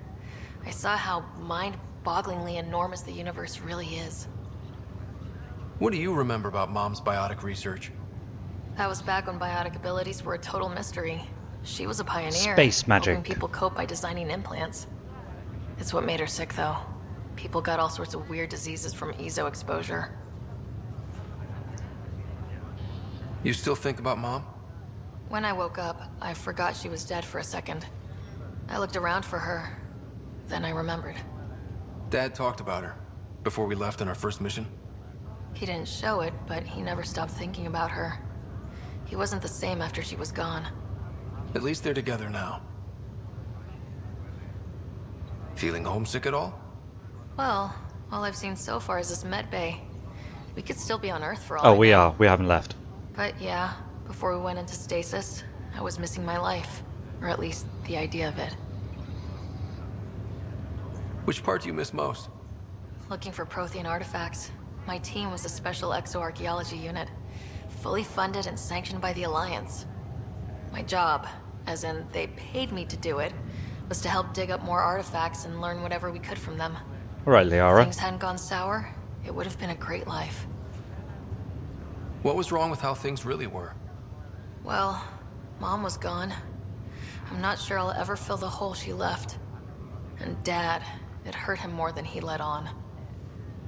I saw how mind-bogglingly enormous the universe really is. What do you remember about Mom's biotic research? That was back when biotic abilities were a total mystery. She was a pioneer. Space magic. Helping people cope by designing implants. It's what made her sick, though. People got all sorts of weird diseases from EZO exposure. You still think about Mom? When I woke up, I forgot she was dead for a second. I looked around for her. Then I remembered. Dad talked about her before we left on our first mission. He didn't show it, but he never stopped thinking about her. He wasn't the same after she was gone. At least they're together now. Feeling homesick at all? Well, all I've seen so far is this med bay. We could still be on Earth for all I Oh, we know. are. We haven't left. But yeah, before we went into stasis, I was missing my life. Or at least the idea of it. Which part do you miss most? Looking for Prothean artifacts. My team was a special exoarchaeology unit. Fully funded and sanctioned by the Alliance. My job, as in they paid me to do it, was to help dig up more artifacts and learn whatever we could from them. Alright, Liara. If things hadn't gone sour, it would have been a great life. What was wrong with how things really were? Well, Mom was gone. I'm not sure I'll ever fill the hole she left. And Dad, it hurt him more than he let on.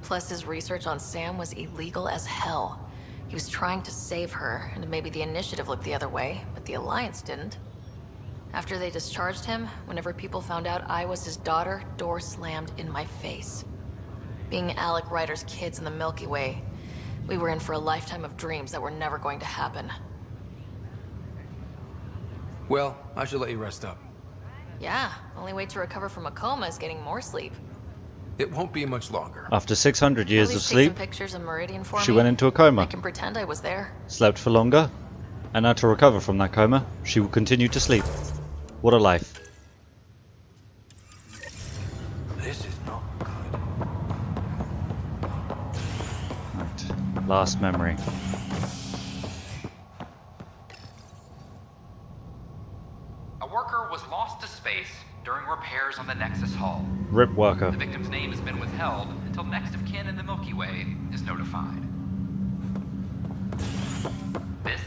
Plus, his research on Sam was illegal as hell. He was trying to save her, and maybe the Initiative looked the other way, but the Alliance didn't. After they discharged him, whenever people found out I was his daughter, door slammed in my face. Being Alec Ryder's kids in the Milky Way, We were in for a lifetime of dreams that were never going to happen. Well, I should let you rest up. Yeah, only way to recover from a coma is getting more sleep. It won't be much longer. After 600 At years of least take some sleep, pictures of Meridian for she me. went into a coma. I can pretend I was there. Slept for longer, and now to recover from that coma, she will continue to sleep. What a life. This is not Right. Last memory. A worker was lost to space during repairs on the Nexus hull. Rip worker. The victim's name has been withheld until next of kin in the Milky Way is notified. This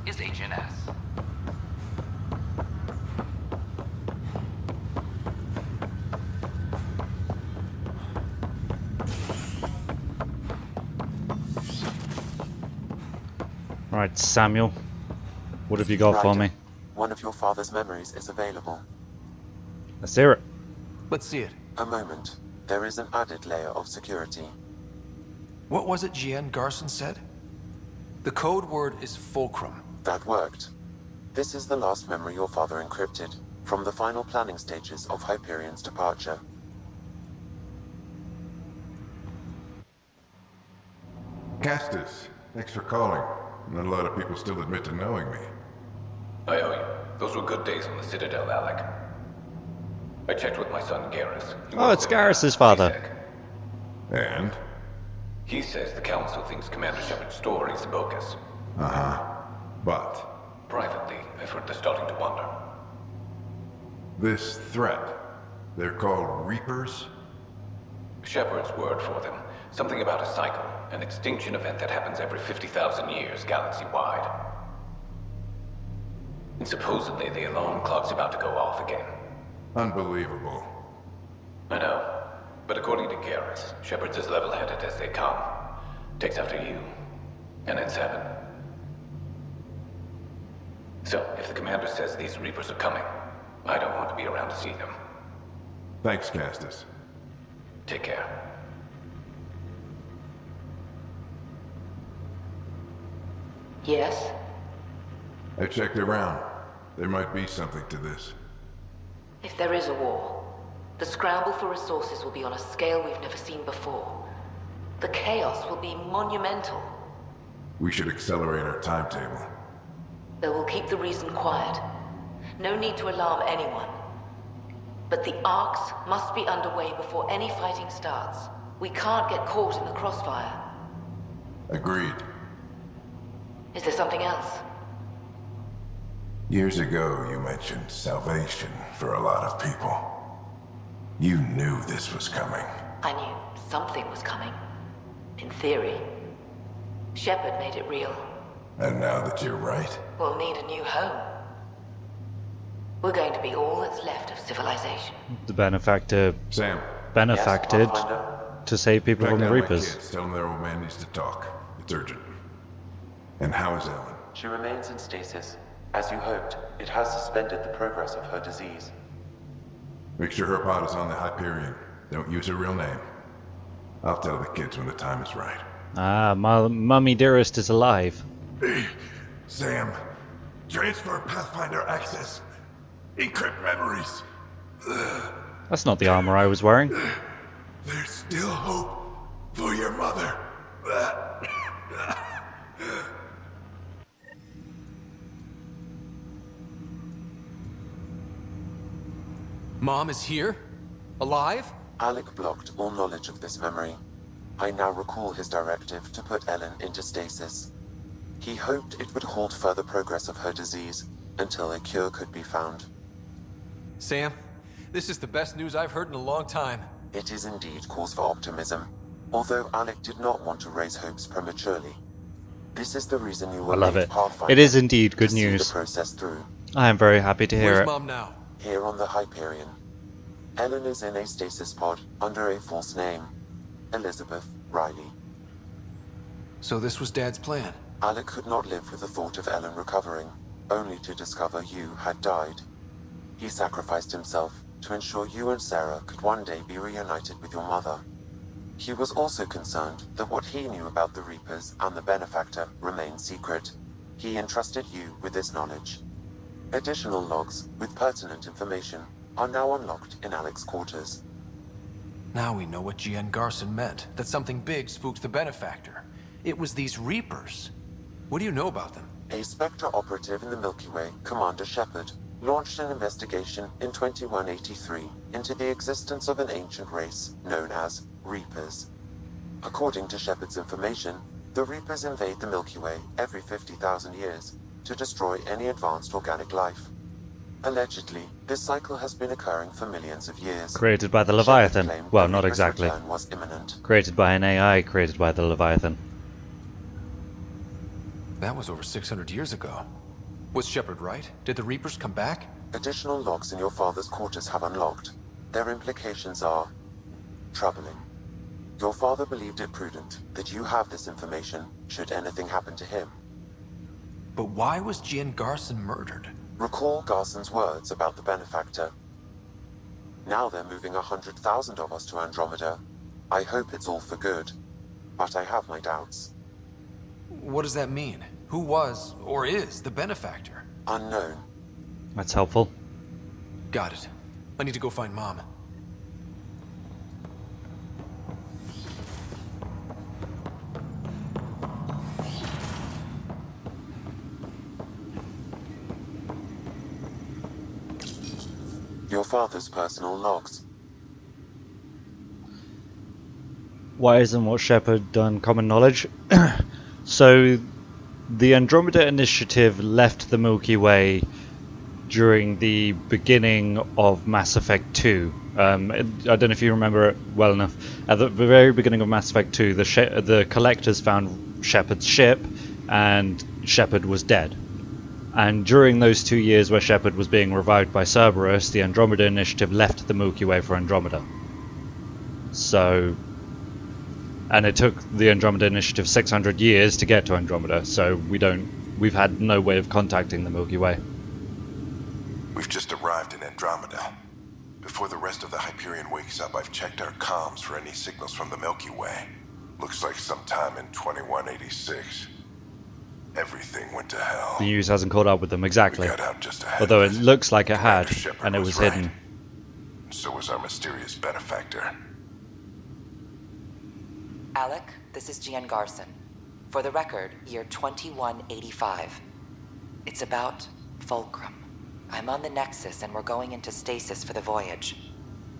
is HNS. Right, Samuel. What have you got for me? One of your father's memories is available. Let's hear it. Let's see it. A moment. There is an added layer of security. What was it GN Garson said? The code word is fulcrum. That worked. This is the last memory your father encrypted, from the final planning stages of Hyperion's departure. Castus, thanks for calling. Not a lot of people still admit to knowing me. I owe you. Those were good days on the Citadel, Alec. I checked with my son Garrus. Oh, it's Garrus's father. And? He says the Council thinks Commander Shepard's story is bogus. Uh-huh. But? Privately, I've heard they're starting to wonder. This threat, they're called Reapers? Shepard's word for them. Something about a cycle, an extinction event that happens every 50,000 years, galaxy-wide. And supposedly the alarm clock's about to go off again. Unbelievable. I know. But according to Garrus, Shepard's as level-headed as they come. Takes after you. And then 7. So, if the commander says these Reapers are coming, I don't want to be around to see them. Thanks, Castus. Take care. Yes? I checked around. There might be something to this. If there is a war, the scramble for resources will be on a scale we've never seen before. The chaos will be monumental. We should accelerate our timetable. They will keep the reason quiet. No need to alarm anyone. But the arcs must be underway before any fighting starts. We can't get caught in the crossfire. Agreed. Is there something else? Years ago, you mentioned salvation for a lot of people. You knew this was coming. I knew something was coming. In theory. Shepard made it real. And now that you're right, We'll need a new home. We're going to be all that's left of civilization. The benefactor. Sam. Benefacted to save people track from the down my Reapers. kids. Tell them their old man needs to talk. It's urgent. And how is Ellen? She remains in stasis. As you hoped, it has suspended the progress of her disease. Make sure her pod is on the Hyperion. Don't use her real name. I'll tell the kids when the time is right. Ah, my mummy dearest is alive. Hey, Sam. Transfer Pathfinder access. Encrypt memories. That's not the armor I was wearing. There's still hope for your mother. Mom is here? Alive? Alec blocked all knowledge of this memory. I now recall his directive to put Ellen into stasis. He hoped it would halt further progress of her disease until a cure could be found. Sam, this is the best news I've heard in a long time. It is indeed cause for optimism, although Alec did not want to raise hopes prematurely. This is the reason you were I love made it. Pathfinder. It is indeed good to see news. the process through. I am very happy to hear Where's it. Mom now? Here on the Hyperion. Ellen is in a stasis pod under a false name. Elizabeth Riley. So this was Dad's plan? Alec could not live with the thought of Ellen recovering, only to discover you had died. He sacrificed himself to ensure you and Sarah could one day be reunited with your mother. He was also concerned that what he knew about the Reapers and the Benefactor remained secret. He entrusted you with this knowledge. Additional logs with pertinent information are now unlocked in Alec's quarters. Now we know what G.N. Garson meant, that something big spooked the Benefactor. It was these Reapers. What do you know about them? A Spectre operative in the Milky Way, Commander Shepard, launched an investigation in 2183 into the existence of an ancient race known as Reapers. According to Shepard's information, the Reapers invade the Milky Way every 50,000 years to destroy any advanced organic life. Allegedly, this cycle has been occurring for millions of years. Created by the Leviathan. Well, not exactly. Was imminent. Created by an AI created by the Leviathan. That was over 600 years ago. Was Shepard right? Did the Reapers come back? Additional logs in your father's quarters have unlocked. Their implications are troubling. Your father believed it prudent that you have this information should anything happen to him. But why was G.N. Garson murdered? Recall Garson's words about the Benefactor. Now they're moving 100,000 of us to Andromeda. I hope it's all for good, but I have my doubts. What does that mean? Who was, or is, the Benefactor? Unknown. That's helpful. Got it. I need to go find Mom. Your father's personal logs. Why isn't what Shepard done common knowledge? So, the Andromeda Initiative left the Milky Way during the beginning of Mass Effect 2. I don't know if you remember it well enough. At the very beginning of Mass Effect 2, the Collectors found Shepard's ship, and Shepard was dead. And during those 2 years where Shepard was being revived by Cerberus, the Andromeda Initiative left the Milky Way for Andromeda. So... And it took the Andromeda Initiative 600 years to get to Andromeda, so we've had no way of contacting the Milky Way. We've just arrived in Andromeda. Before the rest of the Hyperion wakes up, I've checked our comms for any signals from the Milky Way. Looks like sometime in 2186. Everything went to hell. The news hasn't caught up with them, exactly. We got out just ahead Although of it looks like it had, Shepard and it was right. hidden. So was our mysterious Benefactor. Alec, this is G.N. Garson. For the record, year 2185. It's about Fulcrum. I'm on the Nexus and we're going into stasis for the voyage.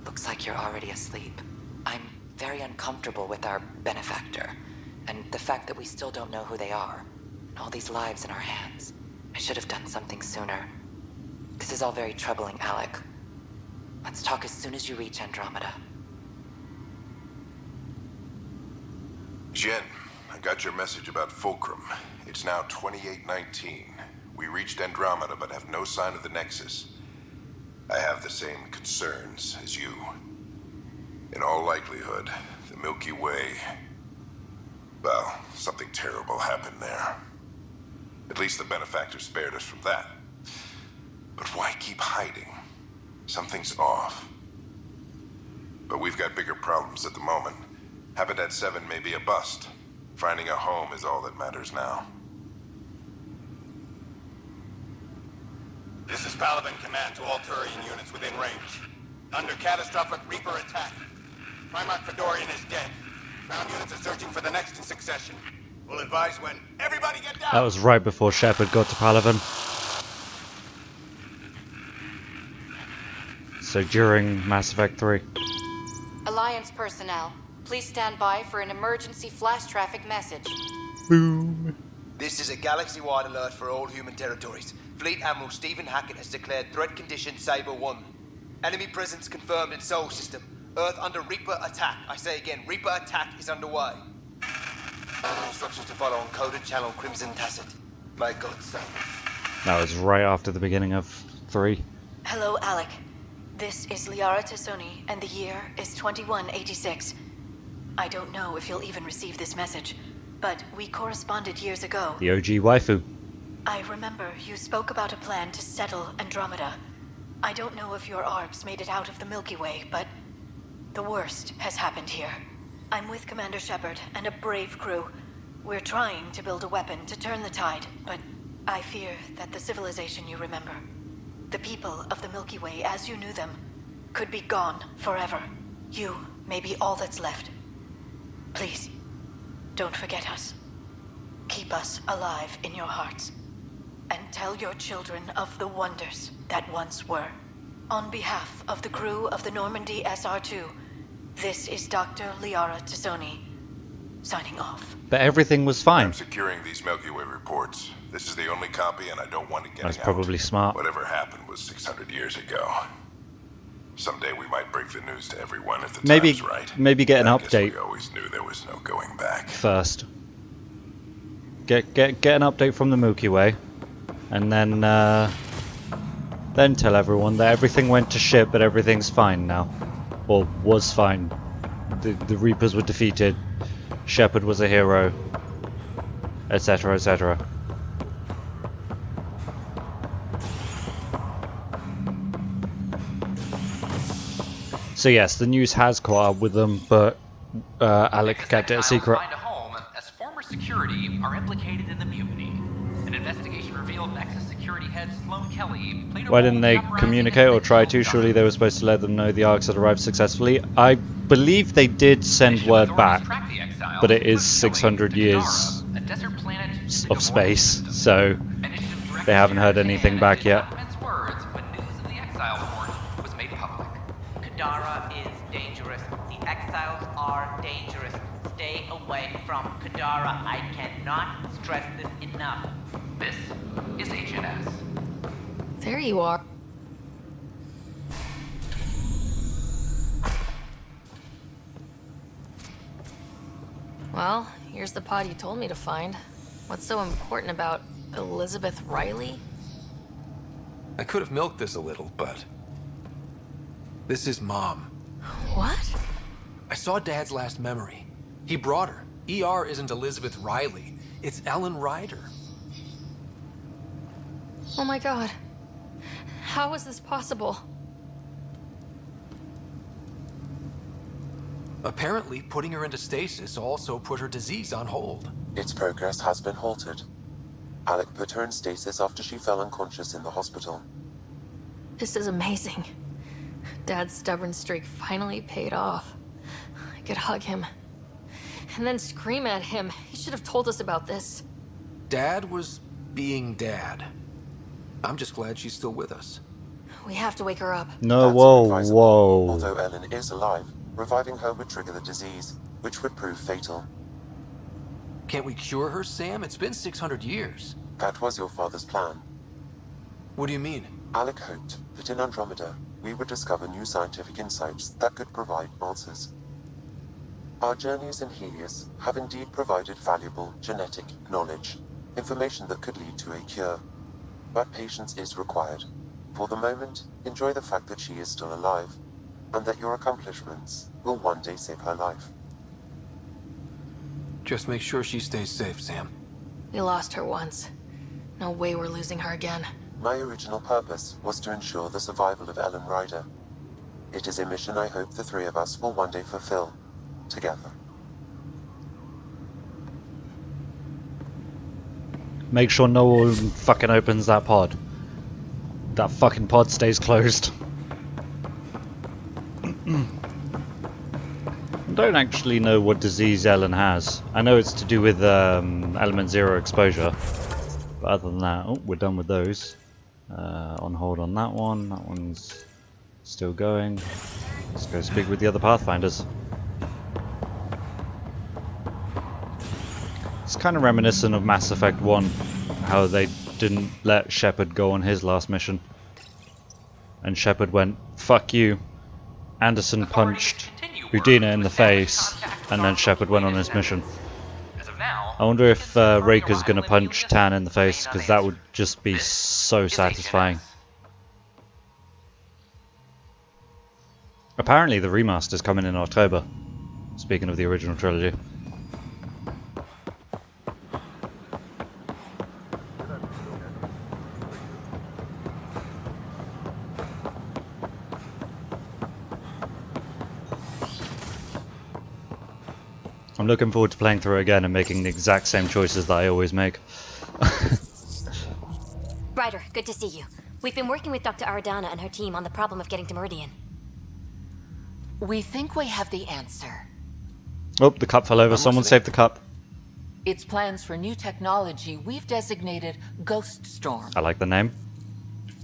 Looks like you're already asleep. I'm very uncomfortable with our Benefactor, and the fact that we still don't know who they are. And all these lives in our hands. I should have done something sooner. This is all very troubling, Alec. Let's talk as soon as you reach Andromeda. Jen, I got your message about Fulcrum. It's now 2819. We reached Andromeda but have no sign of the Nexus. I have the same concerns as you. In all likelihood, the Milky Way... Well, something terrible happened there. At least the Benefactor spared us from that. But why keep hiding? Something's off. But we've got bigger problems at the moment. Habitat 7 may be a bust. Finding a home is all that matters now. This is Paladin Command to all Turian units within range. Under catastrophic Reaper attack. Primarch Fedorian is dead. Ground units are searching for the next in succession. We'll advise when. Everybody get down! That was right before Shepard got to Palaven. So during Mass Effect 3. Alliance personnel, please stand by for an emergency flash traffic message. Boom. This is a galaxy-wide alert for all human territories. Fleet Admiral Stephen Hackett has declared threat condition Saber 1. Enemy presence confirmed in Sol System. Earth under Reaper attack. I say again, Reaper attack is underway. Instructions to follow on coded channel Crimson Tacit. May God save. That was right after the beginning of 3. Hello, Alec. This is Liara Tassoni, and the year is 2186. I don't know if you'll even receive this message, but we corresponded years ago. The OG waifu. I remember you spoke about a plan to settle Andromeda. I don't know if your arcs made it out of the Milky Way, but the worst has happened here. I'm with Commander Shepard and a brave crew. We're trying to build a weapon to turn the tide, but I fear that the civilization you remember, the people of the Milky Way as you knew them, could be gone forever. You may be all that's left. Please, don't forget us. Keep us alive in your hearts. And tell your children of the wonders that once were. On behalf of the crew of the Normandy SR2, this is Dr. Liara Tassoni, signing off. But everything was fine. I'm securing these Milky Way reports. This is the only copy, and I don't want it getting That's probably out. smart. Whatever happened was 600 years ago. Someday we might break the news to everyone if the Maybe, time's right. maybe get an I guess update we always knew there was no going back. first. Get an update from the Milky Way, and then tell everyone that everything went to shit, but everything's fine now, or was fine. The Reapers were defeated. Shepard was a hero, etc., etc. So yes, the news has caught up with them, but Alec kept it a secret. Find a home as former security are implicated in the mutiny. An investigation revealed Nexus security head Sloan Kelly played a Why role didn't they in uprising communicate or and try to? Surely they were supposed to let them know the Arks had arrived successfully. I believe they did send word back, but it is 600 years of space, so they haven't heard anything back yet. words when news of the exile report was made public. Kadara is dangerous. The exiles are dangerous. Stay away from Kadara. I cannot stress this enough. This is HNS. There you are. Well, here's the pod you told me to find. What's so important about Elizabeth Riley? I could have milked this a little, but this is Mom. What? I saw Dad's last memory. He brought her. ER isn't Elizabeth Riley. It's Ellen Ryder. Oh my god. How is this possible? Apparently, putting her into stasis also put her disease on hold. Its progress has been halted. Alec put her in stasis after she fell unconscious in the hospital. This is amazing. Dad's stubborn streak finally paid off. I could hug him. And then scream at him. He should have told us about this. Dad was being Dad. I'm just glad she's still with us. We have to wake her up. No, whoa. Although Ellen is alive, reviving her would trigger the disease, which would prove fatal. Can't we cure her, Sam? It's been 600 years. That was your father's plan. What do you mean? Alec hoped that in Andromeda, we would discover new scientific insights that could provide answers. Our journeys in Helios have indeed provided valuable genetic knowledge, information that could lead to a cure. But patience is required. For the moment, enjoy the fact that she is still alive, and that your accomplishments will one day save her life. Just make sure she stays safe, Sam. We lost her once. No way we're losing her again. My original purpose was to ensure the survival of Ellen Ryder. It is a mission I hope the three of us will one day fulfill, together. Make sure no one fucking opens that pod. That fucking pod stays closed. I don't actually know what disease Ellen has. I know it's to do with element 0 exposure. But other than that, oh, we're done with those. On hold on that one. That one's still going. Let's go speak with the other Pathfinders. It's kind of reminiscent of Mass Effect 1, how they didn't let Shepard go on his last mission. And Shepard went, fuck you. Anderson punched Udina in the face, and then Shepard went on his mission. I wonder if Raker's gonna punch Tan in the face, because that would just be so satisfying. Apparently the remaster's coming in October, speaking of the original trilogy. I'm looking forward to playing through it again and making the exact same choices that I always make. Ryder, good to see you. We've been working with Dr. Aradana and her team on the problem of getting to Meridian. We think we have the answer. Oh, the cup fell over. Someone saved the cup. It's plans for new technology we've designated Ghost Storm. I like the name.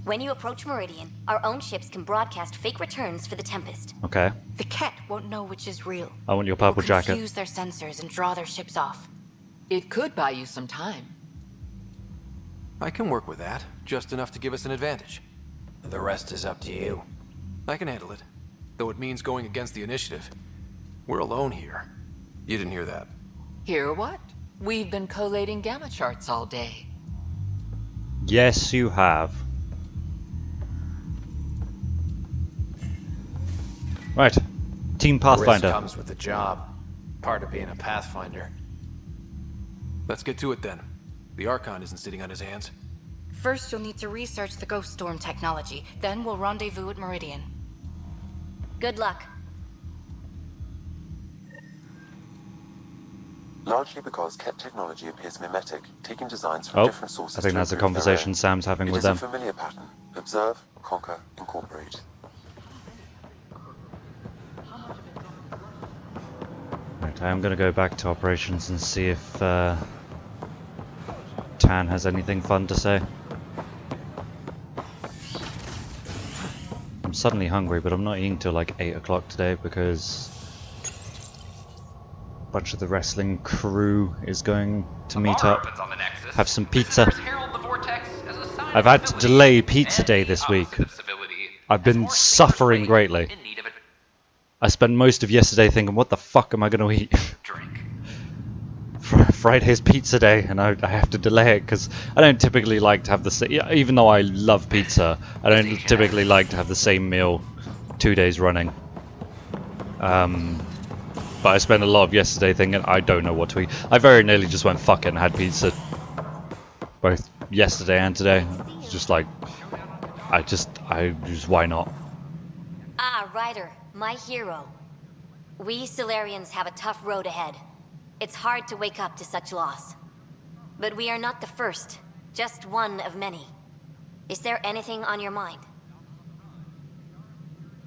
When you approach Meridian, our own ships can broadcast fake returns for the Tempest. Okay. The Kett won't know which is real. I want your purple jacket. Confuse their sensors and draw their ships off. It could buy you some time. I can work with that, just enough to give us an advantage. The rest is up to you. I can handle it, though it means going against the initiative. We're alone here. You didn't hear that. Hear what? We've been collating gamma charts all day. Yes, you have. Right. Team Pathfinder. Risk comes with the job. Part of being a Pathfinder. Let's get to it then. The Archon isn't sitting on his hands. First, you'll need to research the Ghost Storm technology. Then we'll rendezvous at Meridian. Good luck. Largely because Kett technology appears mimetic, taking designs from different sources. I think that's a conversation Sam's having with them. It is a familiar pattern. Observe, conquer, incorporate. Right, I'm gonna go back to operations and see if Tan has anything fun to say. I'm suddenly hungry, but I'm not eating till like 8 o'clock today because a bunch of the wrestling crew is going to meet up, have some pizza. I've had to delay pizza day this week. I've been suffering greatly. I spent most of yesterday thinking, what the fuck am I going to eat? Friday's pizza day, and I have to delay it because I don't typically like to have the same, even though I love pizza, I don't typically like to have the same meal 2 days running. But I spent a lot of yesterday thinking, I don't know what to eat. I very nearly just went fuck it and had pizza both yesterday and today. It's just like, I just, why not? Ah, Ryder, my hero. We Solarians have a tough road ahead. It's hard to wake up to such loss. But we are not the first, just one of many. Is there anything on your mind?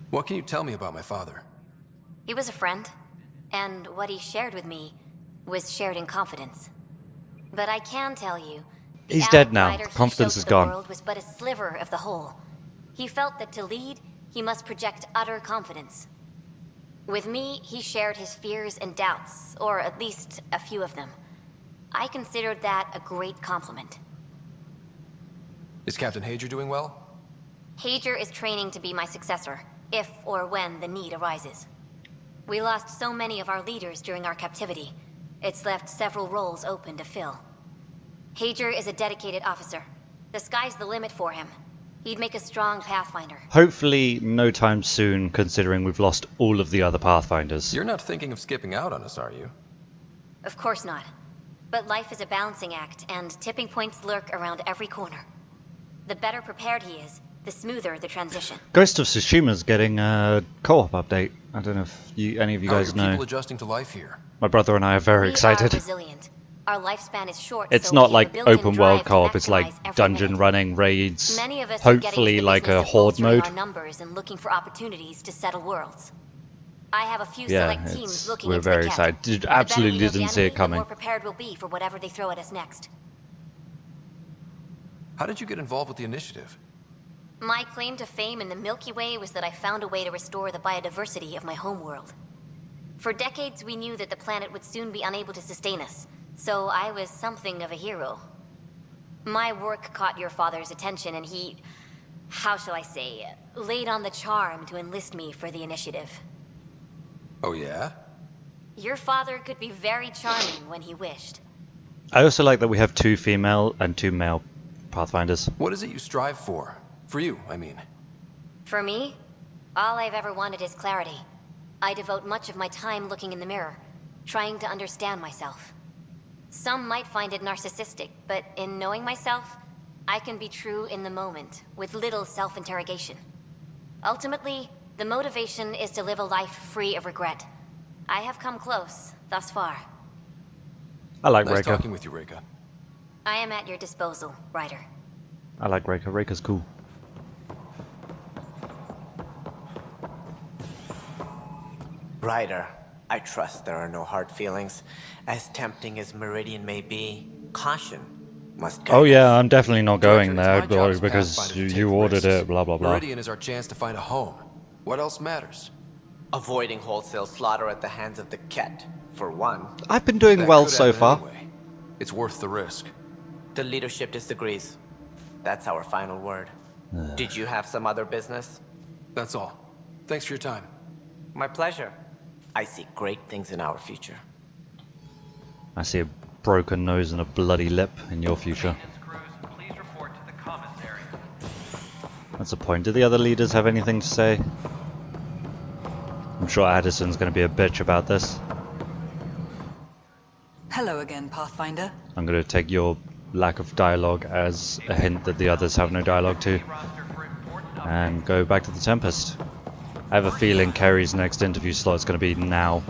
What can you tell me about my father? He was a friend, and what he shared with me was shared in confidence. But I can tell you, he's dead now. Confidence is gone. The world was but a sliver of the whole. He felt that to lead, he must project utter confidence. With me, he shared his fears and doubts, or at least a few of them. I considered that a great compliment. Is Captain Hager doing well? Hager is training to be my successor, if or when the need arises. We lost so many of our leaders during our captivity. It's left several roles open to fill. Hager is a dedicated officer. The sky's the limit for him. He'd make a strong Pathfinder. Hopefully no time soon, considering we've lost all of the other Pathfinders. You're not thinking of skipping out on us, are you? Of course not. But life is a balancing act, and tipping points lurk around every corner. The better prepared he is, the smoother the transition. Ghost of Tsushima's getting a co-op update. I don't know if any of you guys know. How are people adjusting to life here? My brother and I are very excited. We are resilient. Our lifespan is short. It's so not we like have a built-in open world drive to co-op. It's like maximize every dungeon minute. running, raids. Many of us are getting to Hopefully the like a business of horde bolstering mode. our numbers and looking for opportunities to settle worlds. I have a few Yeah, select teams looking we're into very the Kett. excited. The better Absolutely we know the didn't see enemy, it coming. The more prepared we'll be for whatever they throw at us next. How did you get involved with the initiative? My claim to fame in the Milky Way was that I found a way to restore the biodiversity of my homeworld. For decades, we knew that the planet would soon be unable to sustain us, so I was something of a hero. My work caught your father's attention, and he, how shall I say, laid on the charm to enlist me for the initiative. Oh yeah? Your father could be very charming when he wished. I also like that we have 2 female and 2 male Pathfinders. What is it you strive for? For you, I mean. For me, all I've ever wanted is clarity. I devote much of my time looking in the mirror, trying to understand myself. Some might find it narcissistic, but in knowing myself, I can be true in the moment, with little self-interrogation. Ultimately, the motivation is to live a life free of regret. I have come close, thus far. I like Nice Reika. talking with you, Reika. I am at your disposal, Ryder. I like Reika. Reika's cool. Ryder, I trust there are no hard feelings. As tempting as Meridian may be, caution must guide Oh yeah, us. I'm definitely not going there my job as because Pathfinder to you take ordered risks. it, blah blah blah. Meridian is our chance to find a home. What else matters? Avoiding wholesale slaughter at the hands of the Kett, for one. I've been doing That well could so happen far. anyway. It's worth the risk. The leadership disagrees. That's our final word. Did you have some other business? That's all. Thanks for your time. My pleasure. I see great things in our future. I see a broken nose and a bloody lip in your future. That's a point. Do the other leaders have anything to say? I'm sure Addison's going to be a bitch about this. Hello again, Pathfinder. I'm going to take your lack of dialogue as a hint that the others have no dialogue too. And go back to the Tempest. I have a feeling Kerry's next interview slot is going to be now.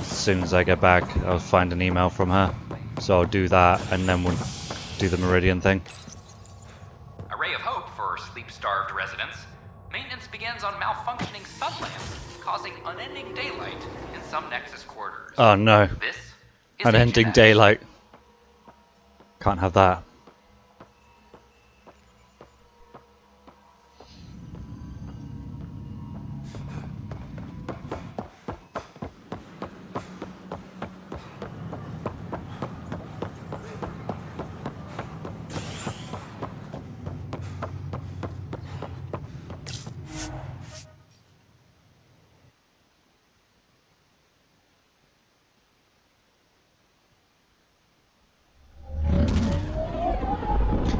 As soon as I get back, I'll find an email from her. So I'll do that, and then we'll do the Meridian thing. A ray of hope for sleep-starved residents. Maintenance begins on malfunctioning sublamps, causing unending daylight in some Nexus quarters. Oh no. This is Unending HMS. daylight. Can't have that.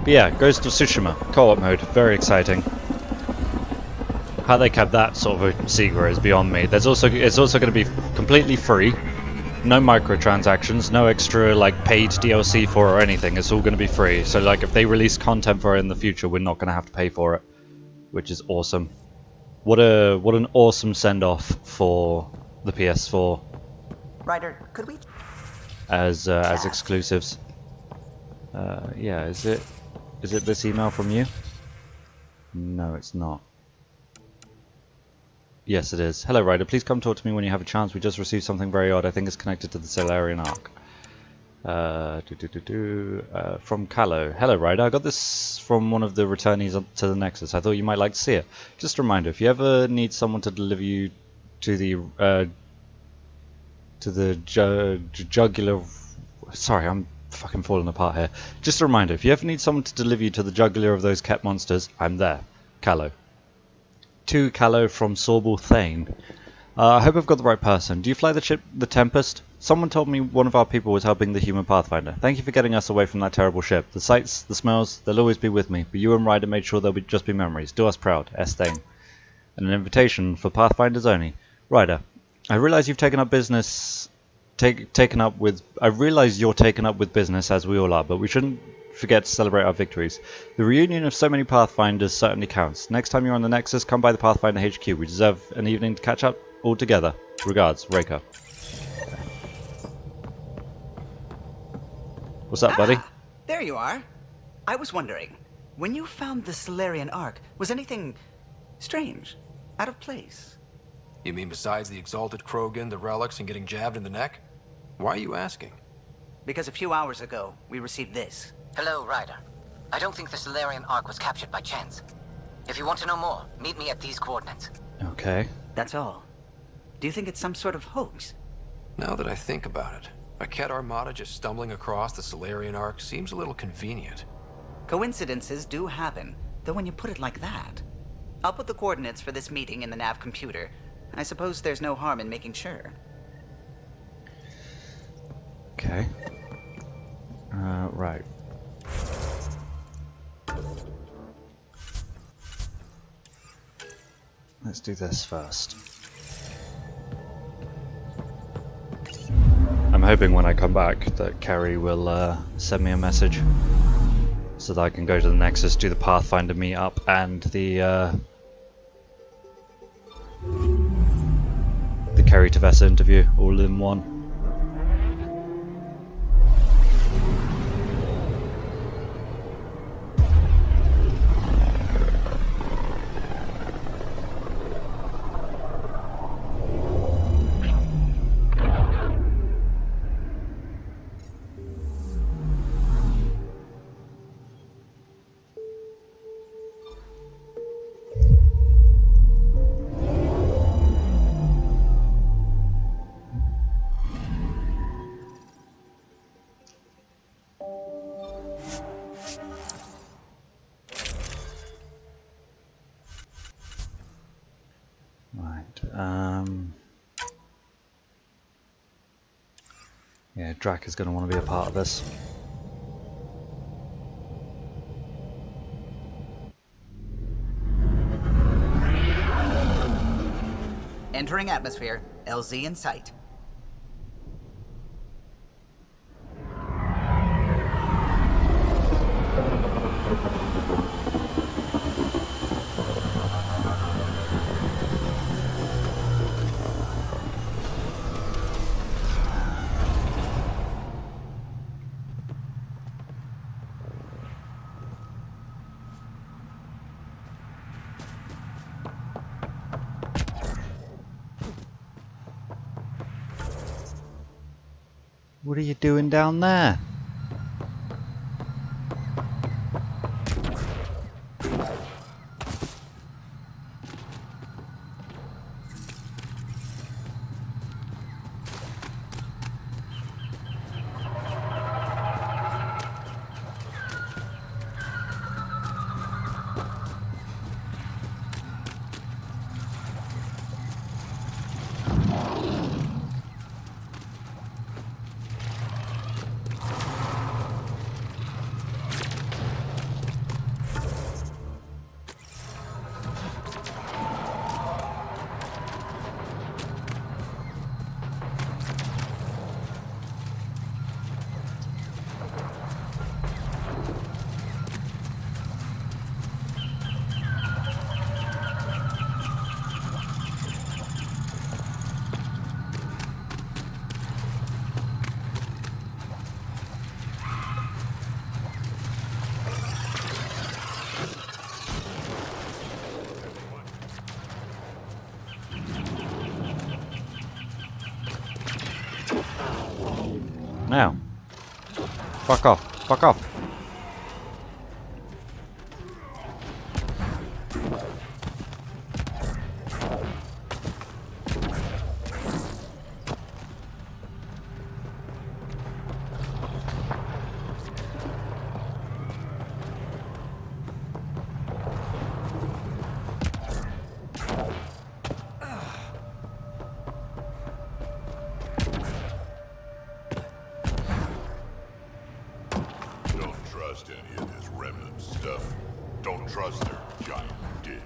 But yeah, Ghost of Tsushima, co-op mode, very exciting. How they kept that sort of a secret is beyond me. It's also going to be completely free, no microtransactions, no extra like paid DLC for it or anything. It's all going to be free. So like if they release content for it in the future, we're not going to have to pay for it, which is awesome. What an awesome send off for the PS4 Ryder, could we? as exclusives. Yeah, is it this email from you? No, it's not. Yes, it is. Hello, Ryder. Please come talk to me when you have a chance. We just received something very odd. I think it's connected to the Solarian Arc. From Callow. Hello, Ryder. I got this from one of the returnees to the Nexus. I thought you might like to see it. Just a reminder, if you ever need someone to deliver you to the jugular... Sorry, I'm fucking falling apart here. Just a reminder, if you ever need someone to deliver you to the jugular of those Kett monsters, I'm there. Callow. To Callow from Sorbal Thane. I hope I've got the right person. Do you fly the ship, the Tempest? Someone told me one of our people was helping the human Pathfinder. Thank you for getting us away from that terrible ship. The sights, the smells, they'll always be with me, but you and Ryder made sure they'll just be memories. Do us proud. S. Thane. And an invitation for Pathfinders only. Ryder, I realise you've taken up business... I realise you're taken up with business, as we all are, but we shouldn't forget to celebrate our victories. The reunion of so many Pathfinders certainly counts. Next time you're on the Nexus, come by the Pathfinder HQ. We deserve an evening to catch up all together. Regards, Reika. What's up, buddy? There you are. I was wondering, when you found the Solarian Arc, was anything strange, out of place? You mean besides the exalted Krogan, the relics, and getting jabbed in the neck? Why are you asking? Because a few hours ago, we received this. Hello, Ryder. I don't think the Solarian Arc was captured by chance. If you want to know more, meet me at these coordinates. Okay. That's all. Do you think it's some sort of hoax? Now that I think about it, a Kett armada just stumbling across the Solarian Arc seems a little convenient. Coincidences do happen, though when you put it like that. I'll put the coordinates for this meeting in the nav computer. I suppose there's no harm in making sure. Okay. Right. Let's do this first. I'm hoping when I come back that Kerry will send me a message so that I can go to the Nexus, do the Pathfinder meetup and the the Kerry Tavessa interview all in one. Yeah, Drac is going to want to be a part of this. Entering atmosphere. LZ in sight. What are you doing down there? Now. Fuck off. Fuck off. Any of this remnant stuff. Don't trust their giant dish.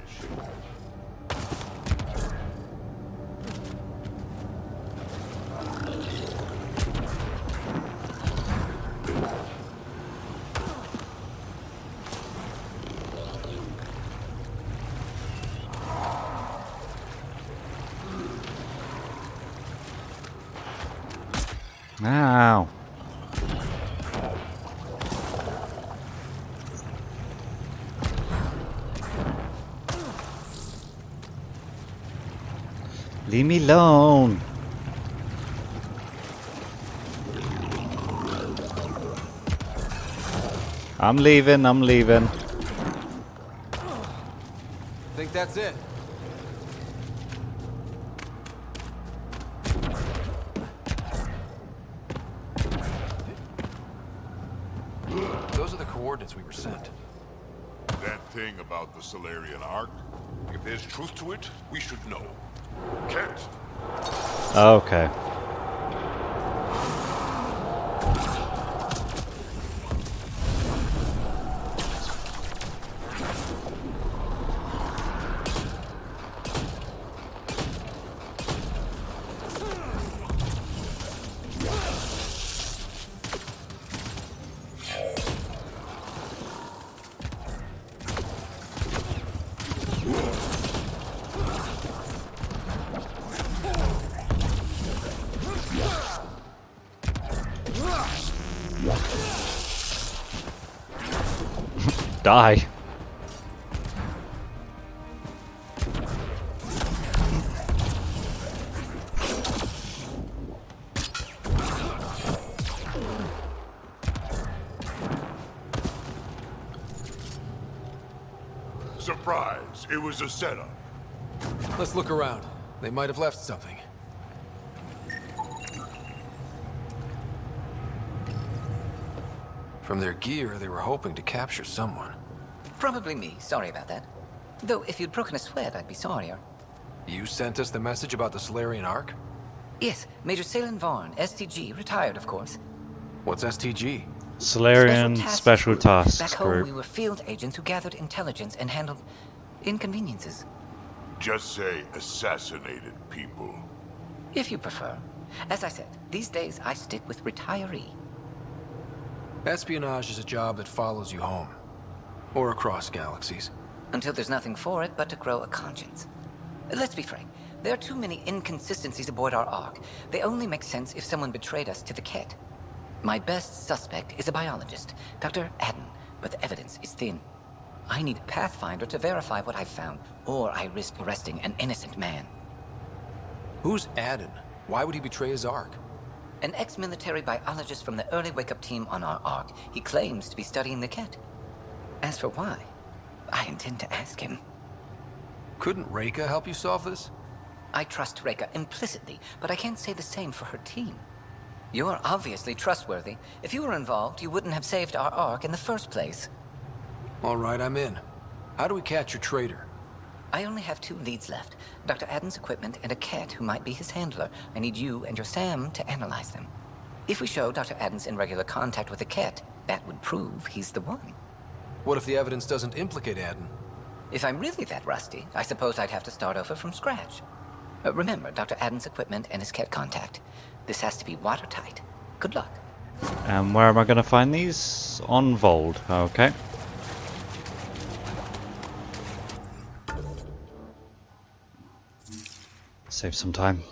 Ow. Leave me alone. I'm leaving, I'm leaving. Think that's it? Those are the coordinates we were sent. That thing about the Solarian Ark, if there's truth to it, we should know. Kett. Okay. Die. Surprise! It was a setup. Let's look around. They might have left something. From their gear, they were hoping to capture someone. Probably me. Sorry about that. Though, if you'd broken a sweat, I'd be sorrier. You sent us the message about the Solarian Ark? Yes, Major Salin Vaughn, STG, retired, of course. What's STG? Solarian Special Tasks Back home, Group. we were field agents who gathered intelligence and handled inconveniences. Just say assassinated people. If you prefer. As I said, these days I stick with retiree. Espionage is a job that follows you home. Or across galaxies. Until there's nothing for it but to grow a conscience. Let's be frank. There are too many inconsistencies aboard our Ark. They only make sense if someone betrayed us to the Kett. My best suspect is a biologist, Dr. Adden, but the evidence is thin. I need a Pathfinder to verify what I've found, or I risk arresting an innocent man. Who's Adden? Why would he betray his Ark? An ex-military biologist from the early wake-up team on our Ark. He claims to be studying the Kett. As for why, I intend to ask him. Couldn't Reika help you solve this? I trust Reika implicitly, but I can't say the same for her team. You're obviously trustworthy. If you were involved, you wouldn't have saved our Ark in the first place. All right, I'm in. How do we catch your traitor? I only have 2 leads left. Dr. Adden's equipment and a Kett who might be his handler. I need you and your Sam to analyze them. If we show Dr. Adden's in regular contact with the Kett, that would prove he's the one. What if the evidence doesn't implicate Adden? If I'm really that rusty, I suppose I'd have to start over from scratch. Remember, Dr. Adden's equipment and his Kett contact. This has to be watertight. Good luck. And where am I going to find these? On Vold. Okay. Save some time.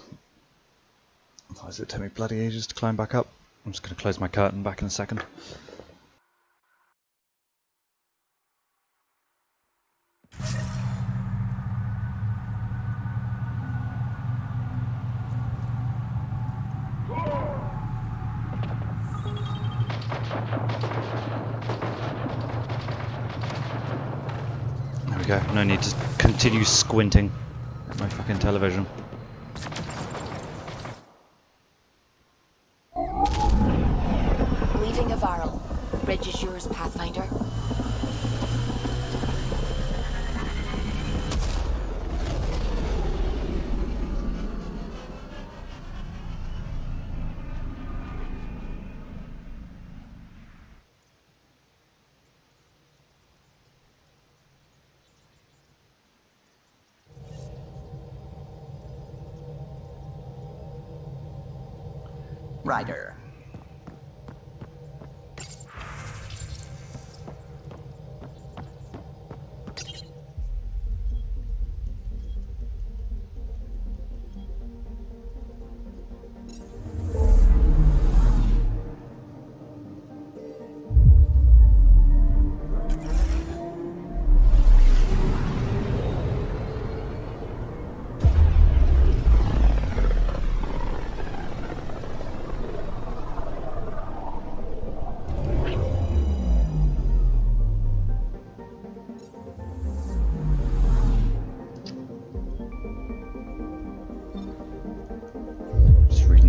Otherwise it'll take me bloody ages to climb back up. I'm just going to close my curtain back in a second. There we go. No need to continue squinting at my fucking television. Leaving Avaril. Bridge is yours, Pathfinder. Ryder.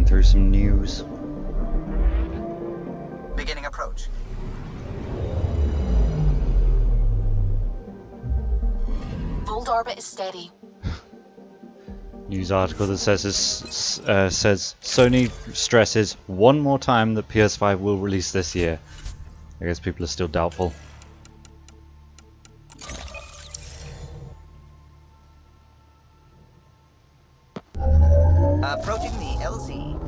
Through some news. Beginning approach. Vold orbit is steady. News article that says says Sony stresses one more time that PS5 will release this year. I guess people are still doubtful. Approaching the LZ.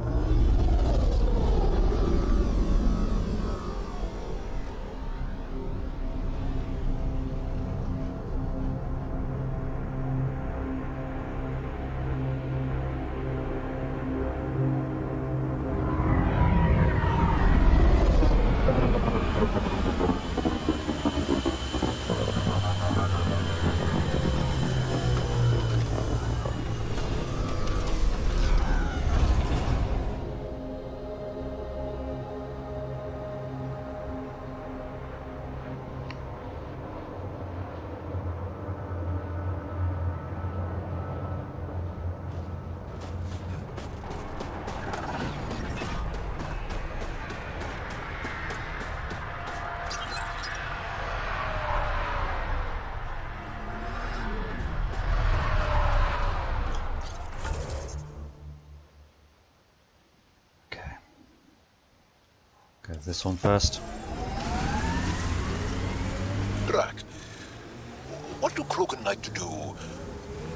Go this one first. Drac, what do Krogan like to do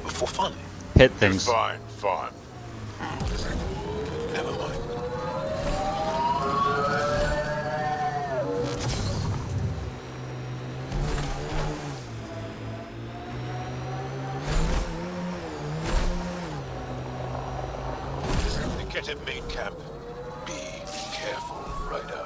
for fun? Hit things. Fine, fun. Never mind. The Kett have made camp. Be careful, Ryder.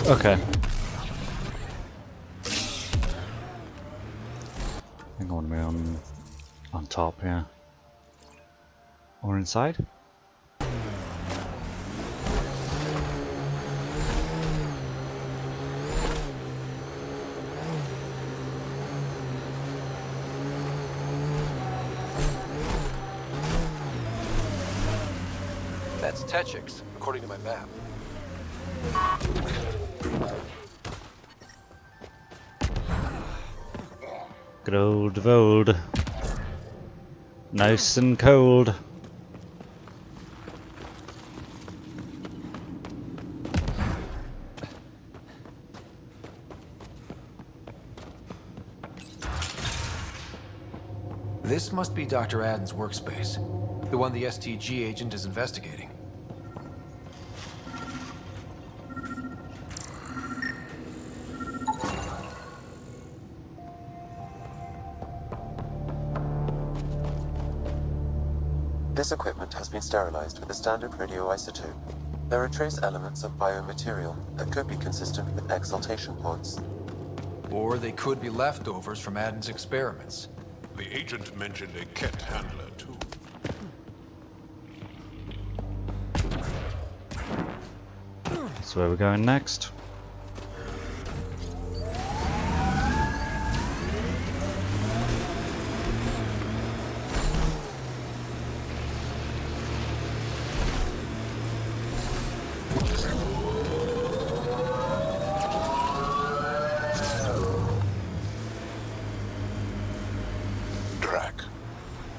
Okay. I think I want to be on top, yeah. Or inside? That's Techix, according to my map. Good old Vold. Nice and cold. This must be Dr. Aden's workspace. The one the STG agent is investigating. This equipment has been sterilized with a standard radioisotope. There are trace elements of biomaterial that could be consistent with exaltation pods. Or they could be leftovers from Aden's experiments. The agent mentioned a Kett handler, too. That's where we're going next.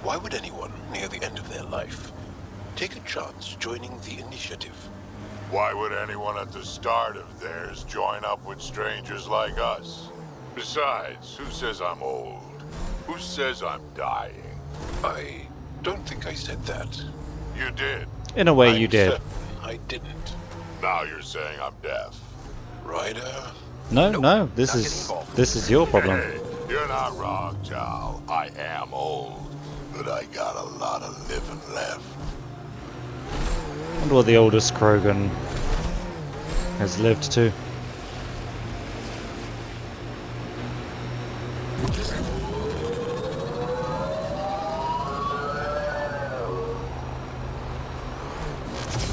Why would anyone near the end of their life take a chance joining the initiative? Why would anyone at the start of theirs join up with strangers like us? Besides, who says I'm old? Who says I'm dying? I don't think I said that. You did. In a way, you did. I didn't. Now you're saying I'm deaf. Ryder? No, this is your problem. Hey, you're not wrong, Chow. I am old, but I got a lot of living left. I wonder what the oldest Krogan has lived to.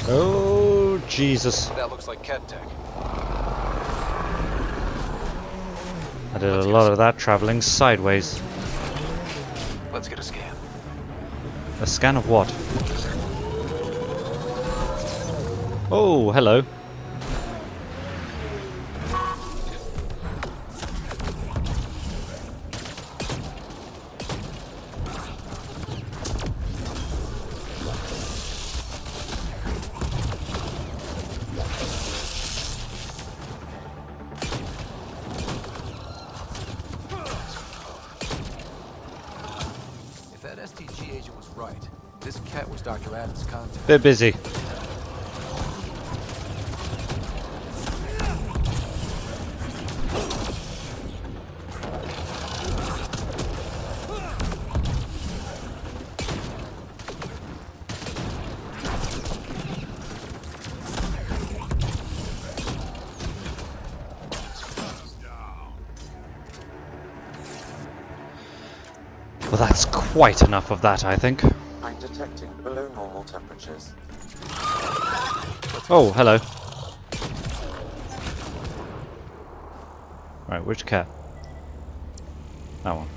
Oh, Jesus. That looks like Kett tech. I did a lot of that traveling sideways. Let's get a scan. A scan of what? Oh, hello. If that STG agent was right, this Kett was Dr. Aden's contact. Bit busy. Well, that's quite enough of that, I think. I'm detecting below normal temperatures. Oh, hello. Right, which cat? That one.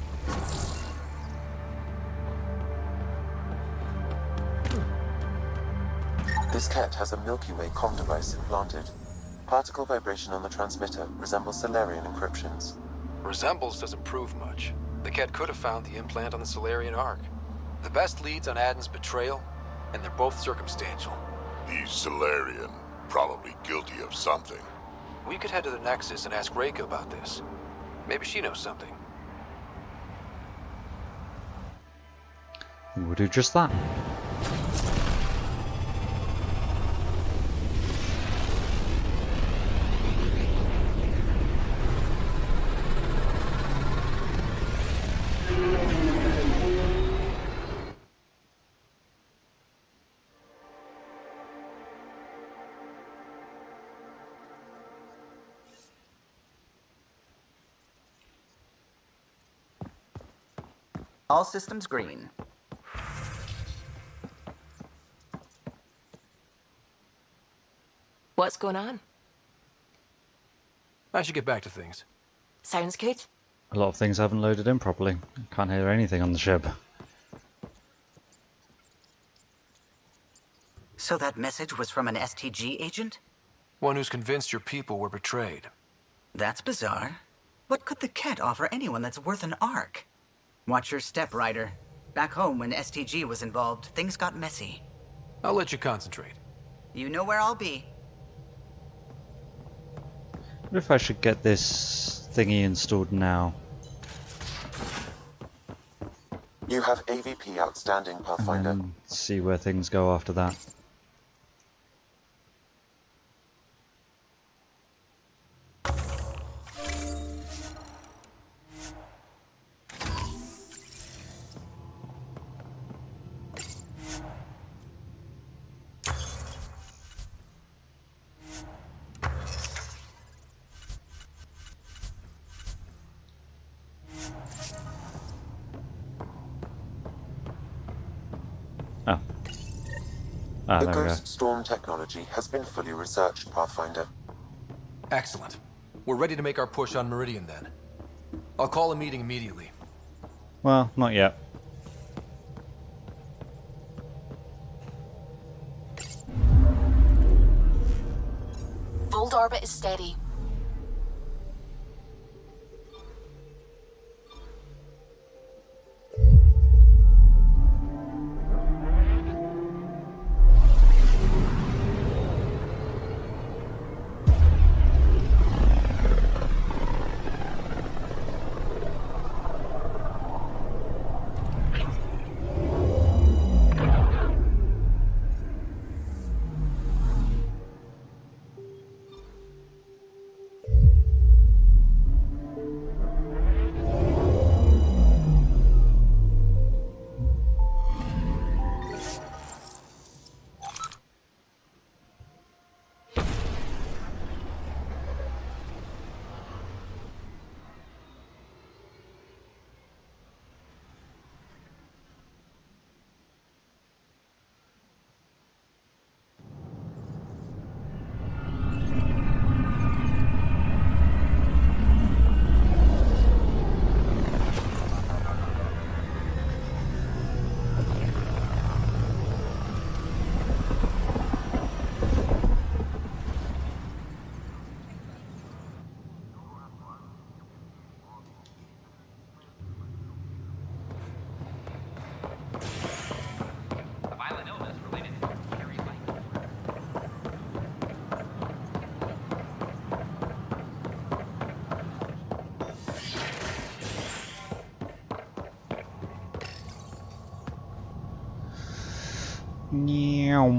This Kett has a Milky Way comm device implanted. Particle vibration on the transmitter resembles Solarian encryptions. Resembles doesn't prove much. The Kett could have found the implant on the Solarian Ark. The best leads on Aden's betrayal, and they're both circumstantial. He's Solarian, probably guilty of something. We could head to the Nexus and ask Reika about this. Maybe she knows something. We'll do just that. All systems green. What's going on? I should get back to things. Sounds good. A lot of things haven't loaded in properly. Can't hear anything on the ship. So that message was from an STG agent? One who's convinced your people were betrayed. That's bizarre. What could the Kett offer anyone that's worth an arc? Watch your step, Ryder. Back home, when STG was involved, things got messy. I'll let you concentrate. You know where I'll be. What if I should get this thingy installed now? You have AVP outstanding, Pathfinder. And see where things go after that. The there we go. Ghost Storm technology has been fully researched, Pathfinder. Excellent. We're ready to make our push on Meridian then. I'll call a meeting immediately. Well, not yet. Old orbit is steady.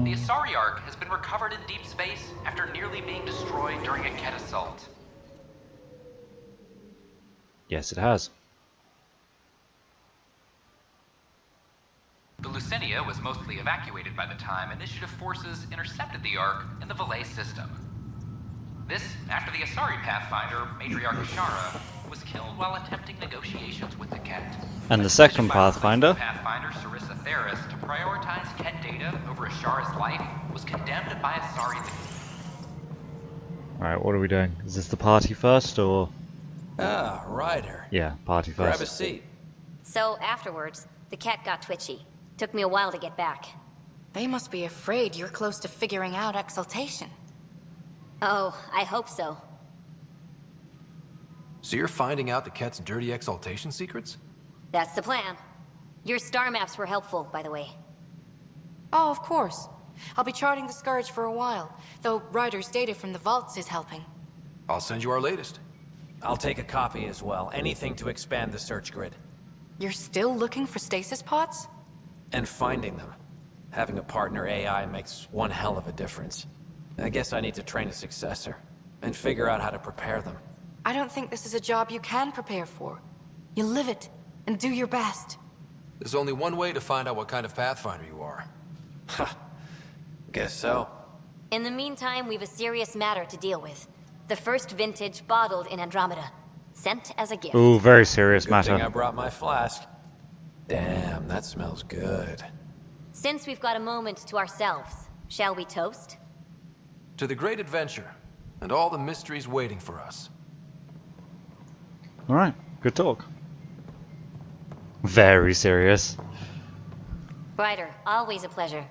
The Asari Ark has been recovered in deep space after nearly being destroyed during a Kett assault. Yes, it has. The Lucinia was mostly evacuated by the time Initiative forces intercepted the Ark in the Valais system. This, after the Asari Pathfinder, Matriarch Ashara, was killed while attempting negotiations with the Kett. And the second Pathfinder? Pathfinder Sarissa Theris to prioritize Kett data over Ashara's life was condemned by Asari. Alright, what are we doing? Is this the party first, or...? Ah, Ryder. Yeah, party first. Grab a seat. So afterwards, the cat got twitchy. Took me a while to get back. They must be afraid you're close to figuring out exaltation. Oh, I hope so. So you're finding out the Kett's dirty exaltation secrets? That's the plan. Your star maps were helpful, by the way. Oh, of course. I'll be charting the Scourge for a while, though Ryder's data from the vaults is helping. I'll send you our latest. I'll take a copy as well. Anything to expand the search grid. You're still looking for stasis pods? And finding them. Having a partner AI makes one hell of a difference. I guess I need to train a successor, and figure out how to prepare them. I don't think this is a job you can prepare for. You live it, and do your best. There's only one way to find out what kind of Pathfinder you are. Ha! Guess so. In the meantime, we've a serious matter to deal with. The first vintage bottled in Andromeda. Sent as a gift. Ooh, very serious Good thing matter. I brought my flask. Damn, that smells good. Since we've got a moment to ourselves, shall we toast? To the great adventure, and all the mysteries waiting for us. Alright, good talk. Very serious. Ryder, always a pleasure.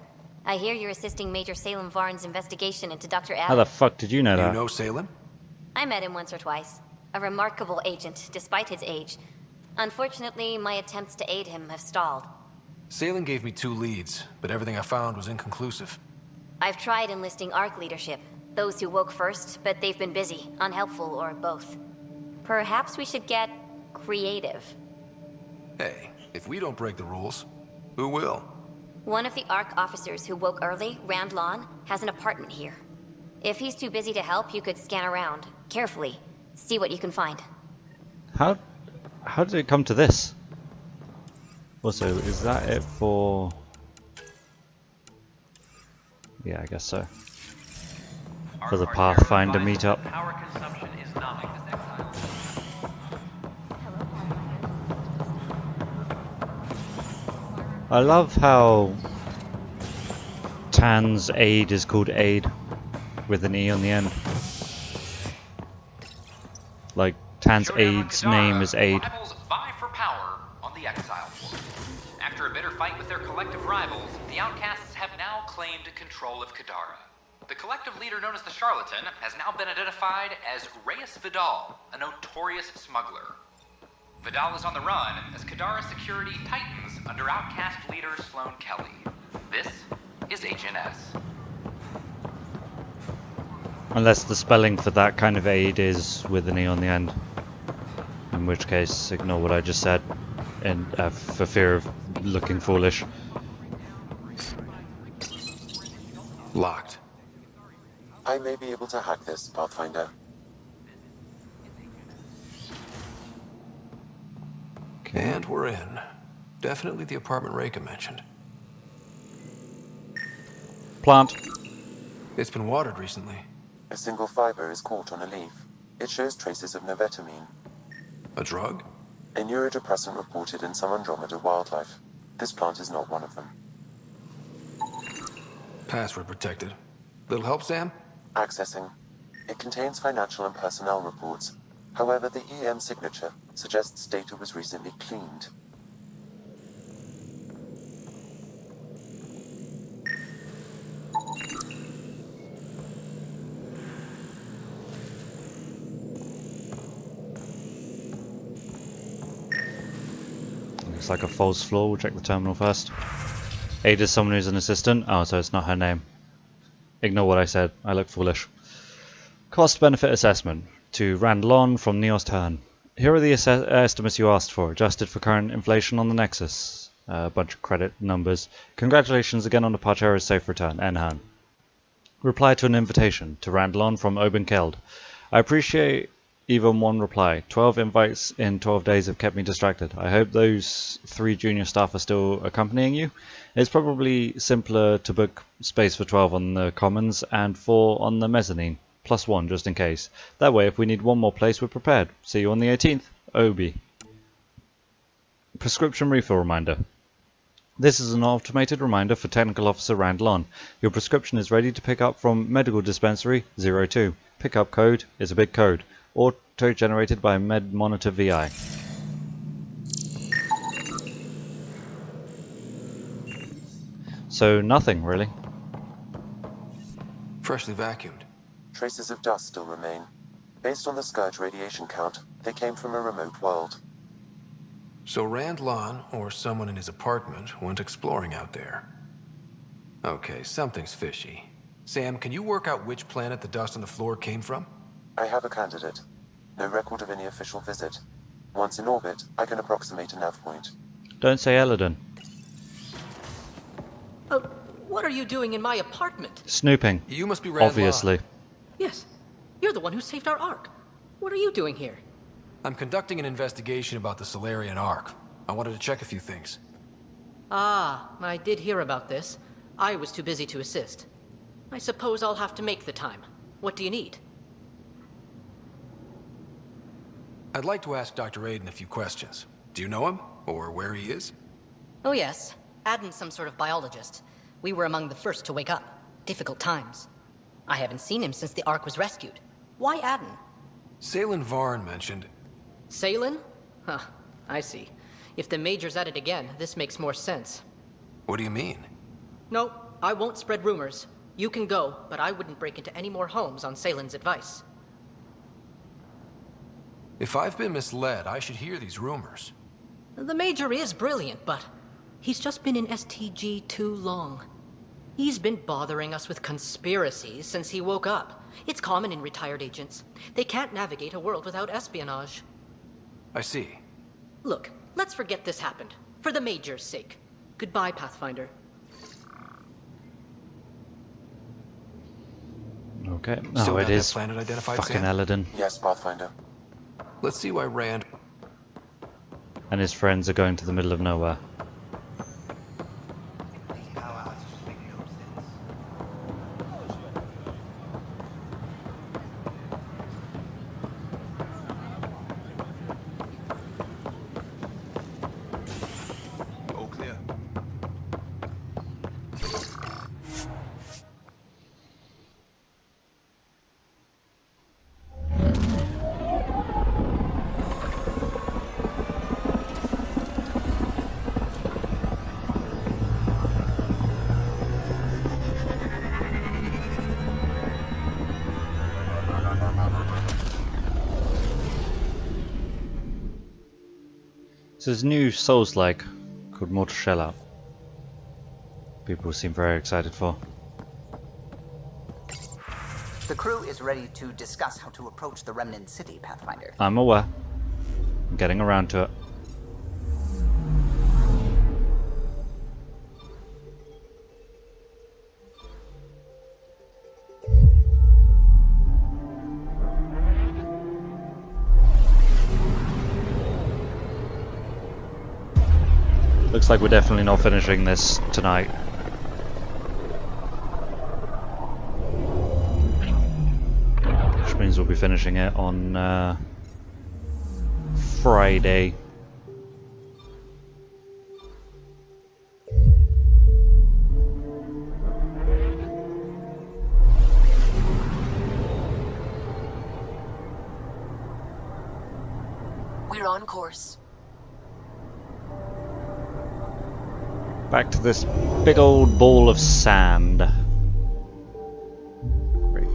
I hear you're assisting Major Salem Varn's investigation into Dr. Adam. How the fuck did you know that? You know Salem? I met him once or twice. A remarkable agent, despite his age. Unfortunately, my attempts to aid him have stalled. Salem gave me 2 leads, but everything I found was inconclusive. I've tried enlisting ARC leadership. Those who woke first, but they've been busy, unhelpful, or both. Perhaps we should get creative. Hey, if we don't break the rules, who will? One of the ARC officers who woke early, Rand Lawn, has an apartment here. If he's too busy to help, you could scan around, carefully. See what you can find. How did it come to this? Also, is that it for... Yeah, I guess so. For the Pathfinder meetup. Power consumption is nominal. I love how Tan's aid is called aid with an E on the end. Like Tan's aid's name is aid. Rivals vie for power on the Exile World. After a bitter fight with their collective rivals, the Outcasts have now claimed control of Kadara. The collective leader known as the Charlatan has now been identified as Reyes Vidal, a notorious smuggler. Vidal is on the run as Kadara security tightens under Outcast leader Sloane Kelly. This is HNS. Unless the spelling for that kind of aid is with an E on the end. In which case, ignore what I just said, and for fear of looking foolish. Locked. I may be able to hack this, Pathfinder. And we're in. Definitely the apartment Reika mentioned. Plant. It's been watered recently. A single fiber is caught on a leaf. It shows traces of novetamine. A drug? A neurodepressant reported in some Andromeda wildlife. This plant is not one of them. Password protected. Little help, Sam? Accessing. It contains financial and personnel reports. However, the EM signature suggests data was recently cleaned. Looks like a false flaw. We'll check the terminal first. Ada is someone who's an assistant. Oh, so it's not her name. Ignore what I said. I look foolish. Cost-benefit assessment to Randlon from Neos Turn. Here are the estimates you asked for, adjusted for current inflation on the Nexus. A bunch of credit numbers. Congratulations again on the Parterra's safe return, Enhan. Reply to an invitation to Randlon from Obenkeld. I appreciate even one reply. 12 invites in 12 days have kept me distracted. I hope those 3 junior staff are still accompanying you. It's probably simpler to book space for 12 on the Commons and 4 on the Mezzanine. Plus 1 just in case. That way if we need one more place we're prepared. See you on the 18th. Obi. Prescription refill reminder. This is an automated reminder for Technical Officer Randlon. Your prescription is ready to pick up from Medical Dispensary 02. Pickup code is a big code. Auto-generated by MedMonitor VI. So nothing, really. Freshly vacuumed. Traces of dust still remain. Based on the Scourge radiation count, they came from a remote world. So Randlon, or someone in his apartment, went exploring out there. Okay, something's fishy. Sam, can you work out which planet the dust on the floor came from? I have a candidate. No record of any official visit. Once in orbit, I can approximate a nav point. Don't say Eladon. What are you doing in my apartment? Snooping. You must be Randlon. Obviously. Yes, you're the one who saved our Ark. What are you doing here? I'm conducting an investigation about the Solarian Ark. I wanted to check a few things. Ah, I did hear about this. I was too busy to assist. I suppose I'll have to make the time. What do you need? I'd like to ask Dr. Aiden a few questions. Do you know him? Or where he is? Oh yes, Aden's some sort of biologist. We were among the first to wake up. Difficult times. I haven't seen him since the Ark was rescued. Why Aden? Salen Varn mentioned... Salen? Huh, I see. If the Major's at it again, this makes more sense. What do you mean? No, I won't spread rumors. You can go, but I wouldn't break into any more homes on Salen's advice. If I've been misled, I should hear these rumors. The Major is brilliant, but he's just been in STG too long. He's been bothering us with conspiracies since he woke up. It's common in retired agents. They can't navigate a world without espionage. I see. Look, let's forget this happened. For the Major's sake. Goodbye, Pathfinder. Okay. Still Oh, got it that is planet identified, fucking Sam? Eladon. Yes, Pathfinder. Let's see why Rand... And his friends are going to the middle of nowhere. All clear. So there's a new Souls-like called Mortal Shellout. People seem very excited for. The crew is ready to discuss how to approach the Remnant City, Pathfinder. I'm aware. I'm getting around to it. Looks like we're definitely not finishing this tonight. Which means we'll be finishing it on Friday. We're on course. Back to this big old ball of sand. Great.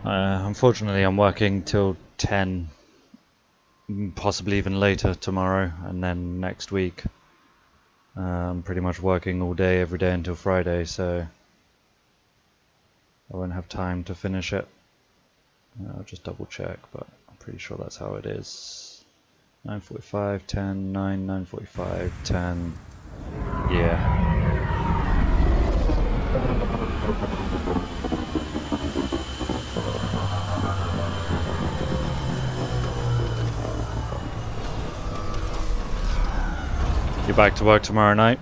Unfortunately, I'm working till 10, possibly even later tomorrow, and then next week I'm pretty much working all day, every day until Friday, so I won't have time to finish it. I'll just double check, but I'm pretty sure that's how it is. 9:45, 10, 9, 9:45, 10. Yeah. You're back to work tomorrow night?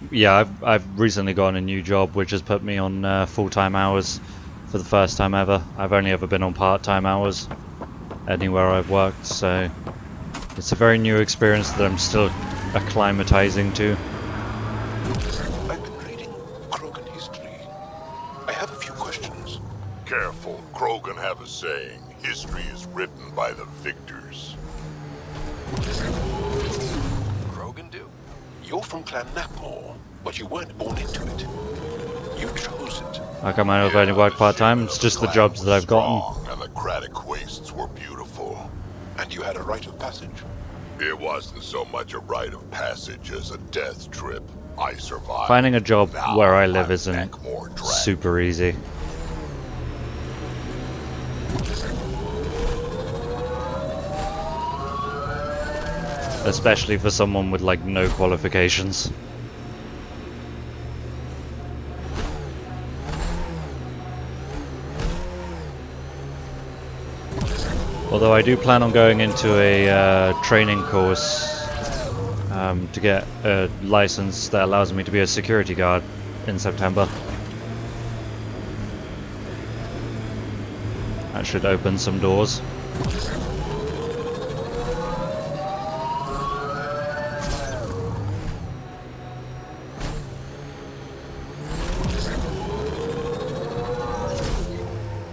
Yeah, I've recently gotten a new job which has put me on full-time hours for the first time ever. I've only ever been on part-time hours anywhere I've worked, so it's a very new experience that I'm still acclimatizing to. I've been reading Krogan history. I have a few questions. Careful, Krogan have a saying. History is written by the victors. Krogan do? You're from Clan Napmore, but you weren't born into it. You chose it. How come I've only worked part-time? It's just the jobs that I've gotten. And the Craddock wastes were beautiful. And you had a rite of passage? It wasn't so much a rite of passage as a death trip. I survived. Finding a job Now where I live I'm isn't back more dragged. super easy. Especially for someone with like no qualifications. Although I do plan on going into a training course to get a license that allows me to be a security guard in September. That should open some doors.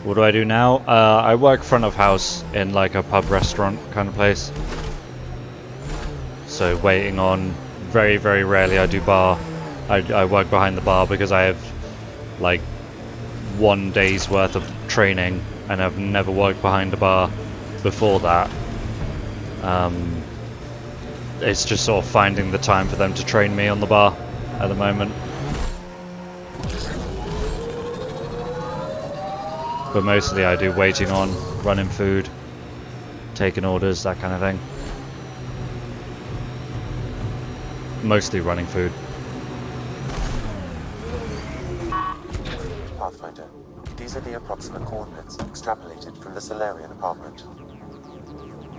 What do I do now? I work front of house in like a pub restaurant kind of place. So waiting on, very rarely I do bar. I work behind the bar because I have like 1 day's worth of training and I've never worked behind a bar before that. It's just sort of finding the time for them to train me on the bar at the moment. But mostly I do waiting on, running food, taking orders, that kind of thing. Mostly running food. Pathfinder, these are the approximate coordinates extrapolated from the Solarian apartment.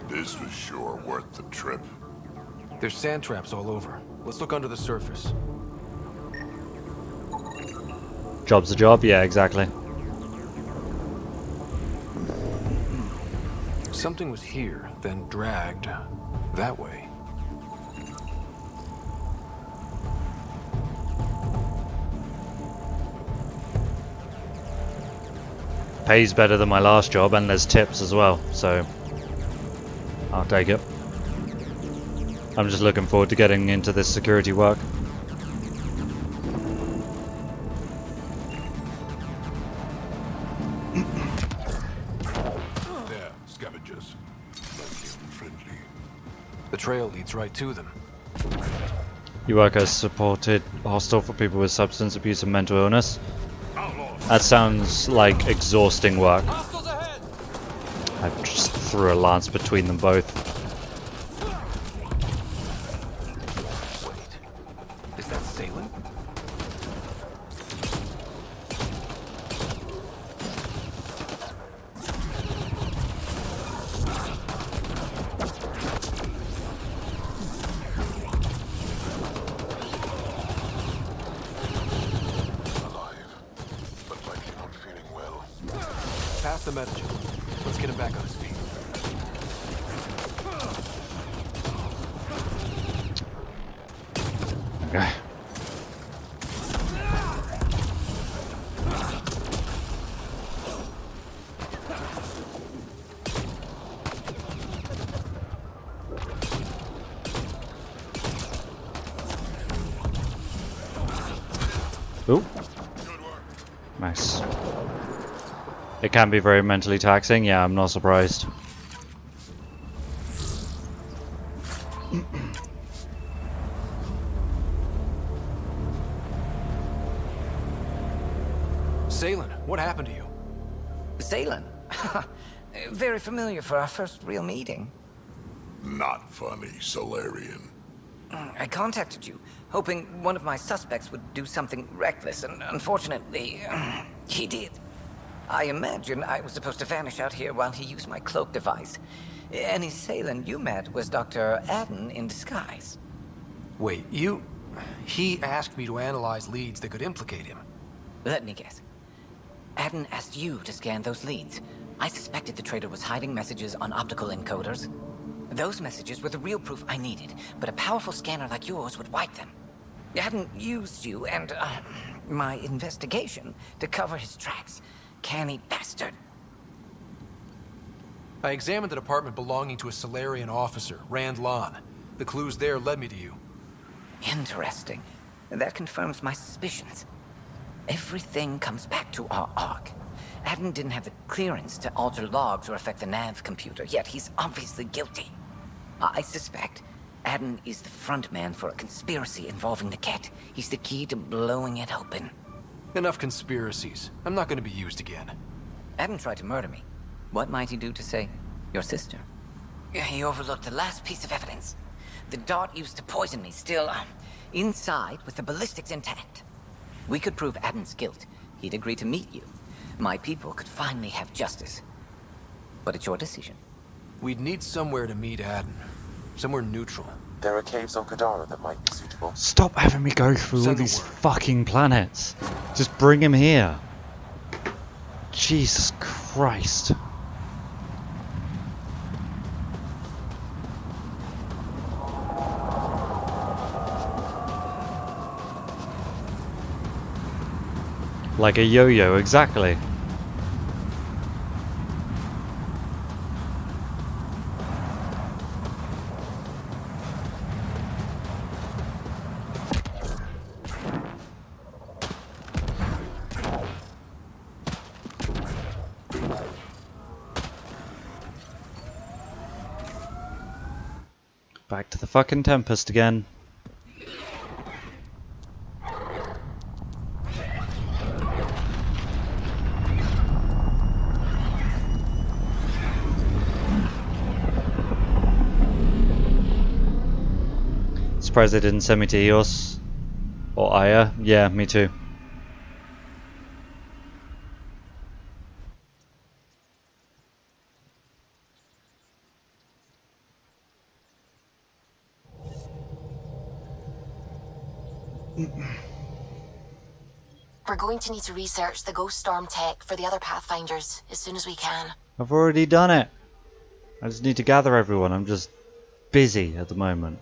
This was sure worth the trip. There's sand traps all over. Let's look under the surface. Job's a job? Yeah, exactly. Something was here, then dragged that way. Pays better than my last job and there's tips as well, so I'll take it. I'm just looking forward to getting into this security work. There, scavengers. Friendly and friendly. The trail leads right to them. You work as supported hostel for people with substance abuse and mental illness. That sounds like exhausting work. I just threw a lance between them both. Wait, is that Salen? Pass the message. Let's get him back on his feet. Okay. Ooh. Nice. It can be very mentally taxing, yeah, I'm not surprised. Salen, what happened to you? Salen? Very familiar for our first real meeting. Not funny, Solarian. I contacted you, hoping one of my suspects would do something reckless, and unfortunately, he did. I imagine I was supposed to vanish out here while he used my cloak device. Any assailant you met was Dr. Adden in disguise. Wait, He asked me to analyze leads that could implicate him. Let me guess. Adden asked you to scan those leads. I suspected the traitor was hiding messages on optical encoders. Those messages were the real proof I needed, but a powerful scanner like yours would wipe them. Adden used you and, my investigation to cover his tracks. Canny bastard. I examined an apartment belonging to a Solarian officer, Rand Lon. The clues there led me to you. Interesting. That confirms my suspicions. Everything comes back to our Ark. Adden didn't have the clearance to alter logs or affect the nav computer, yet he's obviously guilty. I suspect Adden is the front man for a conspiracy involving the Kett. He's the key to blowing it open. Enough conspiracies. I'm not going to be used again. Adden tried to murder me. What might he do to say, your sister? He overlooked the last piece of evidence. The dart used to poison me still, inside with the ballistics intact. We could prove Adden's guilt. He'd agree to meet you. My people could finally have justice. But it's your decision. We'd need somewhere to meet Adden. Somewhere neutral. There are caves on Kadara that might be suitable. Stop having me go through all these fucking planets. Just bring him here. Jesus Christ. Like a yo-yo, exactly. Back to the fucking Tempest again. Surprised they didn't send me to Eos or Aya. Yeah, me too. We're going to need to research the Ghost Storm tech for the other Pathfinders as soon as we can. I've already done it. I just need to gather everyone. I'm just busy at the moment.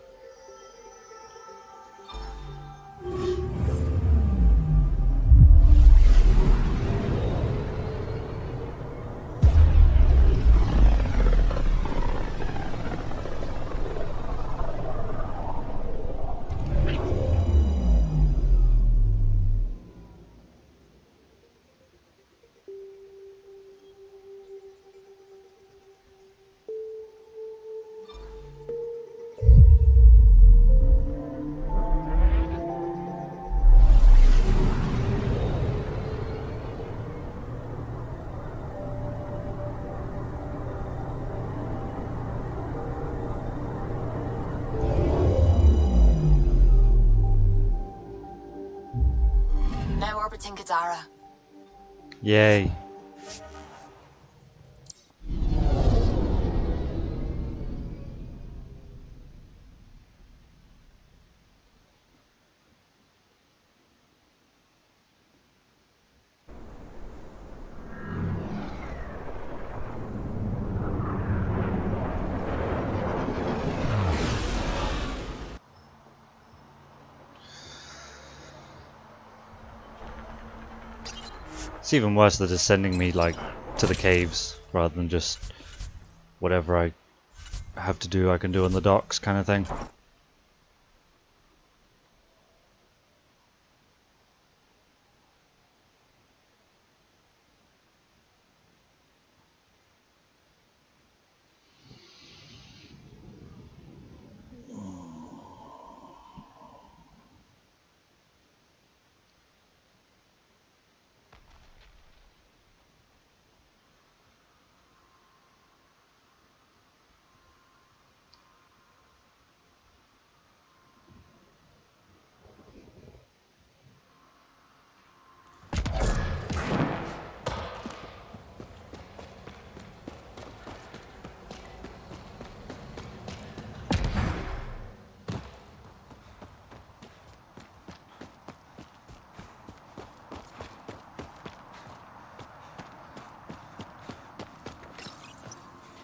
Now orbiting Kadara. Yay. It's even worse that it's sending me like to the caves rather than just whatever I have to do I can do on the docks kind of thing.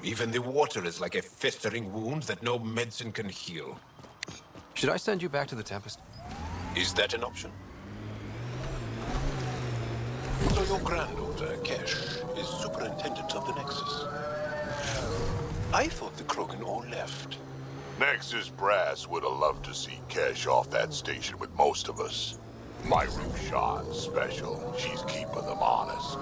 Even the water is like a festering wound that no medicine can heal. Should I send you back to the Tempest? Is that an option? So your granddaughter, Kesh, is superintendent of the Nexus. I thought the Krogan all left. Nexus brass would have loved to see Kesh off that station with most of us. My Rushan's special. She's keeping them honest.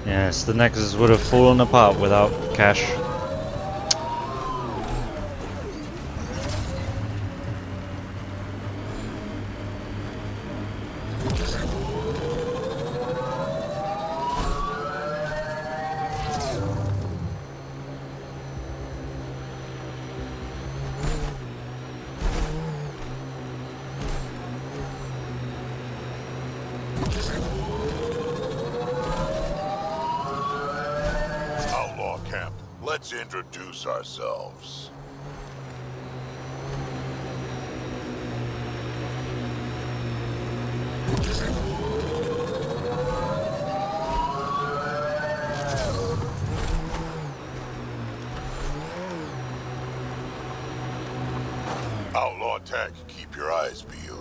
Yes, the Nexus would have fallen apart without Cash. Outlaw camp. Let's introduce ourselves. Outlaw Tech, keep your eyes peeled.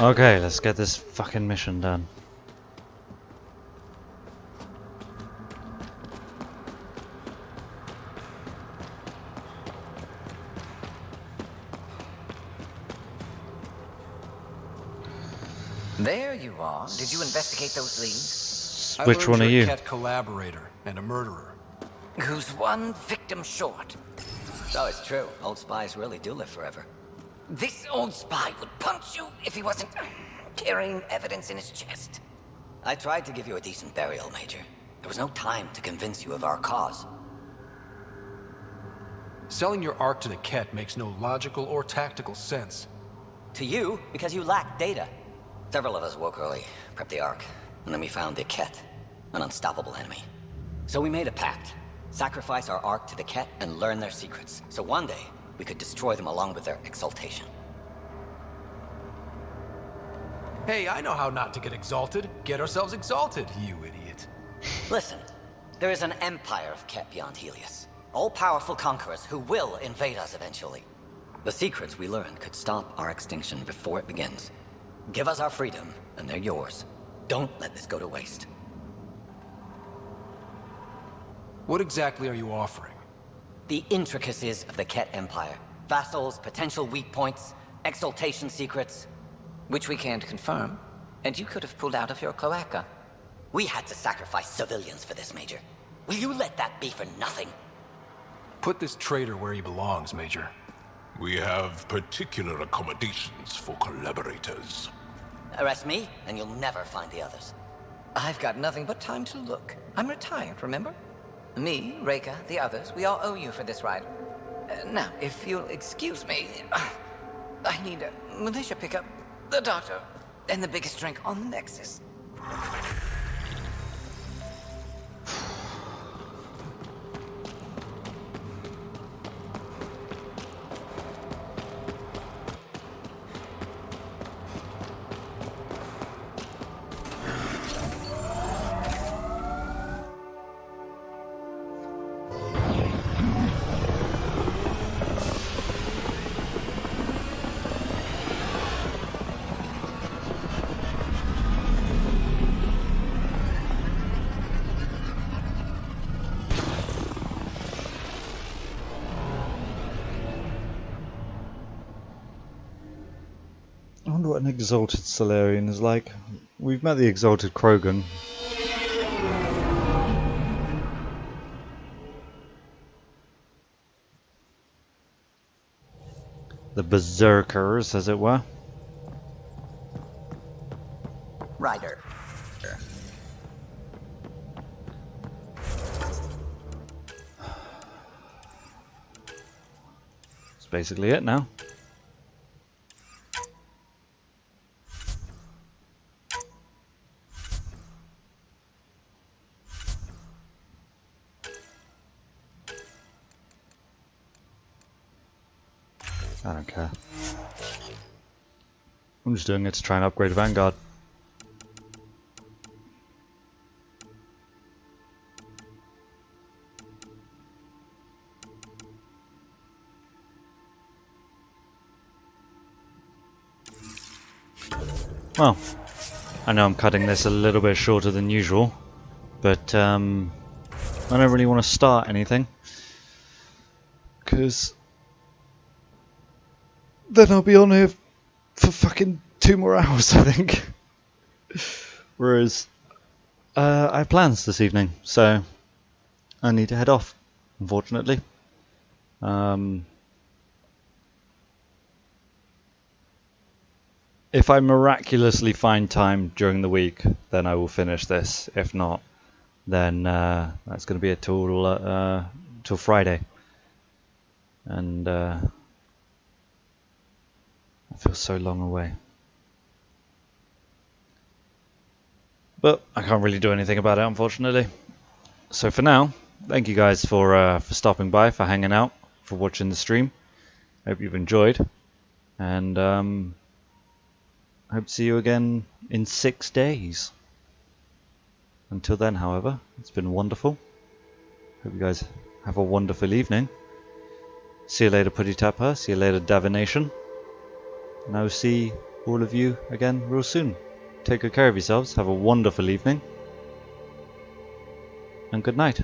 Okay, let's get this fucking mission done. There you are. Did you investigate those leads? Which one are you? A Kett collaborator and a murderer. Who's one victim short? So it's true. Old spies really do live forever. This old spy would punch you if he wasn't carrying evidence in his chest. I tried to give you a decent burial, Major. There was no time to convince you of our cause. Selling your Ark to the Kett makes no logical or tactical sense. To you, because you lack data. Several of us woke early, prepped the Ark, and then we found the Kett, an unstoppable enemy. So we made a pact. Sacrifice our Ark to the Kett and learn their secrets, so one day we could destroy them along with their exaltation. Hey, I know how not to get exalted. Get ourselves exalted, you idiot. Listen, there is an empire of Kett beyond Helios. All-powerful conquerors who will invade us eventually. The secrets we learn could stop our extinction before it begins. Give us our freedom, and they're yours. Don't let this go to waste. What exactly are you offering? The intricacies of the Kett Empire. Vassals, potential weak points, exaltation secrets. Which we can't confirm, and you could have pulled out of your cloaca. We had to sacrifice civilians for this, Major. Will you let that be for nothing? Put this traitor where he belongs, Major. We have particular accommodations for collaborators. Arrest me, and you'll never find the others. I've got nothing but time to look. I'm retired, remember? Me, Reika, the others, we all owe you for this ride. Now, if you'll excuse me, I need a militia pickup, the doctor, and the biggest drink on the Nexus. wonder what an exalted Solarian is like. We've met the exalted Krogan. The berserkers, as it were. Ryder. That's basically it now. I don't care. I'm just doing it to try and upgrade Vanguard. Well, I know I'm cutting this a little bit shorter than usual, but I don't really want to start anything, because then I'll be on here for fucking 2 more hours, I think. Whereas I have plans this evening, so I need to head off, unfortunately. If I miraculously find time during the week, then I will finish this. If not, then that's going to be it till Friday. And I feel so long away. But I can't really do anything about it, unfortunately. So for now, thank you guys for stopping by, for hanging out, for watching the stream. Hope you've enjoyed. And hope to see you again in 6 days. Until then, however, it's been wonderful. Hope you guys have a wonderful evening. See you later, Putty Tapper. See you later, Davenation. And I will see all of you again real soon. Take good care of yourselves. Have a wonderful evening. And good night.